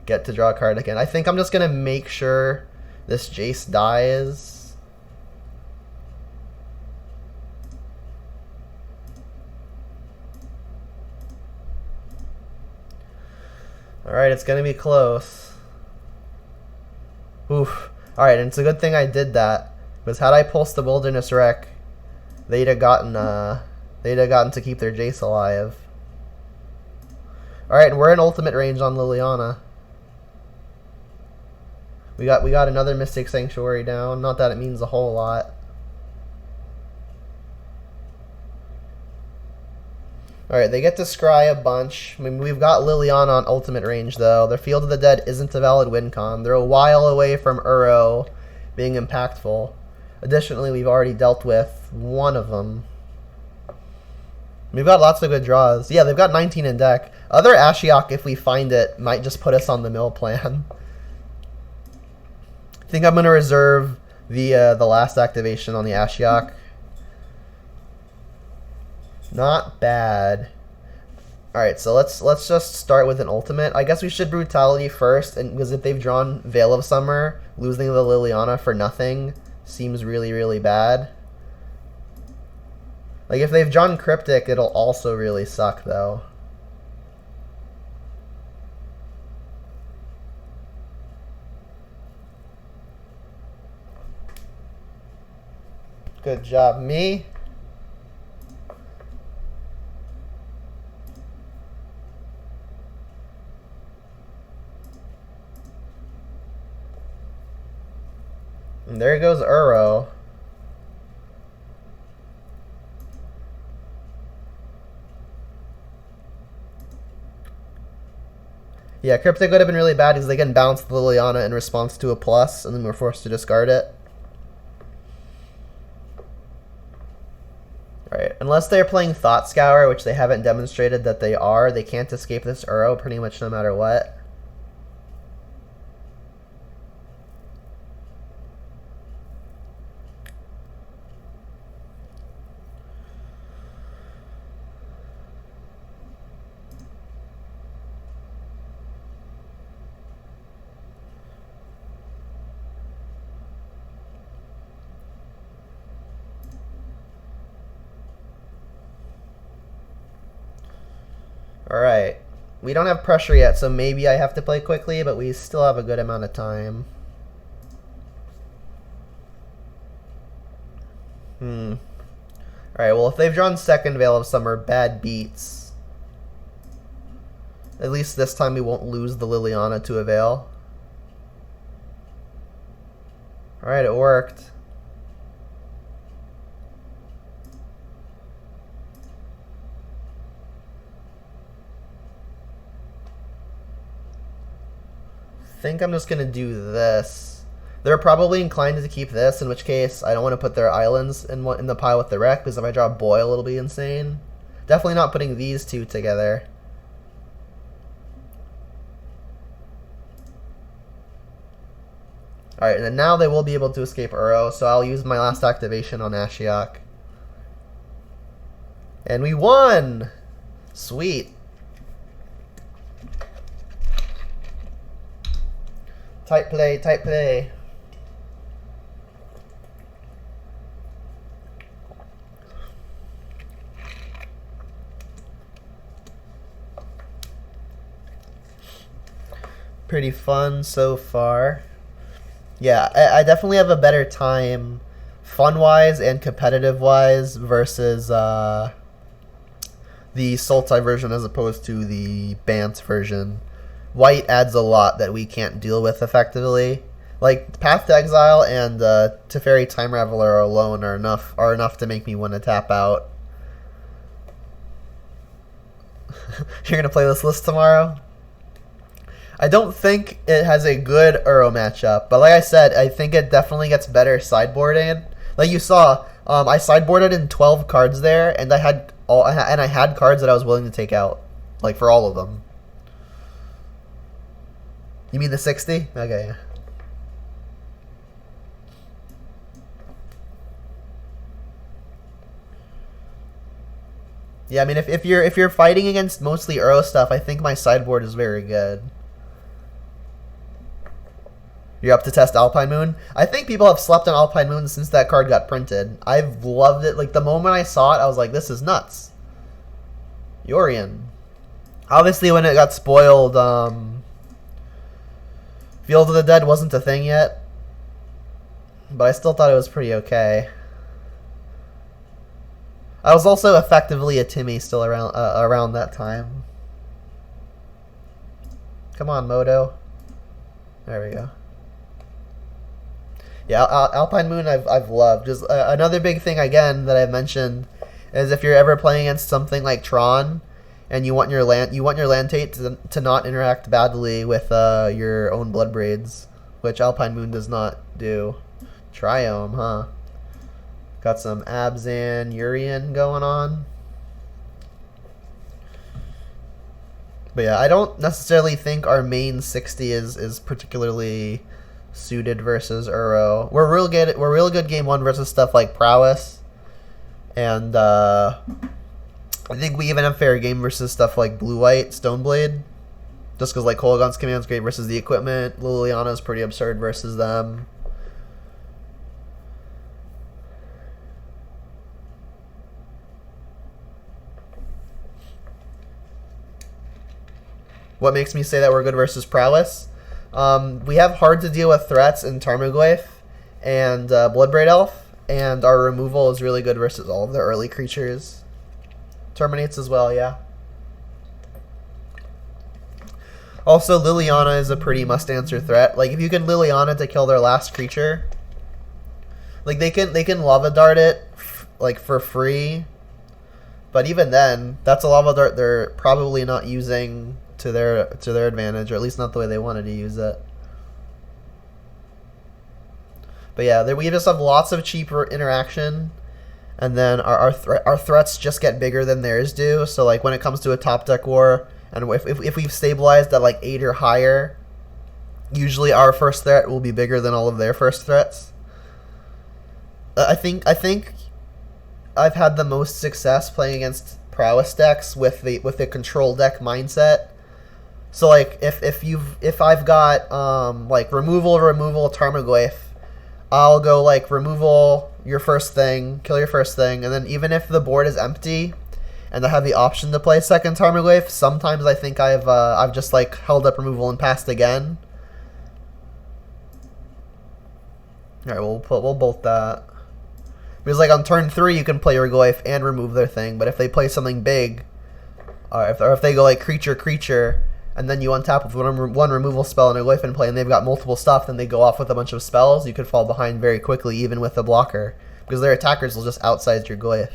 S2: get to draw a card again. I think I'm just going to make sure this Jace dies. Alright, it's going to be close. Oof. Alright, and it's a good thing I did that, because had I pulsed the Wilderness Wreck, they'd have gotten to keep their Jace alive. Alright, and we're in ultimate range on Liliana. We got another Mystic Sanctuary down. Not that it means a whole lot. Alright, they get to scry a bunch. I mean, we've got Liliana on ultimate range, though. Their Field of the Dead isn't a valid win con. They're a while away from Uro being impactful. Additionally, we've already dealt with one of them. We've got lots of good draws. Yeah, they've got 19 in deck. Other Ashiok, if we find it, might just put us on the mill plan. I think I'm going to reserve the last activation on the Ashiok. Not bad. Alright, so let's just start with an ultimate. I guess we should Brutality first, and because if they've drawn Veil of Summer, losing the Liliana for nothing seems really, really bad. Like, if they've drawn Cryptic, it'll also really suck, though. Good job, me. And there goes Uro. Yeah, Cryptic would have been really bad because they can bounce the Liliana in response to a plus, and then we're forced to discard it. Alright, unless they're playing Thought Scour, which they haven't demonstrated that they are, they can't escape this Uro pretty much no matter what. Alright, we don't have pressure yet, so maybe I have to play quickly, but we still have a good amount of time. Alright, well, if they've drawn second Veil of Summer, bad beats. At least this time we won't lose the Liliana to a Veil. Alright, it worked. think I'm just gonna do this. They're probably inclined to keep this, in which case I don't want to put their islands in the pile with the wreck, because if I draw Boil, it'll be insane. Definitely not putting these two together. Alright, and then now they will be able to escape Uro, so I'll use my last activation on Ashiok. And we won! Sweet. Tight play, tight play. Pretty fun so far. Yeah, I definitely have a better time fun-wise and competitive-wise versus the Sultai version as opposed to the Bant version. White adds a lot that we can't deal with effectively. Like, Path to Exile and Teferi Time Raveler alone are enough to make me want to tap out. You're going to play this list tomorrow? I don't think it has a good Uro matchup, but like I said, I think it definitely gets better sideboarded. Like you saw, I sideboarded in 12 cards there, and I had cards that I was willing to take out, like for all of them. You mean the 60? Okay. Yeah, I mean if you're fighting against mostly Uro stuff, I think my sideboard is very good. You're up to test Alpine Moon? I think people have slept on Alpine Moon since that card got printed. I've loved it. Like, the moment I saw it, I was like, this is nuts. Yorion. Obviously, when it got spoiled, Field of the Dead wasn't a thing yet. But I still thought it was pretty okay. I was also effectively a Timmy still around that time. Come on, Moto. There we go. Yeah, Alpine Moon I've loved. Just another big thing again that I've mentioned is if you're ever playing against something like Tron, and you want your land tape to not interact badly with your own Blood Braids, which Alpine Moon does not do. Triome, huh? Got some Abzan Yorion going on. But yeah, I don't necessarily think our main 60 is particularly suited versus Uro. We're real good game 1 versus stuff like Prowess. And I think we even have fair game versus stuff like Blue-White, Stoneblade. Just because like Kolaghan's Command's great versus the equipment. Liliana's pretty absurd versus them. What makes me say that we're good versus Prowess? We have hard to deal with threats in Tarmogoyf and Bloodbraid Elf, and our removal is really good versus all of the early creatures. Terminates as well, yeah. Also, Liliana is a pretty must-answer threat. Like, if you can Liliana to kill their last creature, like they can Lava Dart it like for free, but even then, that's a Lava Dart they're probably not using to their advantage, or at least not the way they wanted to use it. But yeah, we just have lots of cheaper interaction, and then our threats just get bigger than theirs do. So like when it comes to a top deck war, and if we've stabilized at like 8 or higher, usually our first threat will be bigger than all of their first threats. I think I've had the most success playing against Prowess decks with the control deck mindset. So like if I've got like removal Tarmogoyf, I'll go like removal your first thing, kill your first thing, and then even if the board is empty and I have the option to play second Tarmogoyf, sometimes I think I've just like held up removal and passed again. All right, we'll bolt that. Because like on turn 3 you can play your Goyf and remove their thing, but if they play something big, or if they go like creature, and then you untap with one removal spell and a Goyf in play, and they've got multiple stuff, then they go off with a bunch of spells, you could fall behind very quickly, even with a blocker, because their attackers will just outsize your Goyf.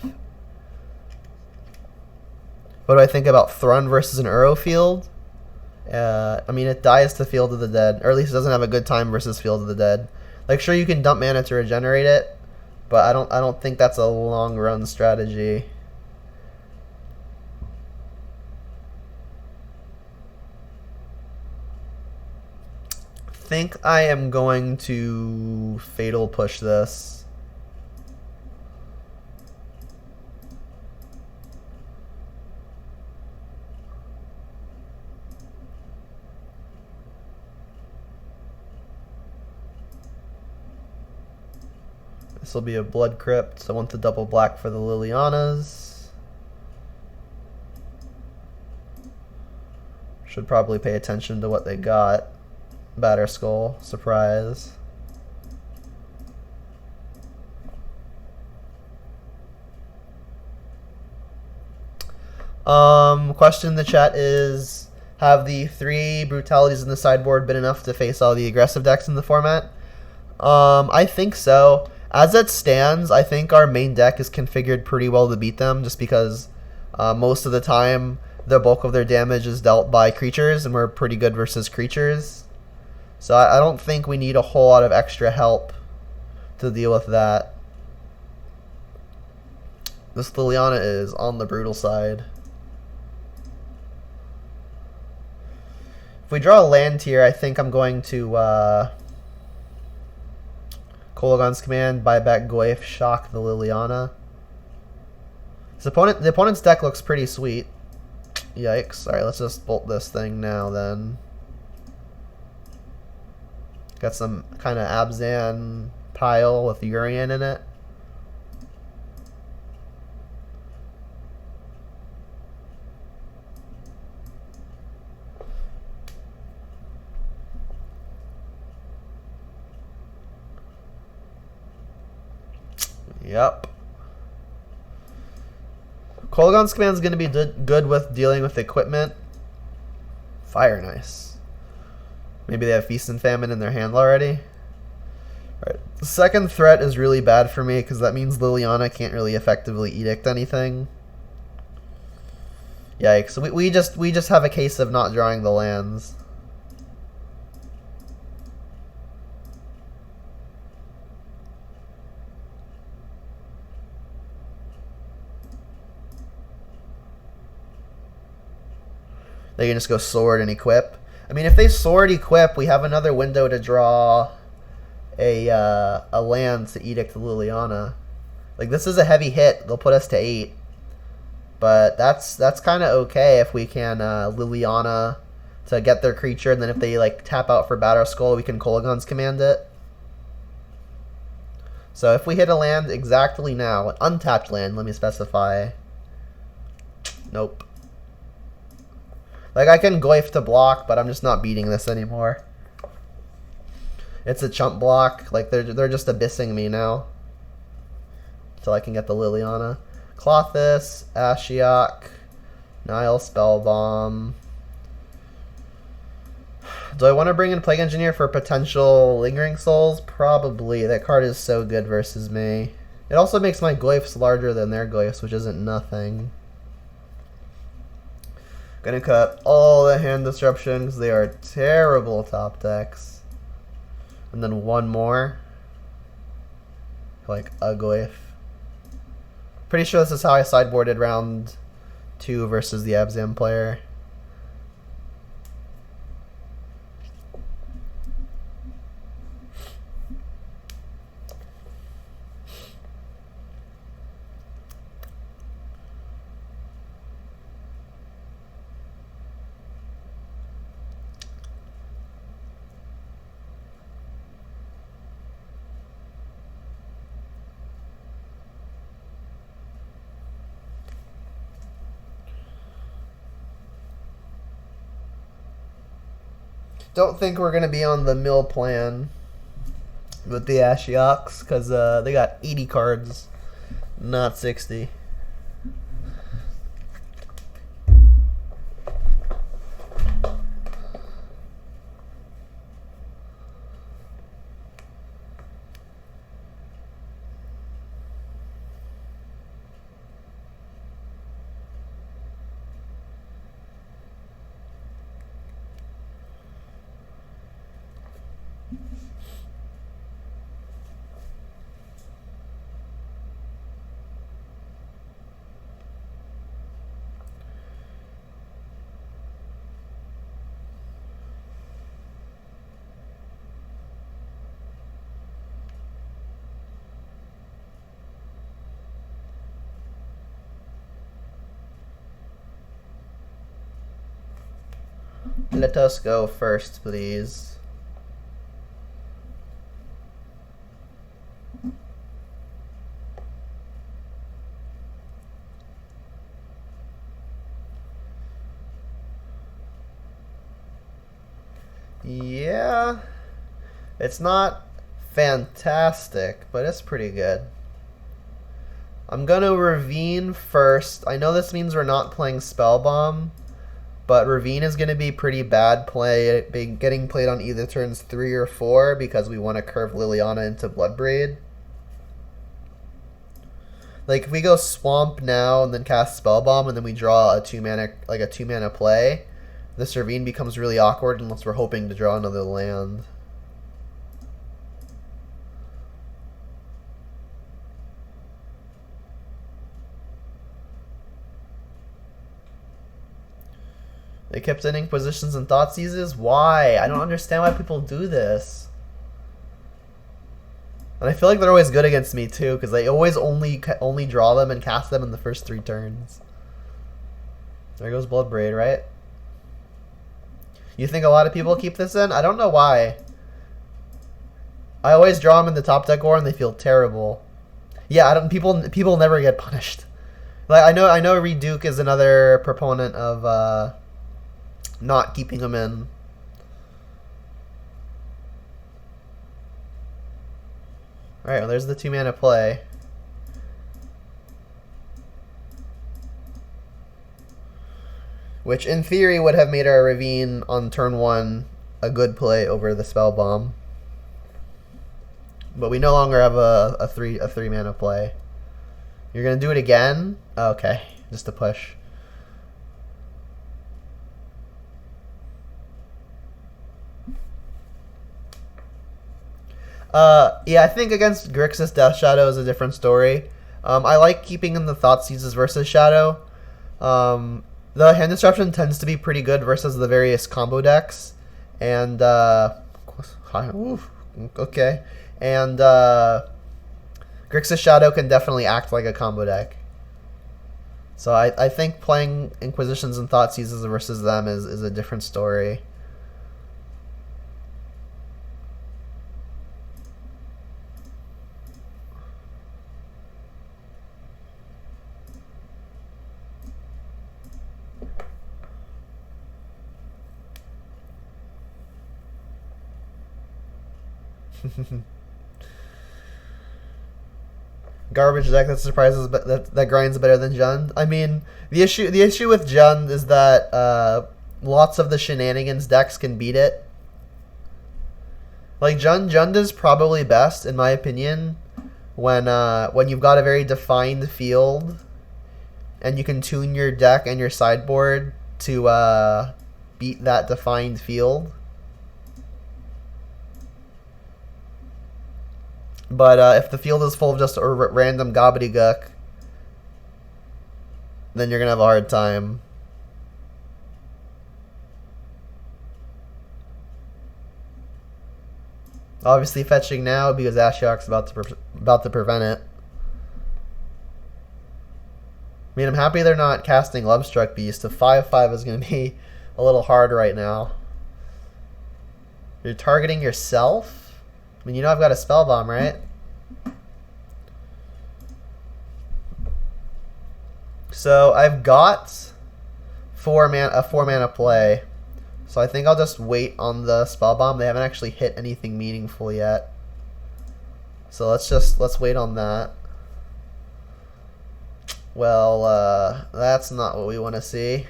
S2: What do I think about Thrun versus an Uro field? I mean, it dies to Field of the Dead, or at least it doesn't have a good time versus Field of the Dead. Like, sure, you can dump mana to regenerate it, but I don't think that's a long run strategy. I think I am going to Fatal Push this. This will be a Blood Crypt, so I want the double black for the Lilianas. Should probably pay attention to what they got. Batterskull, surprise. Question in the chat is, have the 3 brutalities in the sideboard been enough to face all the aggressive decks in the format? I think so. As it stands, I think our main deck is configured pretty well to beat them, just because most of the time the bulk of their damage is dealt by creatures, and we're pretty good versus creatures. So I don't think we need a whole lot of extra help to deal with that. This Liliana is on the brutal side. If we draw a land here, I think I'm going to Kolaghan's Command, buy back Goyf, shock the Liliana. The opponent's deck looks pretty sweet. Yikes. Alright, let's just bolt this thing now then. Got some kind of Abzan pile with Yorion in it. Yep. Kolaghan's Command is going to be good with dealing with equipment. Fire nice. Maybe they have Feast and Famine in their hand already. Alright. The second threat is really bad for me because that means Liliana can't really effectively edict anything. Yikes. We just have a case of not drawing the lands. They can just go sword and equip. I mean, if they sword equip, we have another window to draw a land to edict Liliana. Like, this is a heavy hit. They'll put us to 8. But that's kind of okay if we can Liliana to get their creature, and then if they like tap out for Batterskull, we can Kolaghan's Command it. So if we hit a land exactly now, an untapped land, let me specify. Nope. Like, I can Goyf to block, but I'm just not beating this anymore. It's a chump block. Like, they're just abyssing me now. Until I can get the Liliana. Clothis, Ashiok, Nile Spellbomb. Do I want to bring in Plague Engineer for potential Lingering Souls? Probably. That card is so good versus me. It also makes my Goyfs larger than their Goyfs, which isn't nothing. Gonna cut all the hand disruptions. They are terrible top decks. And then one more. Like a Goyf. Pretty sure this is how I sideboarded round 2 versus the Abzan player. Don't think we're going to be on the mill plan with the Ashioks, because they got 80 cards, not 60. Let us go first, please. Yeah, it's not fantastic, but it's pretty good. I'm gonna Ravine first. I know this means we're not playing Spellbomb, but Ravine is gonna be pretty bad play, getting played on either turns 3 or 4 because we want to curve Liliana into Bloodbraid. Like if we go Swamp now and then cast Spellbomb and then we draw a 2-mana play, this Ravine becomes really awkward unless we're hoping to draw another land. They kept in Inquisitions and Thoughtseizes? Why? I don't understand why people do this. And I feel like they're always good against me too, because they always only draw them and cast them in the first 3 turns. There goes Bloodbraid, right? You think a lot of people keep this in? I don't know why. I always draw them in the top deck war and they feel terrible. Yeah, I don't. People never get punished. Like I know Reduke is another proponent of not keeping them in. Alright, well there's the 2-mana play. Which in theory would have made our Ravine on turn 1 a good play over the Spellbomb. But we no longer have a 3-mana play. You're gonna do it again? Okay, just a push. Yeah, I think against Grixis Death Shadow is a different story. I like keeping in the Thoughtseizes versus Shadow. The hand disruption tends to be pretty good versus the various combo decks. And, okay. And, Grixis Shadow can definitely act like a combo deck. So I think playing Inquisitions and Thoughtseizes versus them is a different story. Garbage deck that surprises, but that grinds better than Jund. I mean, the issue with Jund is that lots of the shenanigans decks can beat it. Like Jund is probably best in my opinion when you've got a very defined field and you can tune your deck and your sideboard to beat that defined field. But if the field is full of just random gobbledygook, then you're going to have a hard time. Obviously fetching now because Ashiok's about to prevent it. I mean, I'm happy they're not casting Lovestruck Beast. A 5/5 is going to be a little hard right now. You're targeting yourself? I mean, you know I've got a Spellbomb, right? So I've got a 4-mana play. So I think I'll just wait on the Spellbomb. They haven't actually hit anything meaningful yet. So let's wait on that. Well, that's not what we want to see.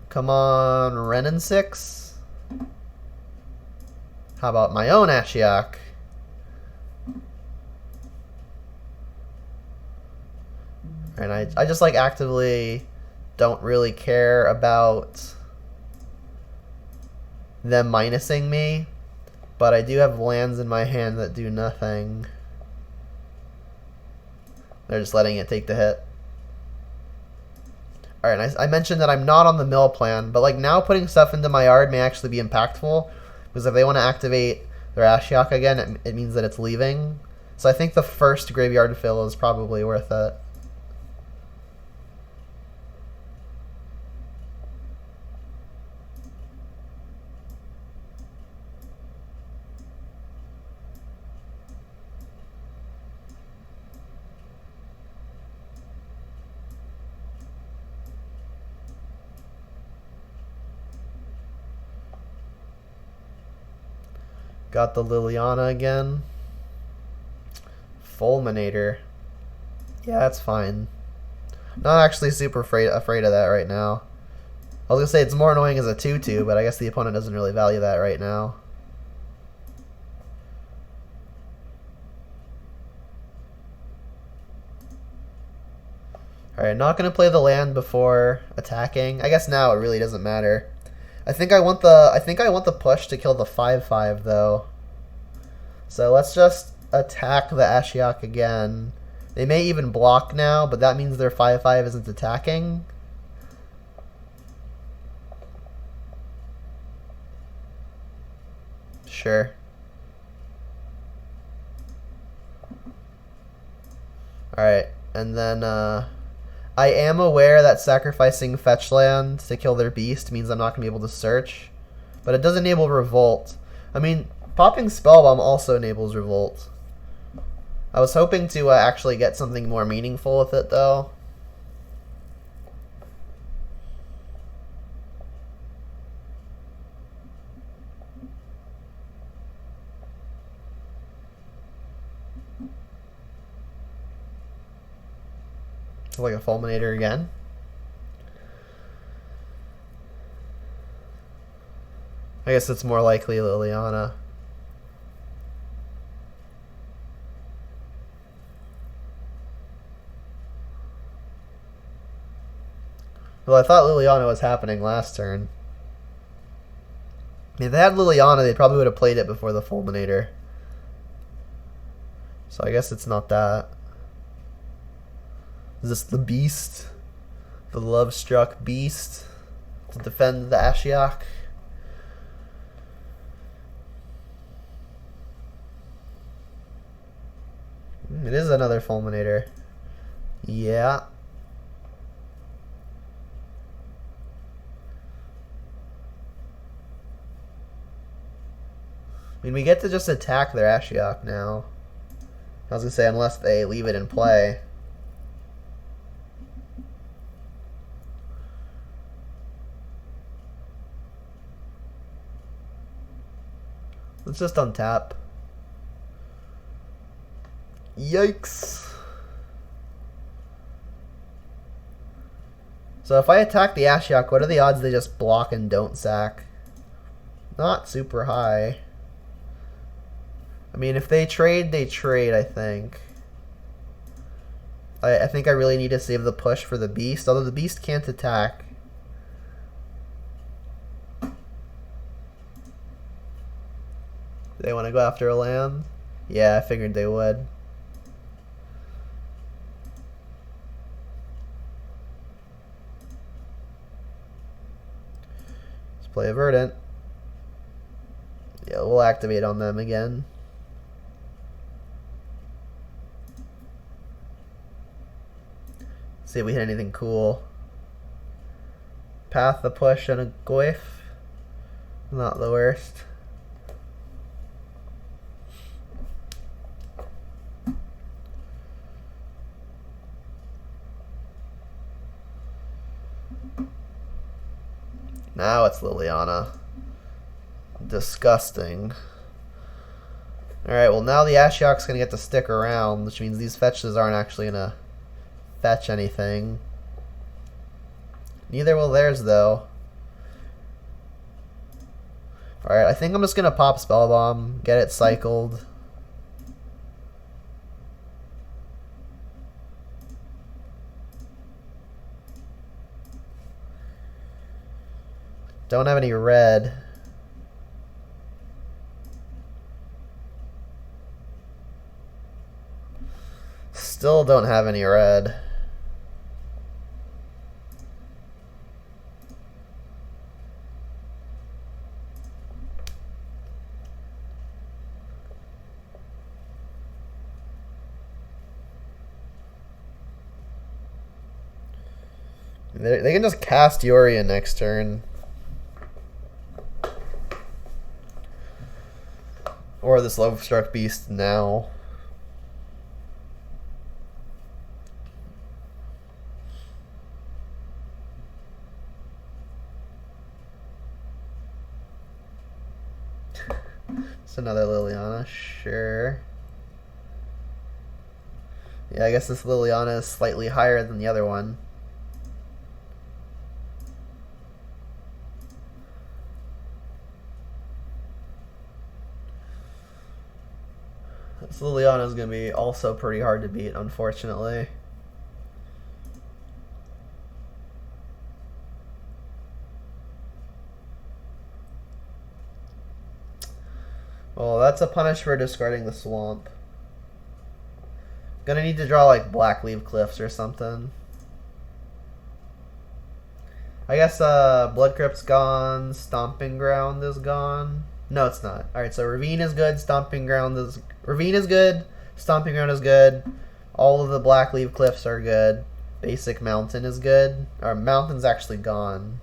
S2: Come on, Renin 6. How about my own Ashiok? And I just like actively don't really care about them minusing me, but I do have lands in my hand that do nothing. They're just letting it take the hit. Alright, I mentioned that I'm not on the mill plan, but like now putting stuff into my yard may actually be impactful, because if they want to activate their Ashiok again, it means that it's leaving. So I think the first graveyard fill is probably worth it. Got the Liliana again. Fulminator. Yeah, that's fine. Not actually super afraid of that right now. I was gonna say it's more annoying as a 2/2, but I guess the opponent doesn't really value that right now. Alright, not gonna play the land before attacking. I guess now it really doesn't matter. I think I want the push to kill the 5/5 though. So let's just attack the Ashiok again. They may even block now, but that means their 5/5 isn't attacking. Sure. Alright, and then I am aware that sacrificing fetch land to kill their beast means I'm not going to be able to search. But it does enable revolt. I mean, popping Spellbomb also enables revolt. I was hoping to actually get something more meaningful with it though. Like a Fulminator again. I guess it's more likely Liliana. Well, I thought Liliana was happening last turn. I mean, if they had Liliana, they probably would have played it before the Fulminator. So I guess it's not that. Is this the beast? The love-struck beast to defend the Ashiok? It is another Fulminator. Yeah. I mean, we get to just attack their Ashiok now. I was going to say, unless they leave it in play. Let's just untap. Yikes. So if I attack the Ashiok, what are the odds they just block and don't sack? Not super high. I mean, if they trade, they trade, I think. I think I really need to save the push for the beast, although the beast can't attack. They want to go after a land? Yeah, I figured they would. Let's play a Verdant. Yeah, we'll activate on them again. See if we hit anything cool. Path the push and a Goyf. Not the worst. Now it's Liliana. Disgusting. Alright, well now the Ashiok's going to get to stick around, which means these fetches aren't actually going to fetch anything. Neither will theirs, though. Alright, I think I'm just going to pop Spellbomb, get it cycled. Don't have any red. Still don't have any red. They can just cast Yorion next turn. Or this Love-Struck Beast now. Just another Liliana, sure. Yeah, I guess this Liliana is slightly higher than the other one. This Liliana is going to be also pretty hard to beat, unfortunately. Well, that's a punish for discarding the swamp. Gonna need to draw like Blackleaf Cliffs or something. I guess Blood Crypt's gone, Stomping Ground is gone. No, it's not. Alright, so Ravine is good, Stomping Ground is good, Stomping Ground is good. All of the Blackleaf Cliffs are good. Basic Mountain is good. Our Mountain's actually gone.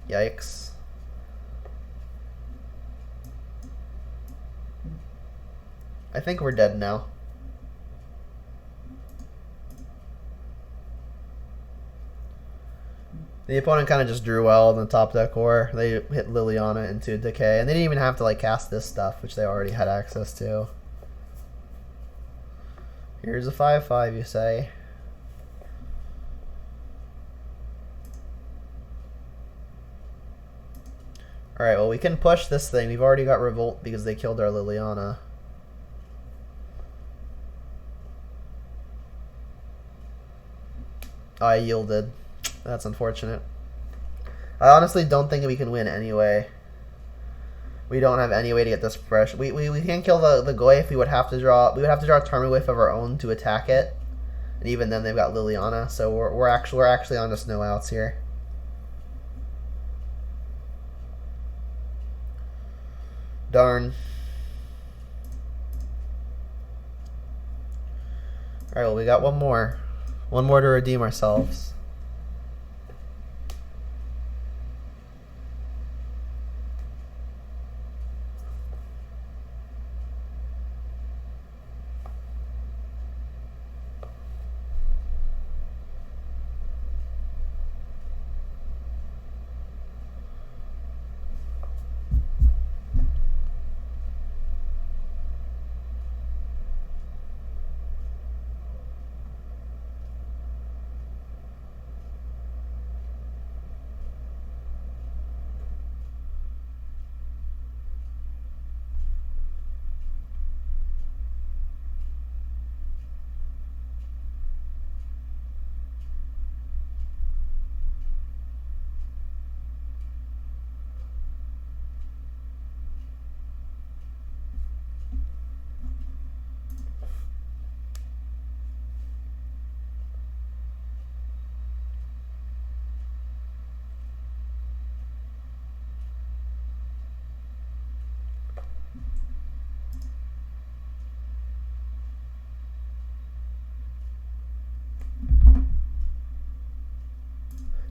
S2: Yikes. I think we're dead now. The opponent kind of just drew well in the top deck core. They hit Liliana into Decay, and they didn't even have to like cast this stuff, which they already had access to. Here's a 5/5, you say. Alright, well we can push this thing. We've already got Revolt because they killed our Liliana. I yielded. That's unfortunate. I honestly don't think we can win anyway. We don't have any way to get this fresh. We can't kill the Goyf. We would have to draw a Tarmogoyf of our own to attack it. And even then they've got Liliana, so we're actually on to snow outs here. Darn. Alright, well we got one more. One more to redeem ourselves.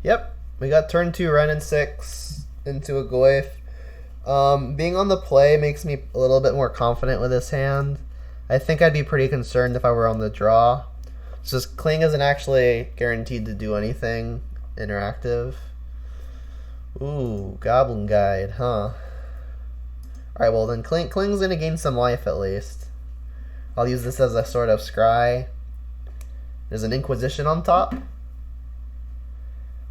S2: Yep, we got turn 2 Ren and 6 into a Goyf. Being on the play makes me a little bit more confident with this hand. I think I'd be pretty concerned if I were on the draw. It's just Kling isn't actually guaranteed to do anything interactive. Ooh, Goblin Guide, huh? Alright, well then Kling's going to gain some life at least. I'll use this as a sort of scry. There's an Inquisition on top.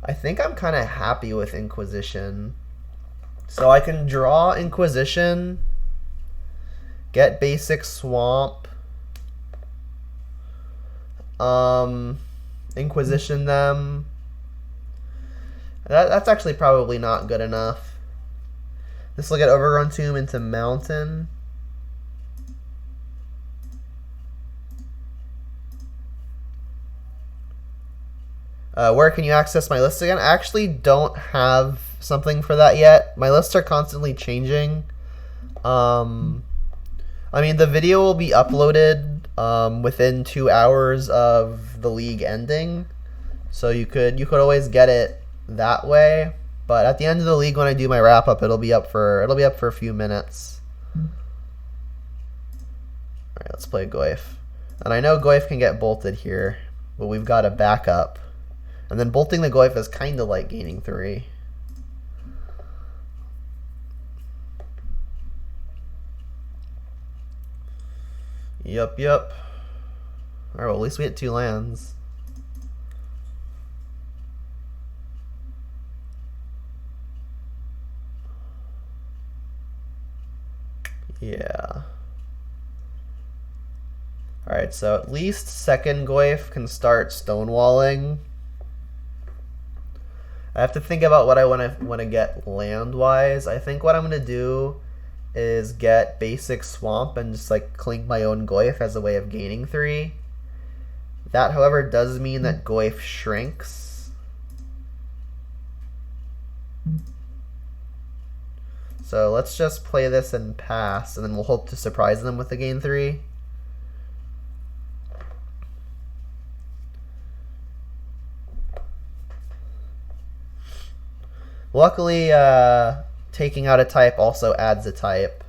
S2: I think I'm kind of happy with Inquisition. So I can draw Inquisition, get basic Swamp, Inquisition them. That's actually probably not good enough. This will get Overgrown Tomb into Mountain. Where can you access my list again? I actually don't have something for that yet. My lists are constantly changing. I mean, the video will be uploaded within 2 hours of the league ending, so you could always get it that way. But at the end of the league, when I do my wrap up, it'll be up for a few minutes. All right, let's play Goyf, and I know Goyf can get bolted here, but we've got a backup. And then bolting the Goyf is kind of like gaining 3. Yup, yup. Alright, well, at least we hit 2 lands. Yeah. Alright, so at least second Goyf can start stonewalling. I have to think about what I want to get land-wise. I think what I'm going to do is get basic swamp and just like clink my own Goyf as a way of gaining 3. That, however, does mean that Goyf shrinks. So let's just play this and pass, and then we'll hope to surprise them with the gain 3. Luckily, taking out a type also adds a type.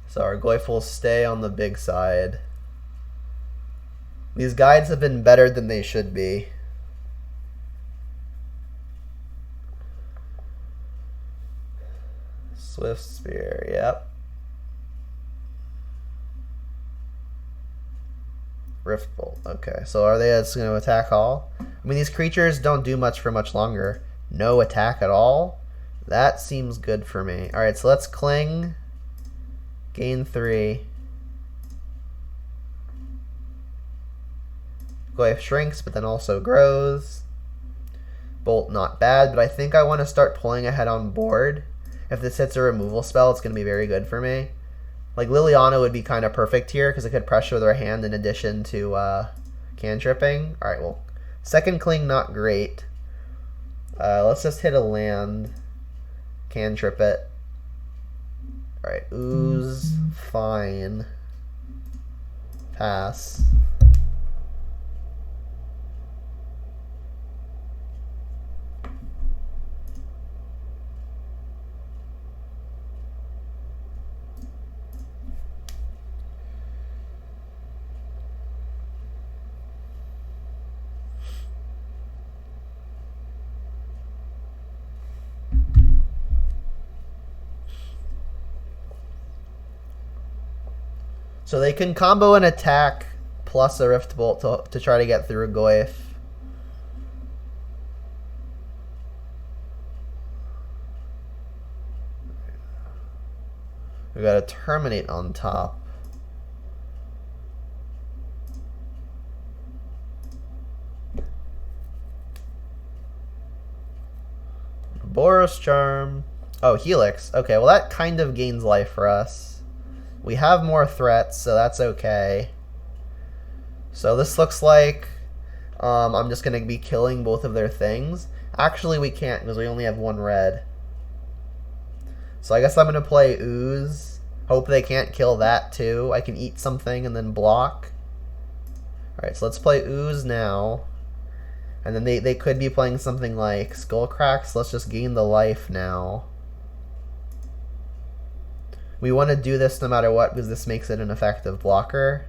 S2: So our Goyf will stay on the big side. These guides have been better than they should be. Swift Spear, yep. Rift Bolt, okay. So are they just going to attack all? I mean, these creatures don't do much for much longer. No attack at all? That seems good for me. Alright, so let's cling. Gain 3. Goyf shrinks, but then also grows. Bolt not bad, but I think I want to start pulling ahead on board. If this hits a removal spell, it's going to be very good for me. Like, Liliana would be kind of perfect here, because it could pressure their hand in addition to cantripping. Alright, well, second cling, not great. Let's just hit a land. Cantrip it. Alright, ooze, fine. Pass. So they can combo an attack plus a Rift Bolt to try to get through a Goyf. We got a Terminate on top. Boros Charm. Oh, Helix. Okay, well that kind of gains life for us. We have more threats, so that's okay. So this looks like I'm just going to be killing both of their things. Actually, we can't because we only have 1 red. So I guess I'm going to play Ooze. Hope they can't kill that too. I can eat something and then block. Alright, so let's play Ooze now. And then they could be playing something like Skullcrack, so let's just gain the life now. We want to do this no matter what because this makes it an effective blocker.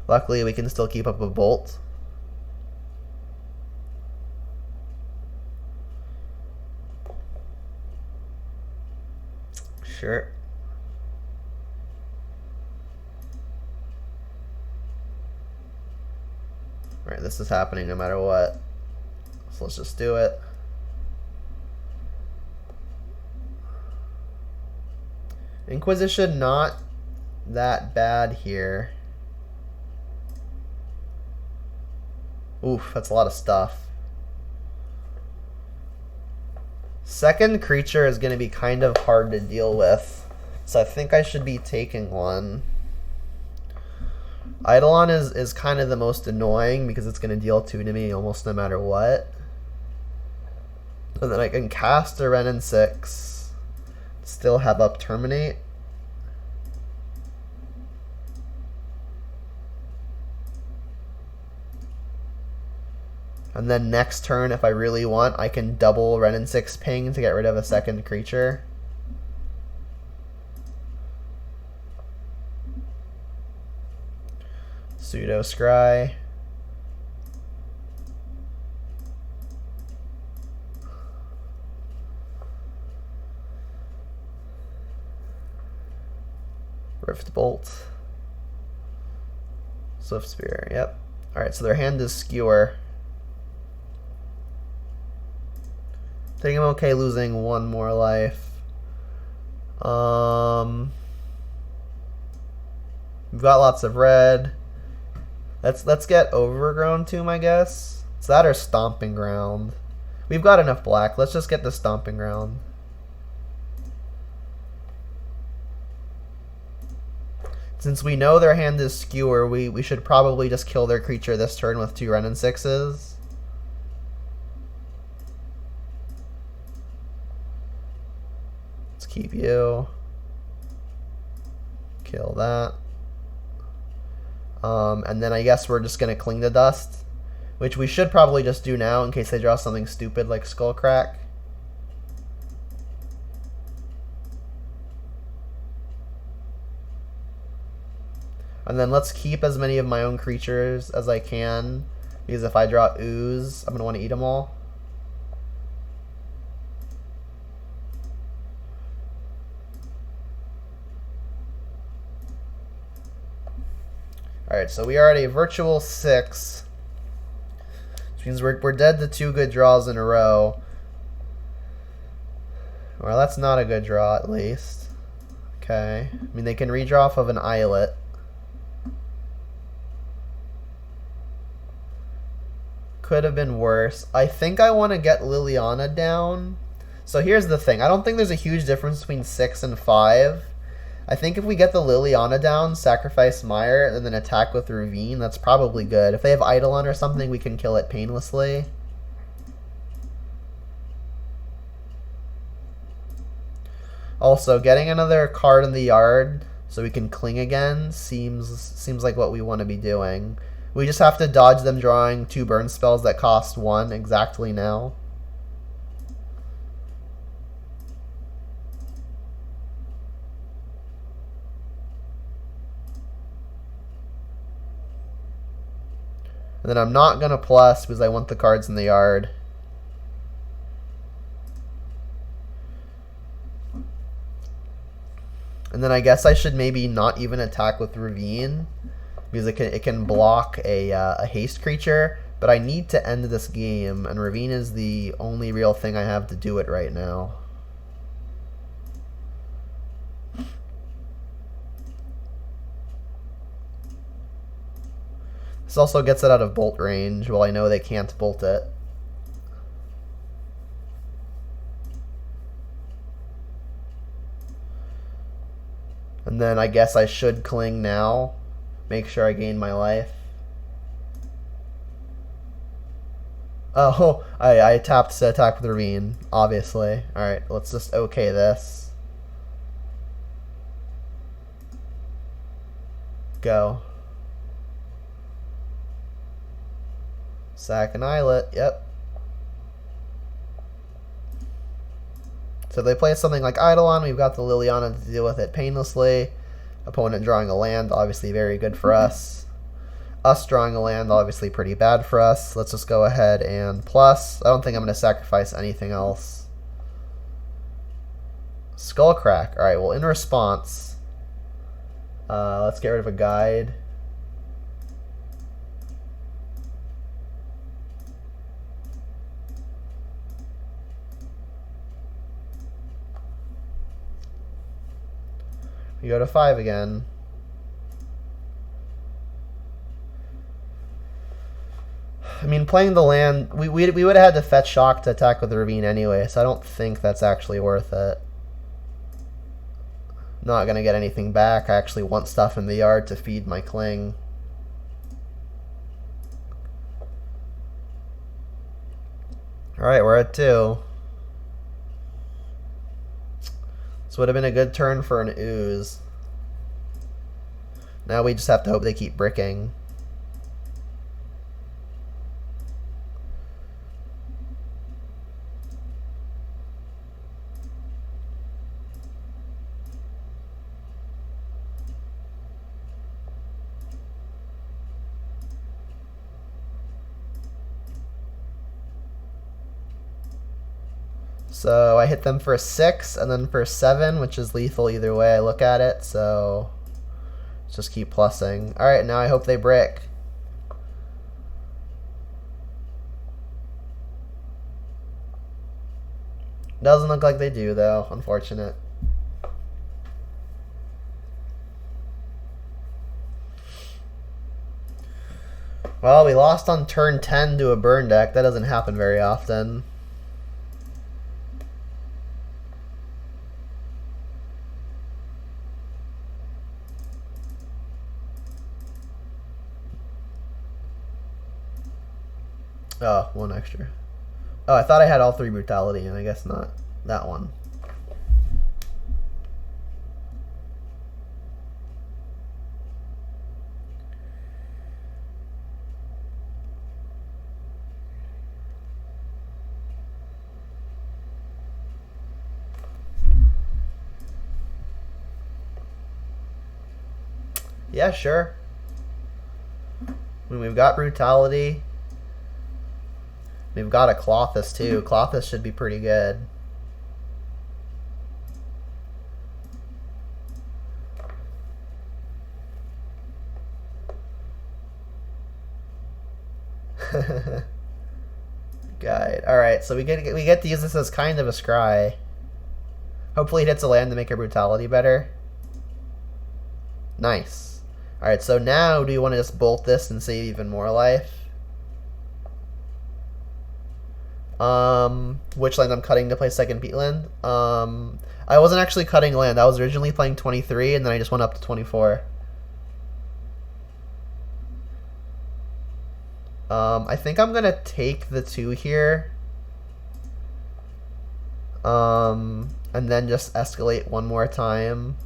S2: Luckily, we can still keep up a bolt. Sure. Alright, this is happening no matter what. So let's just do it. Inquisition not that bad here. Oof, that's a lot of stuff. Second creature is going to be kind of hard to deal with, so I think I should be taking one. Eidolon is kind of the most annoying because it's going to deal 2 to me almost no matter what. And then I can cast a Ren and 6. Still have up Terminate. And then next turn, if I really want, I can double Ren and 6 ping to get rid of a second creature. Pseudo Scry. Rift Bolt. Swift Spear, yep. Alright, so their hand is Skewer. I think I'm okay losing one more life. We've got lots of red. Let's get Overgrown Tomb, I guess. It's that or Stomping Ground. We've got enough black. Let's just get the Stomping Ground. Since we know their hand is Skewer, we should probably just kill their creature this turn with 2 Renin 6s. Let's keep you. Kill that. And then I guess we're just going to Cling to Dust, which we should probably just do now in case they draw something stupid like Skullcrack. And then let's keep as many of my own creatures as I can, because if I draw Ooze, I'm going to want to eat them all. Alright, so we are at a virtual 6, which means we're dead to 2 good draws in a row. Well, that's not a good draw, at least. Okay. I mean, they can redraw off of an Islet. Could have been worse. I think I want to get Liliana down. So here's the thing. I don't think there's a huge difference between 6 and 5. I think if we get the Liliana down, sacrifice Mire, and then attack with Ravine, that's probably good. If they have Eidolon or something, we can kill it painlessly. Also, getting another card in the yard so we can Cling again seems like what we want to be doing. We just have to dodge them drawing 2 burn spells that cost 1 exactly now. And then I'm not going to plus because I want the cards in the yard. And then I guess I should maybe not even attack with Ravine, because it can block a haste creature. But I need to end this game, and Ravine is the only real thing I have to do it right now. This also gets it out of bolt range, while I know they can't bolt it. And then I guess I should Cling now. Make sure I gain my life. Oh, I tapped to attack with Ravine, obviously. Alright, let's just okay this. Go. Sack an Islet, yep. So if they play something like Eidolon, we've got the Liliana to deal with it painlessly. Opponent drawing a land, obviously very good for us. Us drawing a land, obviously pretty bad for us. Let's just go ahead and plus. I don't think I'm going to sacrifice anything else. Skullcrack. Alright, well in response, let's get rid of a guide. We go to 5 again. I mean, playing the land, we would have had to fetch Shock to attack with the Ravine anyway, so I don't think that's actually worth it. Not going to get anything back. I actually want stuff in the yard to feed my Cling. Alright, we're at 2. This would have been a good turn for an Ooze. Now we just have to hope they keep bricking. So I hit them for 6 and then for 7, which is lethal either way I look at it. So Let's just keep plussing. Alright, now I hope they brick. Doesn't look like they do, though. Unfortunate. Well, we lost on turn 10 to a burn deck. That doesn't happen very often. Oh, one extra. Oh, I thought I had all 3 brutality, and I guess not. That one. Yeah, sure. When we've got brutality, we've got a Clothis too. Clothis should be pretty good. Guide. All right, so we get to use this as kind of a scry. Hopefully, it hits a land to make our brutality better. Nice. All right, so now do you want to just bolt this and save even more life? Which land I'm cutting to play second peatland? I wasn't actually cutting land. I was originally playing 23, and then I just went up to 24. I think I'm gonna take the 2 here. And then just escalate one more time.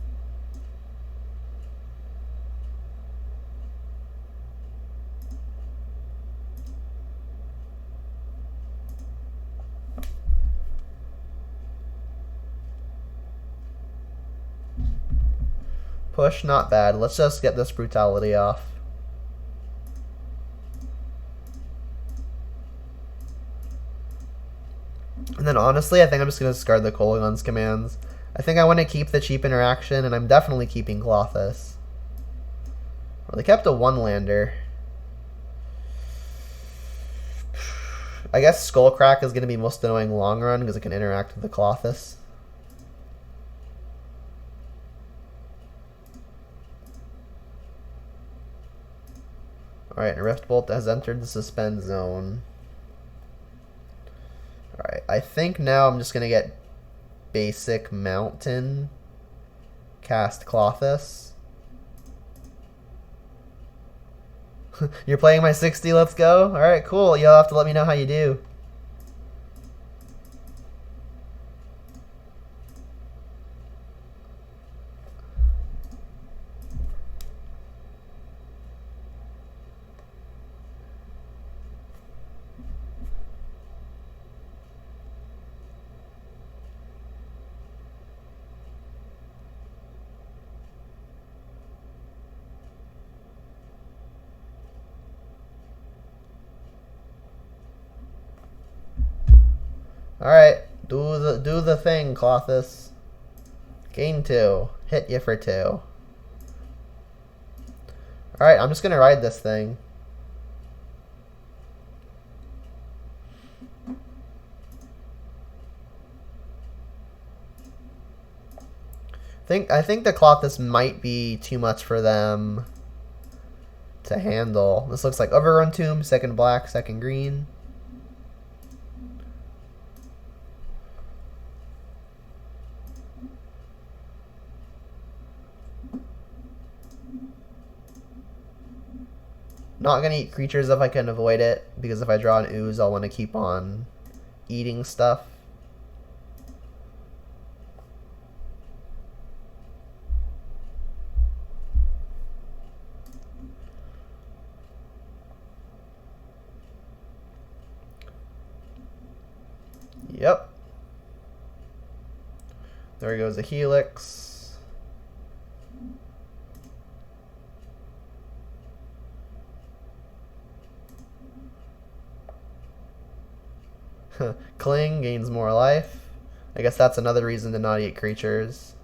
S2: Push, not bad. Let's just get this brutality off. And then honestly, I think I'm just going to discard the Kolaghan's commands. I think I want to keep the cheap interaction, and I'm definitely keeping Clothis. Well, they kept a 1-lander. I guess Skullcrack is going to be most annoying long run because it can interact with the Clothis. Alright, a Rift Bolt has entered the suspend zone. Alright, I think now I'm just going to get basic Mountain, cast Clothis. You're playing my 60, let's go? Alright, cool. You'll have to let me know how you do. Alright, do the thing, Clothis. Gain 2. Hit you for 2. Alright, I'm just gonna ride this thing. I think the Clothis might be too much for them to handle. This looks like Overrun Tomb, second black, second green. Not gonna eat creatures if I can avoid it, because if I draw an ooze, I'll want to keep on eating stuff. Yep. There goes a Helix. Cling gains more life. I guess that's another reason to not eat creatures.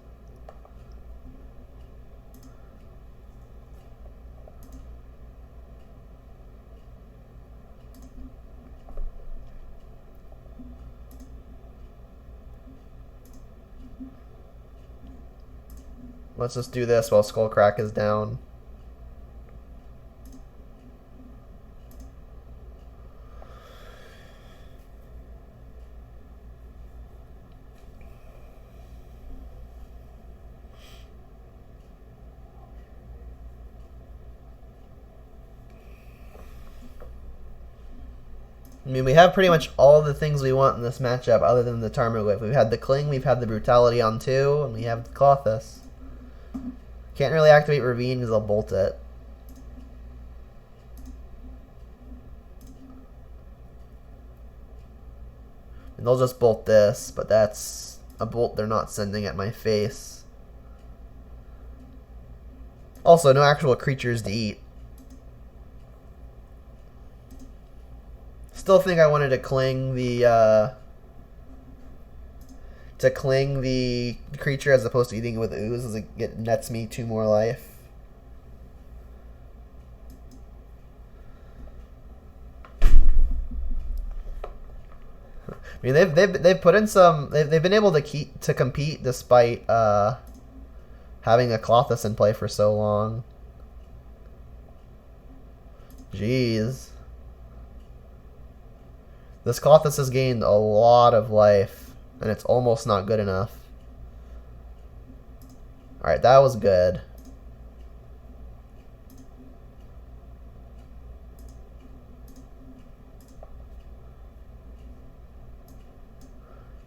S2: Let's just do this while Skullcrack is down. I mean, we have pretty much all the things we want in this matchup other than the Tarmogoyf. We've had the Cling, we've had the Brutality on 2, and we have the Clothis. Can't really activate Ravine because they'll bolt it. And they'll just bolt this, but that's a bolt they're not sending at my face. Also, no actual creatures to eat. Still think I wanted to cling the creature as opposed to eating it with ooze, as it nets me 2 more life. I mean, they've put in some. They've been able to compete despite having a Clothis in play for so long. Jeez. This Clothis has gained a lot of life, and it's almost not good enough. Alright, that was good.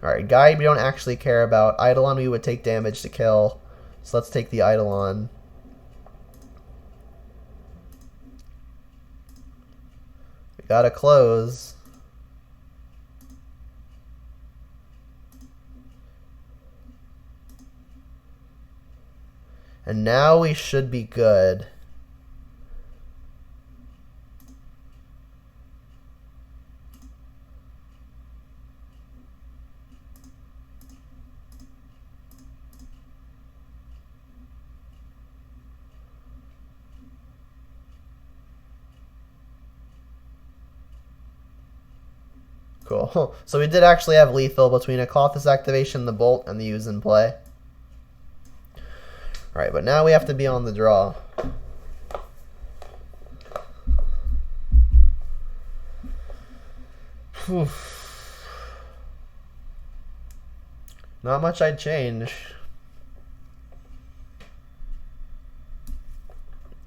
S2: Alright, Guide we don't actually care about. Eidolon we would take damage to kill, so let's take the Eidolon. We gotta close. And now we should be good. Cool. So we did actually have lethal between a Clothis activation, the bolt, and the use in play. Alright, but now we have to be on the draw. Whew. Not much I'd change.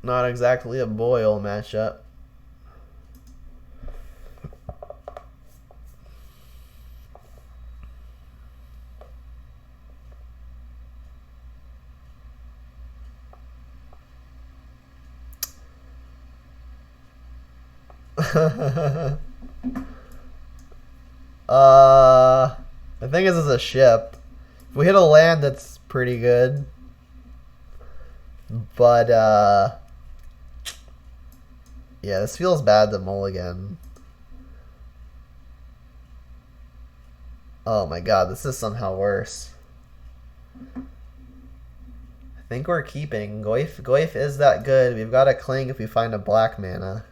S2: Not exactly a boil matchup. I think this is a ship. If we hit a land, that's pretty good. But, yeah, this feels bad to mulligan. Oh my god, this is somehow worse. I think we're keeping. Goyf is that good. We've got a Cling if we find a black mana.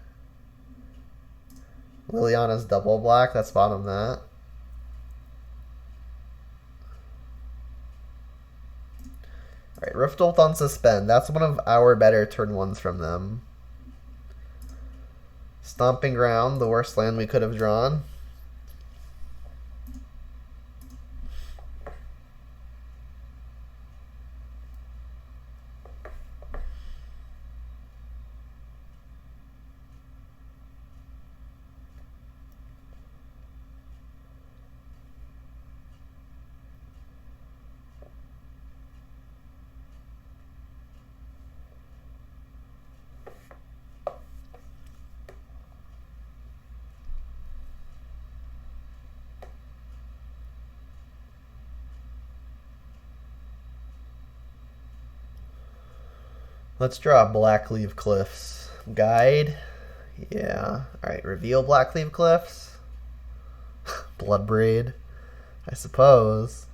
S2: Liliana's double black, let's bottom that. Alright, Rift Bolt on Suspend. That's one of our better turn 1s from them. Stomping Ground, the worst land we could have drawn. Let's draw Blackleaf Cliffs. Guide. Yeah. Alright, reveal Blackleaf Cliffs. Bloodbraid. I suppose.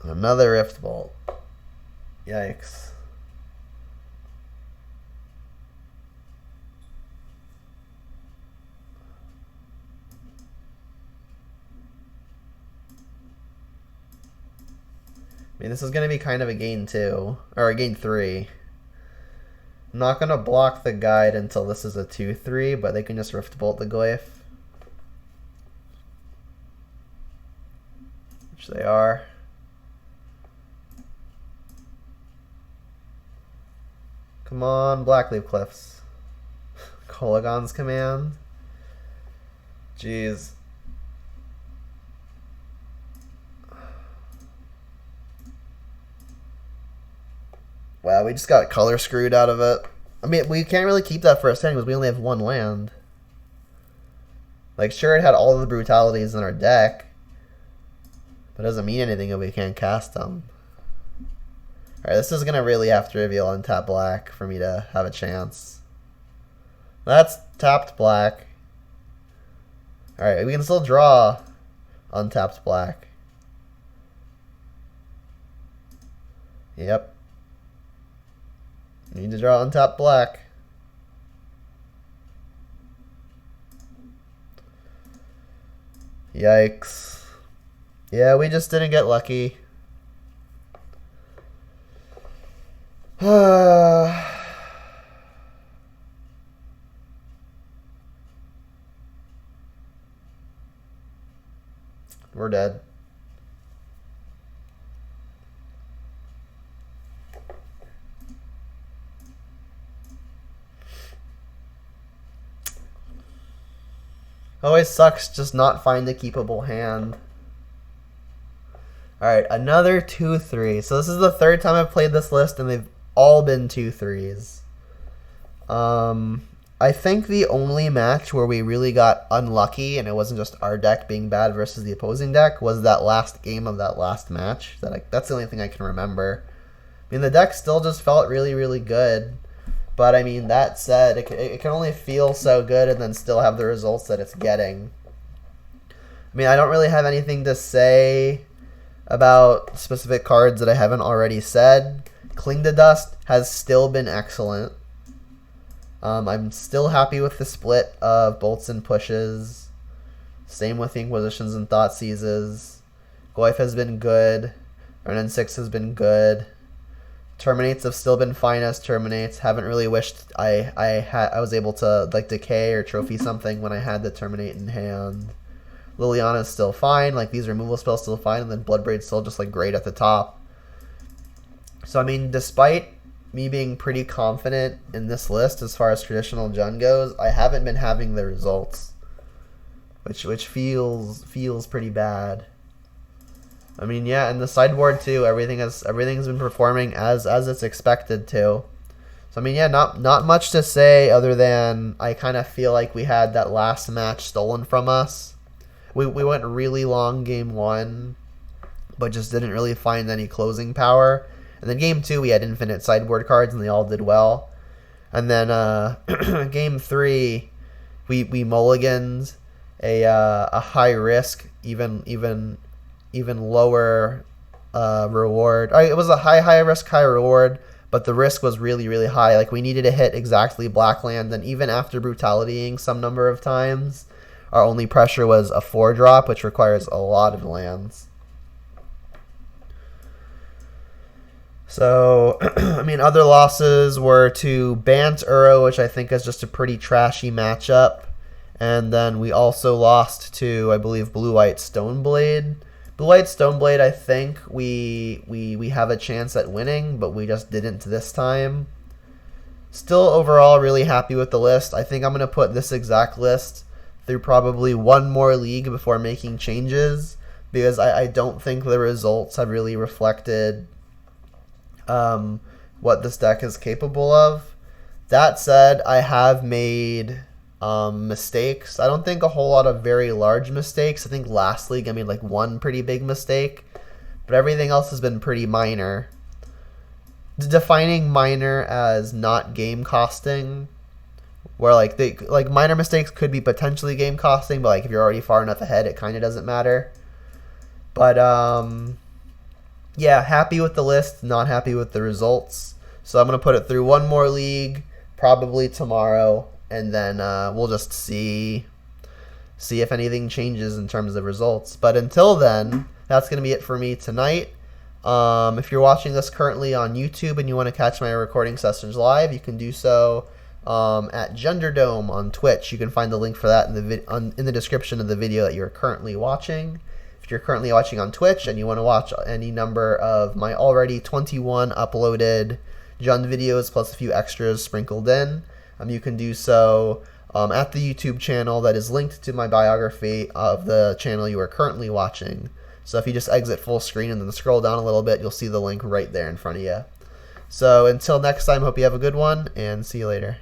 S2: Another Rift Bolt. Yikes. I mean, this is going to be kind of a gain 2, or a gain 3. I'm not going to block the guide until this is a 2-3, but they can just Rift Bolt the Glyph. Which they are. Come on, Blackleaf Cliffs. Kolagon's command. Jeez. Wow, we just got color screwed out of it. I mean, we can't really keep that for a second because we only have 1 land. Like, sure, it had all of the brutalities in our deck, but it doesn't mean anything if we can't cast them. Alright, this is going to really have to reveal untap black for me to have a chance. That's tapped black. Alright, we can still draw untapped black. Yep. Need to draw untapped black. Yikes. Yeah, we just didn't get lucky. We're dead. Always sucks just not find a keepable hand. Alright, another 2-3. So this is the 3rd time I've played this list and they've all been 2-3s. I think the only match where we really got unlucky and it wasn't just our deck being bad versus the opposing deck was that last game of that last match. That's the only thing I can remember. I mean, the deck still just felt really, really good. But, I mean, that said, it can only feel so good and then still have the results that it's getting. I mean, I don't really have anything to say about specific cards that I haven't already said. Cling to Dust has still been excellent. I'm still happy with the split of bolts and pushes. Same with the Inquisitions and Thoughtseizes. Goyf has been good. Renin 6 has been good. Terminates have still been fine as Terminates. Haven't really wished I was able to like decay or trophy something when I had the Terminate in hand. Liliana's still fine. Like these removal spells still fine, and then Bloodbraid's still just like great at the top. So I mean, despite me being pretty confident in this list as far as traditional Jund goes, I haven't been having the results, which feels pretty bad. I mean, yeah, and the sideboard too. Everything's been performing as it's expected to. So I mean, yeah, not much to say other than I kind of feel like we had that last match stolen from us. We went really long game 1, but just didn't really find any closing power. And then game 2 we had infinite sideboard cards and they all did well. And then game 3 we mulliganed a high risk even lower reward. It was a high risk, high reward, but the risk was really, really high. Like we needed to hit exactly black land, and even after brutalitying some number of times, our only pressure was a 4-drop, which requires a lot of lands. So, I mean, other losses were to Bant Uro, which I think is just a pretty trashy matchup. And then we also lost to, I believe, Blue-White Stoneblade. Blue-White Stoneblade, I think we have a chance at winning, but we just didn't this time. Still, overall, really happy with the list. I think I'm going to put this exact list through probably one more league before making changes, because I don't think the results have really reflected what this deck is capable of. That said, I have made mistakes. I don't think a whole lot of very large mistakes. I think last league I made like one pretty big mistake, but everything else has been pretty minor. Defining minor as not game costing, where like minor mistakes could be potentially game costing, but like if you're already far enough ahead, it kind of doesn't matter. But yeah, happy with the list, not happy with the results. So I'm gonna put it through one more league, probably tomorrow, and then we'll just see if anything changes in terms of results. But until then, that's gonna be it for me tonight. If you're watching this currently on YouTube and you want to catch my recording sessions live, you can do so at Genderdome on Twitch. You can find the link for that in the description of the video that you're currently watching. If you're currently watching on Twitch and you want to watch any number of my already 21 uploaded Jund videos plus a few extras sprinkled in, you can do so at the YouTube channel that is linked to my biography of the channel you are currently watching. So if you just exit full screen and then scroll down a little bit, you'll see the link right there in front of you. So until next time, hope you have a good one, and see you later.